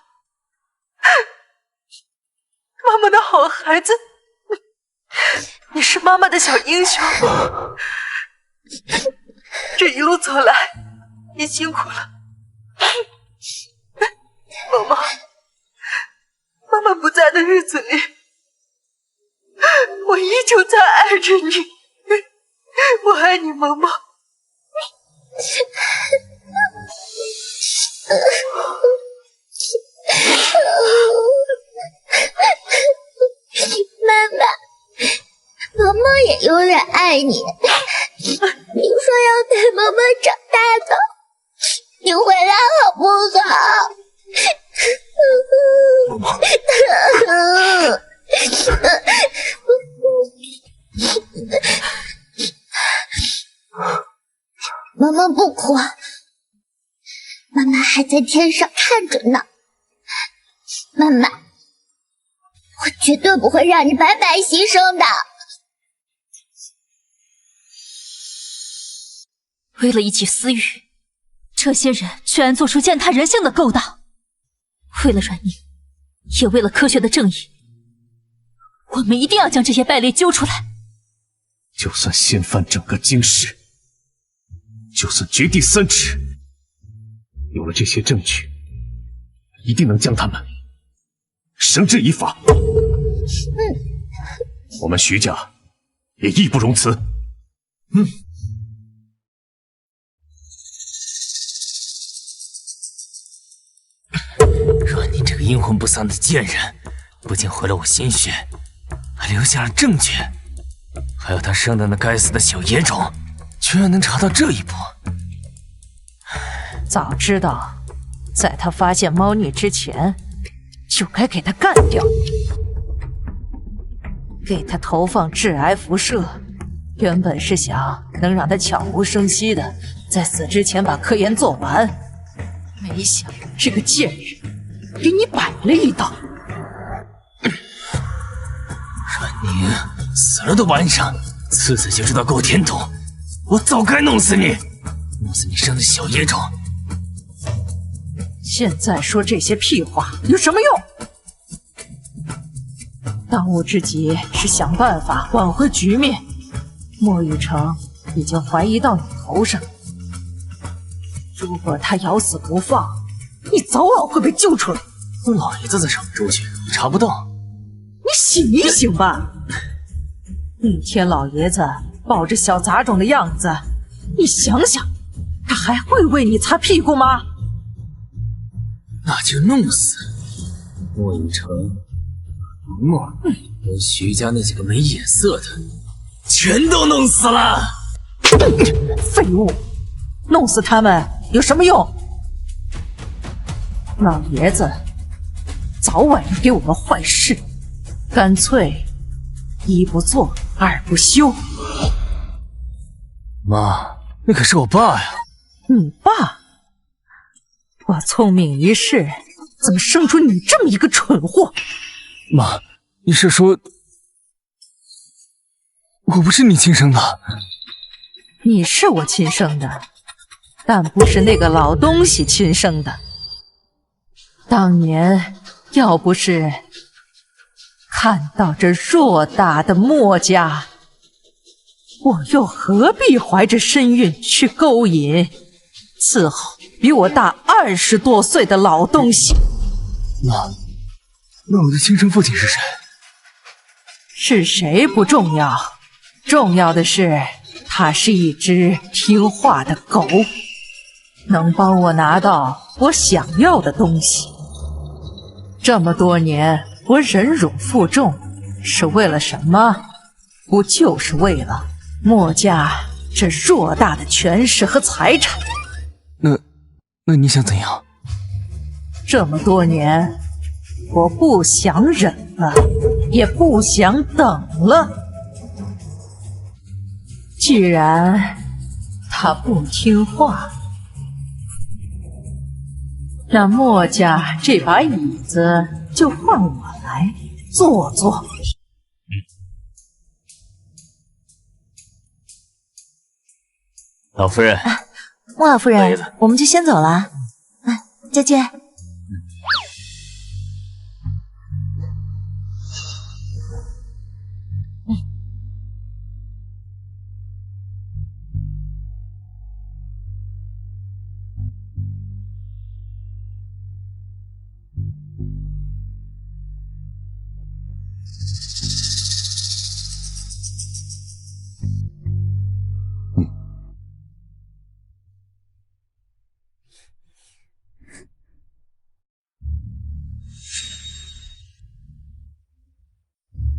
妈妈的好孩子，你是妈妈的小英雄。这一路走来，你辛苦了。妈妈不在的日子里，我依旧在爱着你。我爱你，萌萌。妈妈，萌萌也永远爱你。你说要陪萌萌长大的，你回来好不好？萌萌不哭，妈妈还在天上看着呢。妈妈，我绝对不会让你白白牺牲的。为了一己私欲，这些人居然做出践踏人性的勾当。为了阮宁，也为了科学的正义，我们一定要将这些败类揪出来。就算掀翻整个京师，就算掘地3尺，有了这些证据，一定能将他们绳之以法。我们徐家也义不容辞。阮宁这个阴魂不散的贱人，不仅毁了我心血，还留下了证据。还有他生的那该死的小野种，居然能查到这一步。早知道在他发现猫腻之前，就该给他干掉，给他投放致癌辐射。原本是想能让他悄无声息的在死之前把科研做完，没想这个贱人给你摆了一道。阮宁死了都不安生，次次就知道给我添堵，我早该弄死你，弄死你生的小野种。现在说这些屁话有什么用？当务之急是想办法挽回局面。莫雨成已经怀疑到你头上，如果他咬死不放，你早晚会被揪出来。我老爷子在上面出去，查不到。你醒一醒吧！那天老爷子抱着小杂种的样子，你想想，他还会为你擦屁股吗？那就弄死莫雨成、唐默和徐家那几个没眼色的，全都弄死了！废物，弄死他们有什么用？老爷子早晚要给我们坏事，干脆一不做二不休。妈，那可是我爸呀！你爸？我聪明一世，怎么生出你这么一个蠢货？妈，你是说我不是你亲生的？你是我亲生的，但不是那个老东西亲生的。当年要不是看到这偌大的墨家，我又何必怀着身孕去勾引伺候比我大20多岁的老东西？妈，那我的亲生父亲是谁？是谁不重要，重要的是他是一只听话的狗，能帮我拿到我想要的东西。这么多年我忍辱负重，是为了什么？不就是为了墨家这偌大的权势和财产？那你想怎样？这么多年，我不想忍了，也不想等了。既然他不听话，那墨家这把椅子就换我来坐坐。老夫人，莫老夫人，我们就先走了。再见。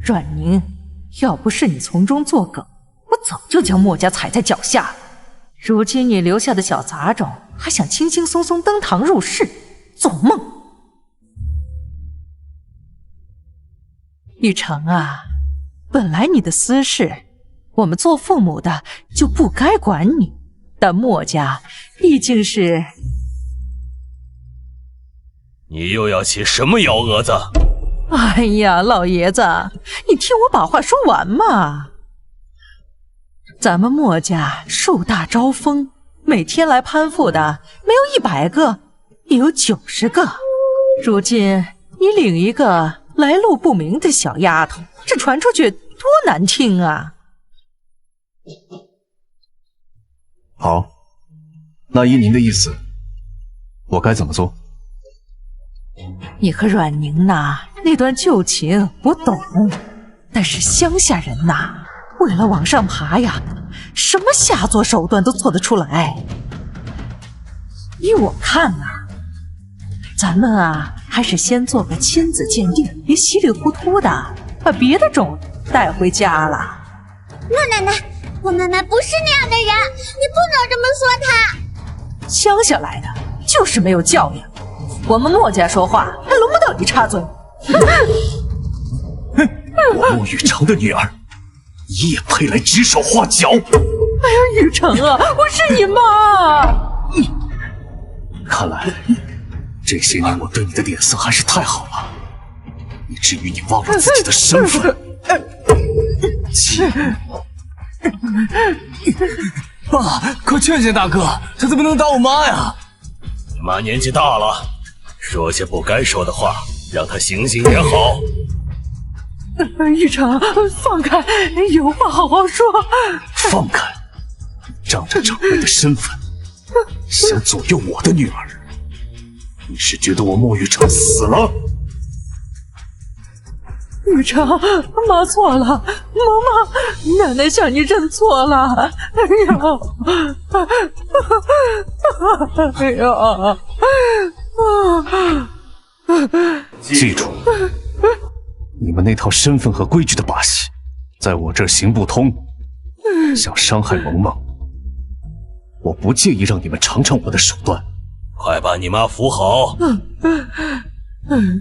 阮宁，要不是你从中作梗，我早就将墨家踩在脚下了。如今你留下的小杂种还想轻轻松松登堂入室，做梦！雨成啊，本来你的私事，我们做父母的就不该管你，但墨家毕竟是你又要起什么幺蛾子？哎呀，老爷子，你听我把话说完嘛。咱们墨家树大招风，每天来攀附的没有100个，也有90个。如今你领一个来路不明的小丫头，这传出去多难听啊！好，那依您的意思，我该怎么做？你和阮宁呐，那段旧情我懂，但是乡下人呐，为了往上爬呀，什么下作手段都做得出来。依我看呐，咱们啊，还是先做个亲子鉴定，别稀里糊涂的把别的种带回家了。陆奶奶，我妹妹不是那样的人，你不能这么说她。乡下来的就是没有教养，我们墨家说话还轮不到你插嘴。我墨雨城的女儿，你也配来指手画脚？哎呀，雨城啊，我是你妈。看来这些年我对你的脸色还是太好了，以至于你忘了自己的身份。爸，快劝劝大哥，他怎么能打我妈呀？你妈年纪大了，说些不该说的话，让她醒醒也好。雨城，放开，有话好好说。放开！仗着长辈的身份，想左右我的女儿，你是觉得我墨雨城死了？雨城，妈错了，妈，奶奶向你认错了。哎呀，记住，你们那套身份和规矩的把戏，在我这儿行不通。想伤害萌萌，我不介意让你们尝尝我的手段。快把你妈扶好。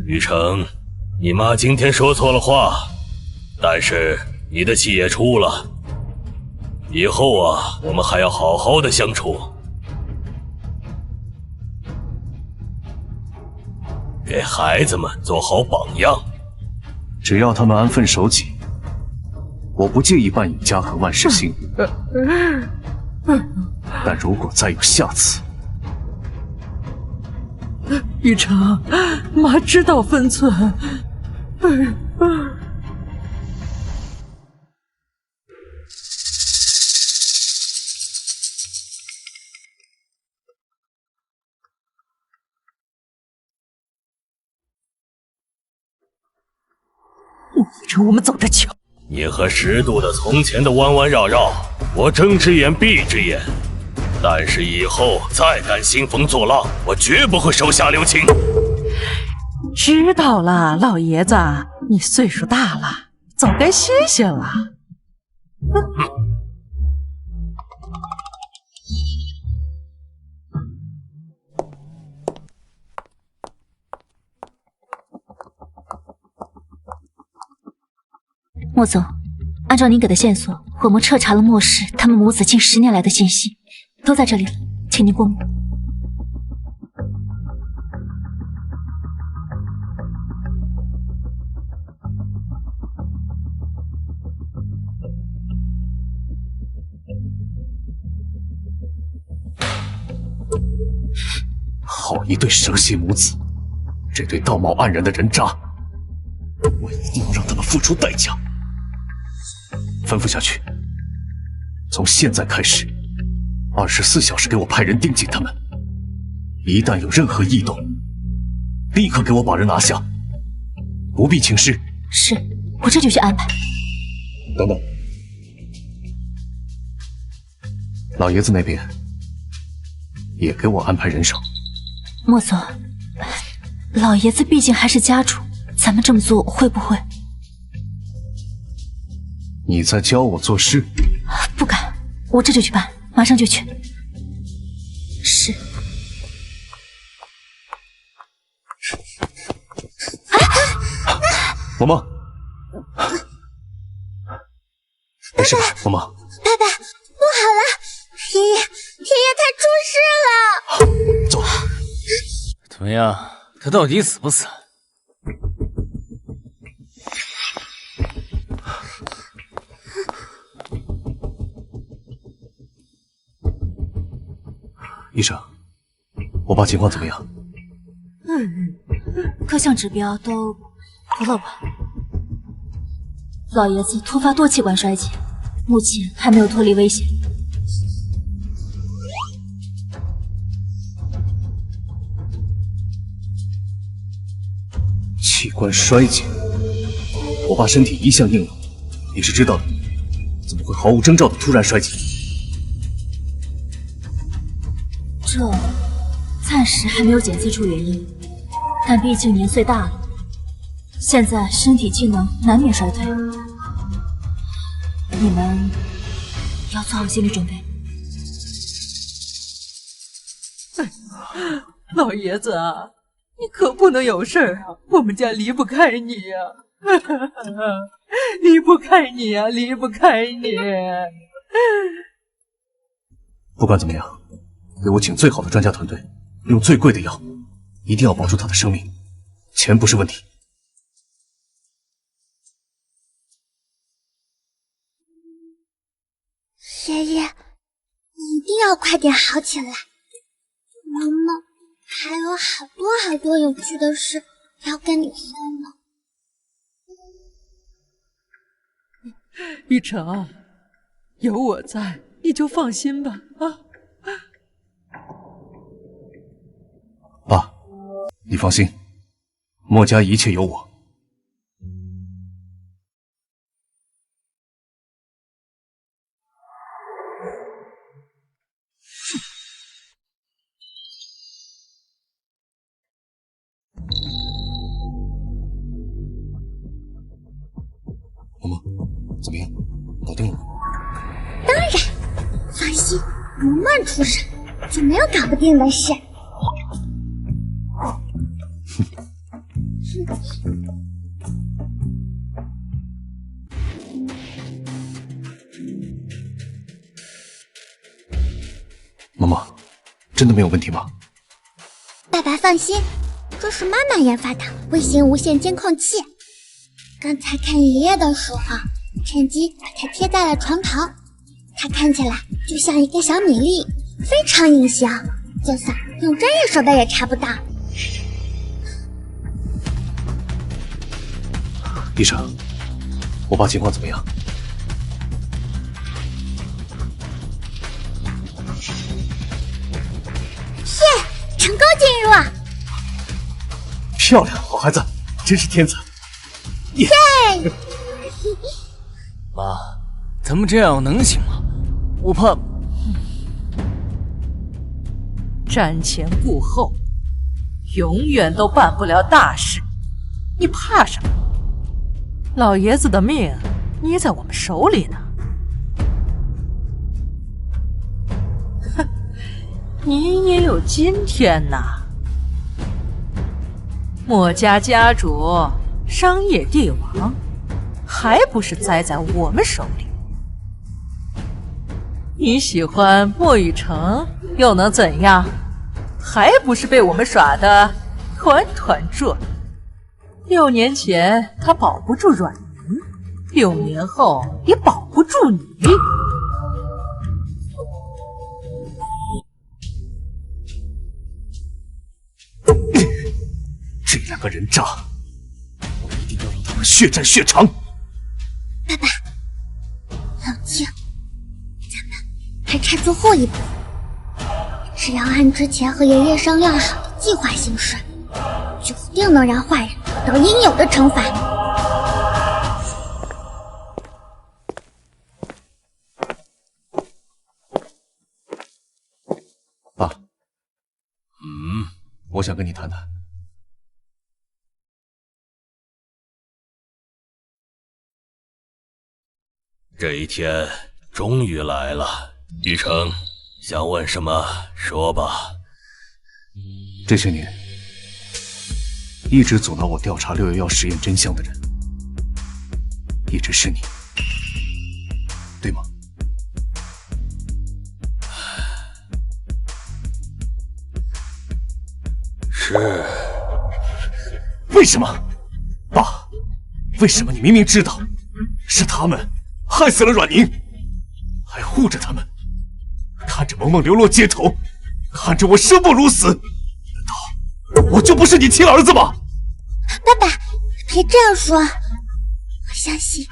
雨城，你妈今天说错了话，但是你的气也出了。以后啊，我们还要好好的相处。给孩子们做好榜样，只要他们安分守己，我不介意伴有家和万事兴。但如果再有下次，雨城，妈知道分寸。雨城，我们走着瞧。你和10度的从前的弯弯绕绕，我睁只眼闭只眼。但是以后再敢兴风作浪，我绝不会手下留情。知道了，老爷子，你岁数大了，早该歇歇了。莫总，按照您给的线索，我们彻查了莫氏他们母子近10年来的信息，都在这里了，请您过目。好一对蛇蝎母子，这对道貌岸然的人渣，我一定要让他们付出代价。吩咐下去，从现在开始，24小时给我派人盯紧他们，一旦有任何异动，立刻给我把人拿下，不必请示。是，我这就去安排。等等，老爷子那边也给我安排人手。莫总，老爷子毕竟还是家主，咱们这么做会不会？你在教我做事？不敢，我这就去办，马上就去。是。萌萌，没事吧，萌萌？爸爸，不好了，爷爷他出事了。走。怎么样，他到底死不死？医生，我爸情况怎么样？各项指标都不乐观。老爷子突发多器官衰竭，目前还没有脱离危险。器官衰竭，我爸身体一向硬朗，你是知道的，怎么会毫无征兆的突然衰竭？这暂时还没有检测出原因，但毕竟年岁大了，现在身体机能难免衰退。你们要做好心理准备。老爷子啊，你可不能有事儿啊！我们家离不开你呀、离不开你呀、离不开你。不管怎么样，给我请最好的专家团队，用最贵的药，一定要保住他的生命。钱不是问题。爷爷，你一定要快点好起来。妈妈还有好多有趣的事要跟你说呢。一成，有我在，你就放心吧啊！爸，你放心，墨家一切有我。嬷嬷，怎么样？搞定了吗？当然，放心，不慢出手就没有搞不定的事。妈妈，真的没有问题吗？爸爸放心，这是妈妈研发的微型无线监控器。刚才看爷爷的时候，趁机把它贴在了床头，它看起来就像一个小米粒，非常隐形，就算用专业设备也查不到。医生，我爸情况怎么样？耶，成功进入！漂亮，好孩子，真是天才！耶！妈，咱们这样能行吗？我怕……瞻前顾后，永远都办不了大事。你怕什么？老爷子的命捏在我们手里呢。哼，你也有今天呐！墨家家主，商业帝王，还不是栽在我们手里？你喜欢墨雨城又能怎样？还不是被我们耍得团团转。6年前他保不住阮明，6年后也保不住你。这两个人渣，我一定要让他们血债血偿。爸爸，冷静，咱们还差最后一步，只要按之前和爷爷商量好的计划行事，就一定能让坏人得到应有的惩罚。爸，我想跟你谈谈。这一天终于来了，雨城，想问什么说吧。这些年，一直阻挠我调查611实验真相的人，一直是你，对吗？是，为什么？爸，为什么你明明知道是他们害死了阮宁，还护着他们，看着萌萌流落街头，看着我生不如死？难道我就不是你亲儿子吗？爸爸，别这样说，我相信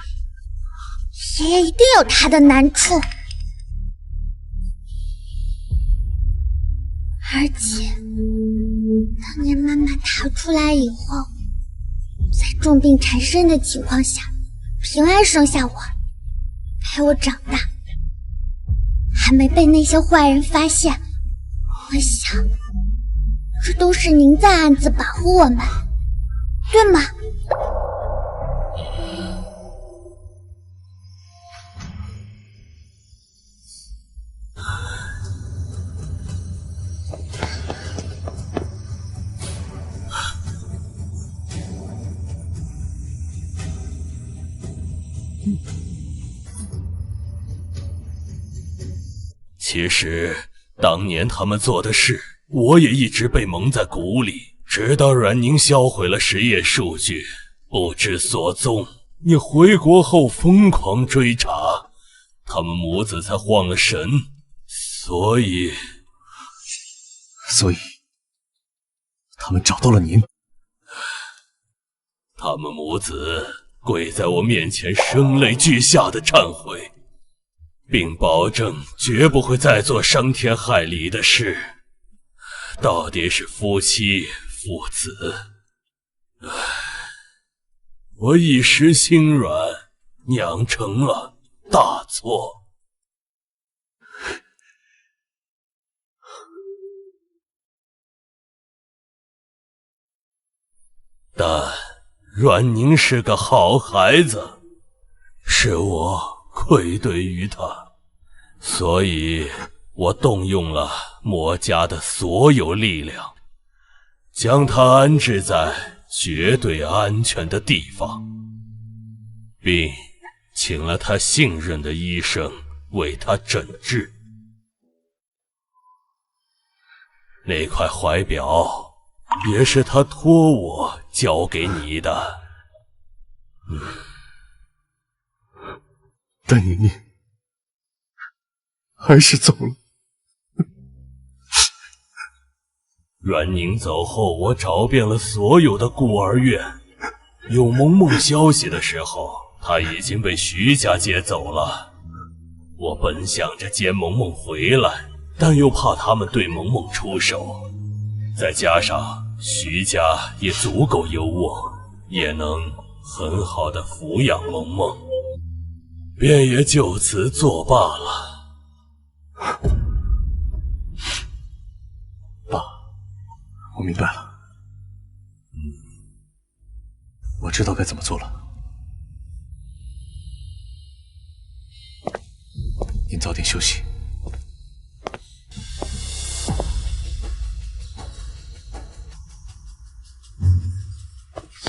爷爷一定有他的难处，而且当年妈妈逃出来以后，在重病缠身的情况下，平安生下我，陪我长大，还没被那些坏人发现。我想，这都是您在暗自保护我们，对吗？其实当年他们做的事，我也一直被蒙在鼓里，直到阮宁销毁了实验数据，不知所踪。你回国后疯狂追查，他们母子才慌了神，所以他们找到了您。他们母子跪在我面前声泪俱下的忏悔，并保证绝不会再做伤天害理的事。到底是夫妻父子，我一时心软，酿成了大错。但阮宁是个好孩子，是我愧对于他，所以我动用了墨家的所有力量，将他安置在绝对安全的地方，并请了他信任的医生为他诊治。那块怀表也是他托我交给你的。但宁还是走了。阮宁走后，我找遍了所有的孤儿院，有萌萌消息的时候，她已经被徐家接走了。我本想着接萌萌回来，但又怕他们对萌萌出手，再加上徐家也足够优渥，也能很好的抚养萌萌，便也就此作罢了。爸，我明白了。我知道该怎么做了。您早点休息。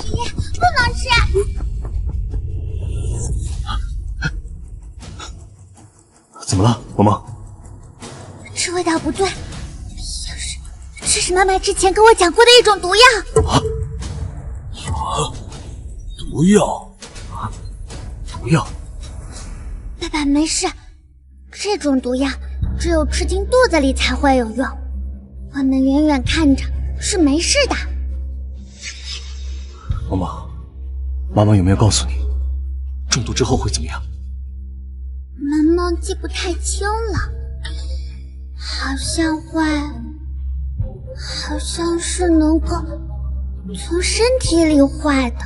爷爷，不能吃！怎么了，萌萌？这味道不对，像是这是妈妈之前跟我讲过的一种毒药。毒药？毒药？爸爸没事，这种毒药只有吃进肚子里才会有用，我们远远看着是没事的。萌萌，妈妈有没有告诉你，中毒之后会怎么样？萌萌记不太清了，好像是能够从身体里坏的，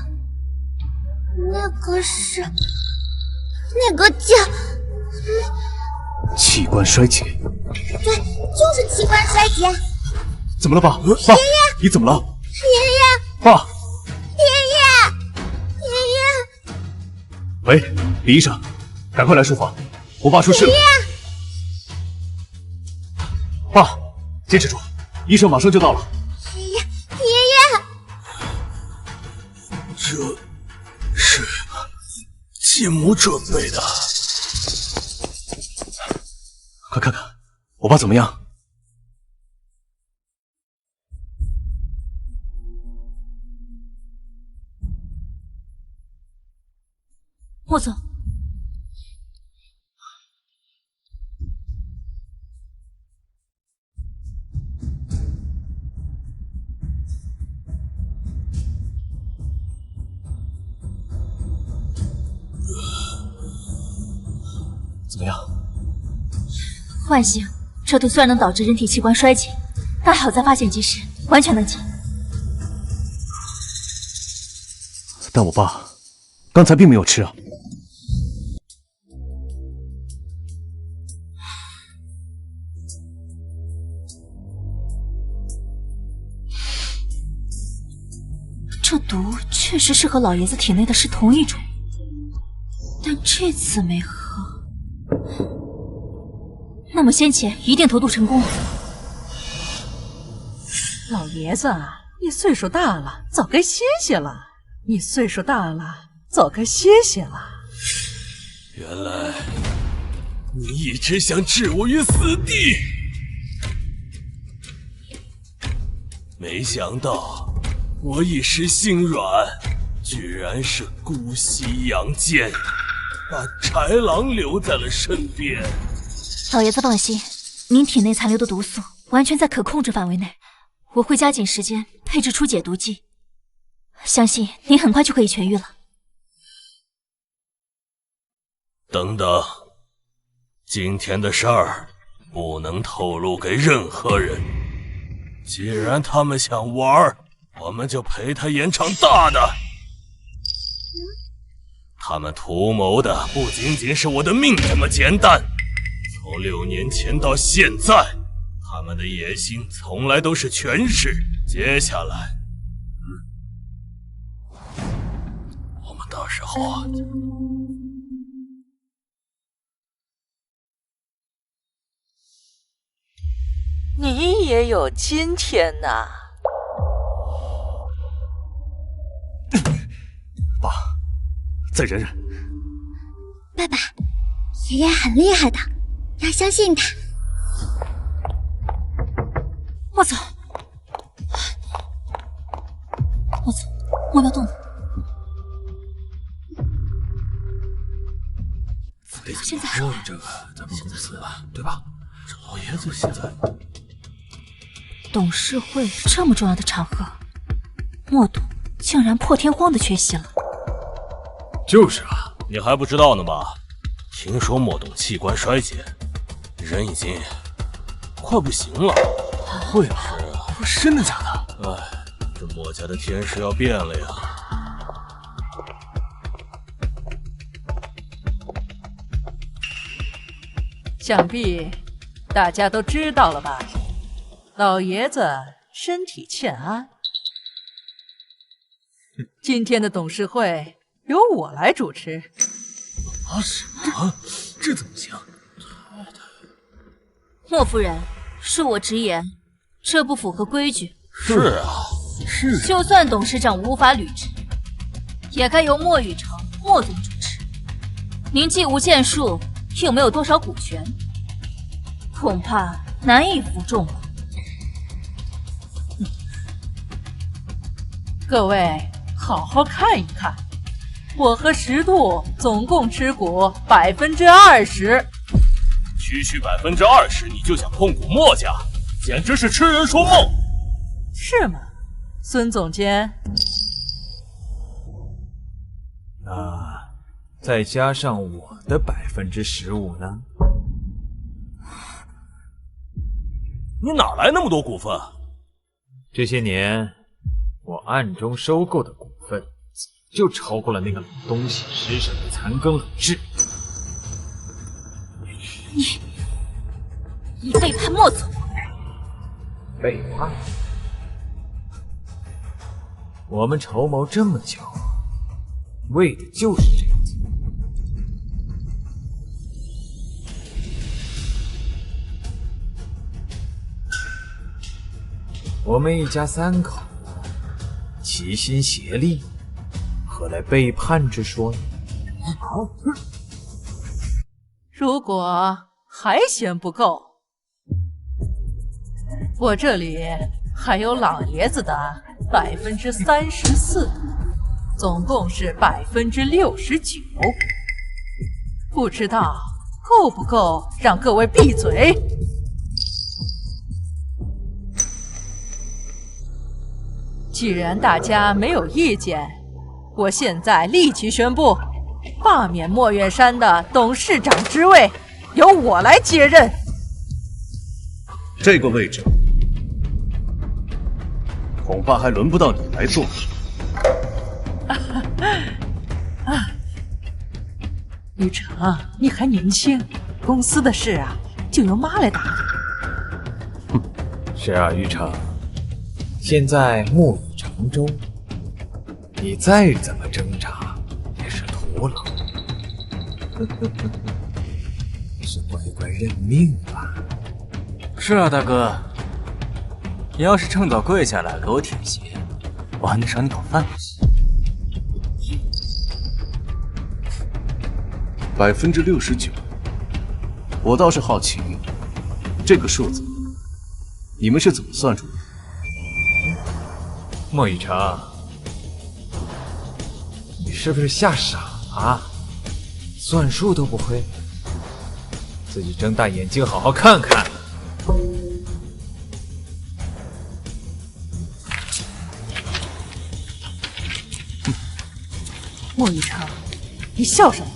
那个叫器官衰竭。对，就是器官衰竭。怎么了，爸？爸，你怎么了？爷爷，爸，爷爷，喂，李医生，赶快来书房，我爸出事了。爸，坚持住，医生马上就到了。爷爷，这是继母准备的。快看看，我爸怎么样？莫总，怎么样？万幸，这毒虽然能导致人体器官衰竭，但好在发现及时，完全能解。但我爸刚才并没有吃啊。这毒确实是和老爷子体内的是同一种，但这次没喝。那么先前一定投毒成功了。老爷子，你岁数大了，早该歇歇了。你岁数大了，早该歇歇了。原来你一直想置我于死地，没想到我一时心软，居然是姑息养奸，把豺狼留在了身边。老爷子放心，您体内残留的毒素完全在可控制范围内，我会加紧时间配置出解毒剂，相信您很快就可以痊愈了。等等，今天的事儿不能透露给任何人。既然他们想玩，我们就陪他演场大的。他们图谋的不仅仅是我的命这么简单，从6年前到现在，他们的野心从来都是权势。接下来，我们到时候你也有今天呐！爸，再忍忍。爸爸，爷爷很厉害的，要相信他。莫总，莫总，莫不要动。现在说这个咱们公司吧，对吧？这老爷子现在董事会这么重要的场合，莫董竟然破天荒的缺席了。就是啊，你还不知道呢吧？听说莫董器官衰竭，人已经快不行了。会啊？是啊，不是真的假的？哎，这莫家的天势要变了呀！想必大家都知道了吧？老爷子身体欠安，今天的董事会由我来主持。啊，什么？这怎么行？莫夫人，恕我直言，这不符合规矩。是啊，是。就算董事长无法履职，也该由莫雨成莫总主持。您既无建树，又没有多少股权，恐怕难以服众吧。各位好好看一看，我和石度总共持股20%。区20%，你就想控股莫家，简直是痴人说梦。是吗，孙总监？那再加上我的15%呢？你哪来那么多股份？这些年我暗中收购的股份，就超过了那个老东西师婶的残羹冷炙。你背叛莫总！背叛？我们筹谋这么久，为的就是这个。我们一家3口齐心协力，何来背叛之说呢？如果还嫌不够，我这里还有老爷子的34%，总共是69%。不知道够不够让各位闭嘴？既然大家没有意见，我现在立即宣布，罢免墨院山的董事长职位，由我来接任。这个位置恐怕还轮不到你来做。玉成，你还年轻，公司的事啊，就由妈来打理。是啊，玉成，现在木已成舟，你再怎么挣扎也是徒劳。是乖乖认命吧。是啊，大哥，你要是趁早跪下来给我舔鞋，我还能赏你口饭吃。69%，我倒是好奇，这个数字你们是怎么算出的？莫雨成，你是不是吓傻了？算数都不会？自己睁大眼睛好好看看。莫雨成，你笑什么？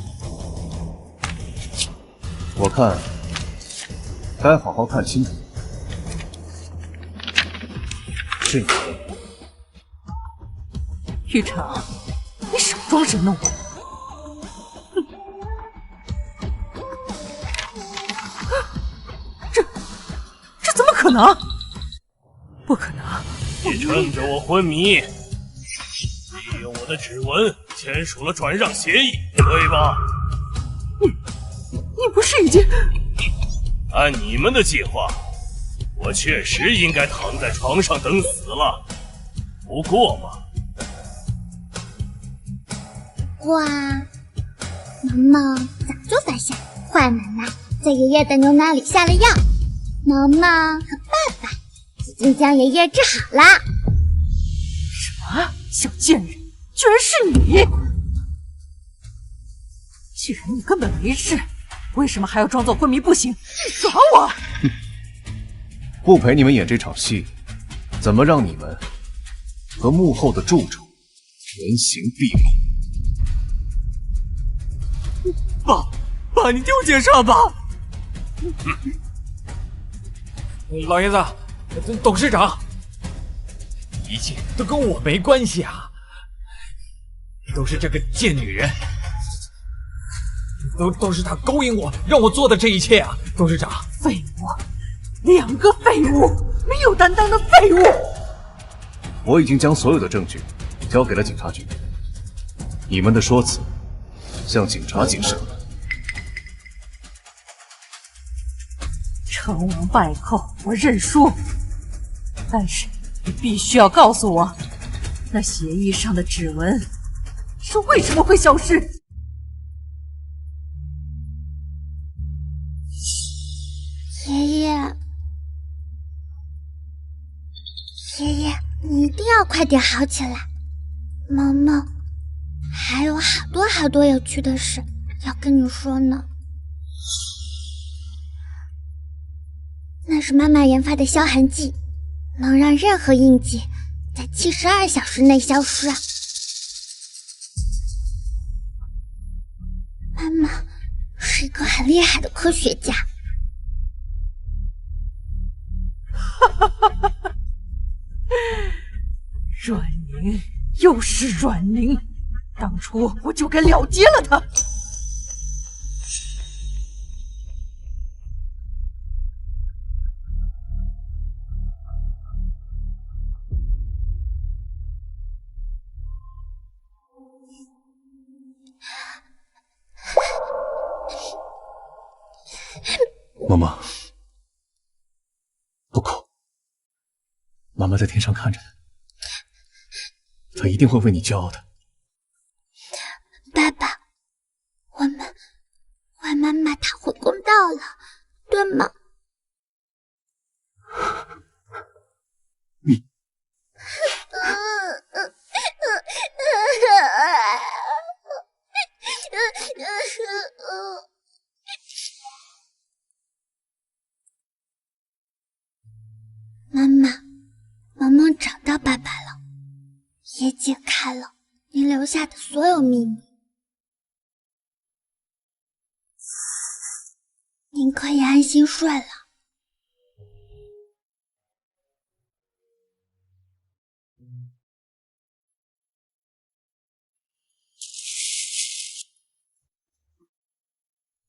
我看该好好看清楚。是你的。玉成，你少装神弄鬼！这怎么可能？不可能！你趁着我昏迷，利用我的指纹签署了转让协议，对吧？你不是已经……按你们的计划，我确实应该躺在床上等死了。不过嘛，哇，毛毛早就发现坏妈妈在爷爷的牛奶里下了药，毛毛和爸爸已经将爷爷治好了。什么？小贱人，居然是你！既然你根本没事，为什么还要装作昏迷不醒？你耍我！不陪你们演这场戏，怎么让你们和幕后的助手原形毕露？爸，你听我解释好吧？老爷子，董事长，一切都跟我没关系啊，都是这个贱女人，都是她勾引我，让我做的这一切啊，董事长。废物，2个废物，没有担当的废物！我已经将所有的证据交给了警察局，你们的说辞向警察解释。成王败寇，我认输。但是你必须要告诉我，那协议上的指纹是为什么会消失？爷爷，爷爷，你一定要快点好起来。毛毛还有好多有趣的事要跟你说呢。那是妈妈研发的消痕剂，能让任何印记在72小时内消失。妈妈是一个很厉害的科学家。阮宁，又是阮宁，当初我就该了结了他。妈妈，不哭，妈妈在天上看着她，她一定会为你骄傲的。爸爸，我们为妈妈讨回公道了，对吗？你也解开了你留下的所有秘密，您可以安心睡了。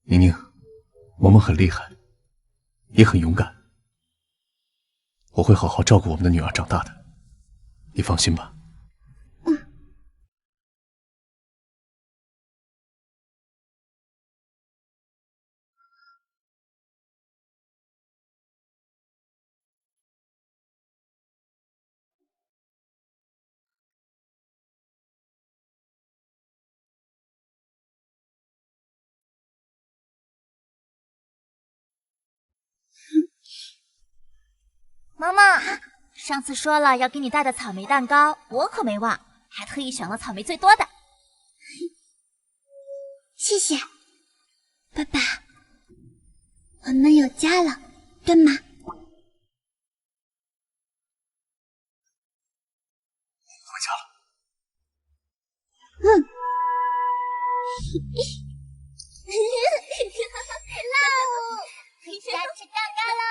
宁宁，萌萌很厉害，也很勇敢，我会好好照顾我们的女儿长大的，你放心吧。萌萌，上次说了要给你带的草莓蛋糕，我可没忘，还特意选了草莓最多的。谢谢，爸爸，我们有家了，对吗？回家了。回家吃蛋糕喽！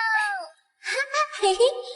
嘿嘿。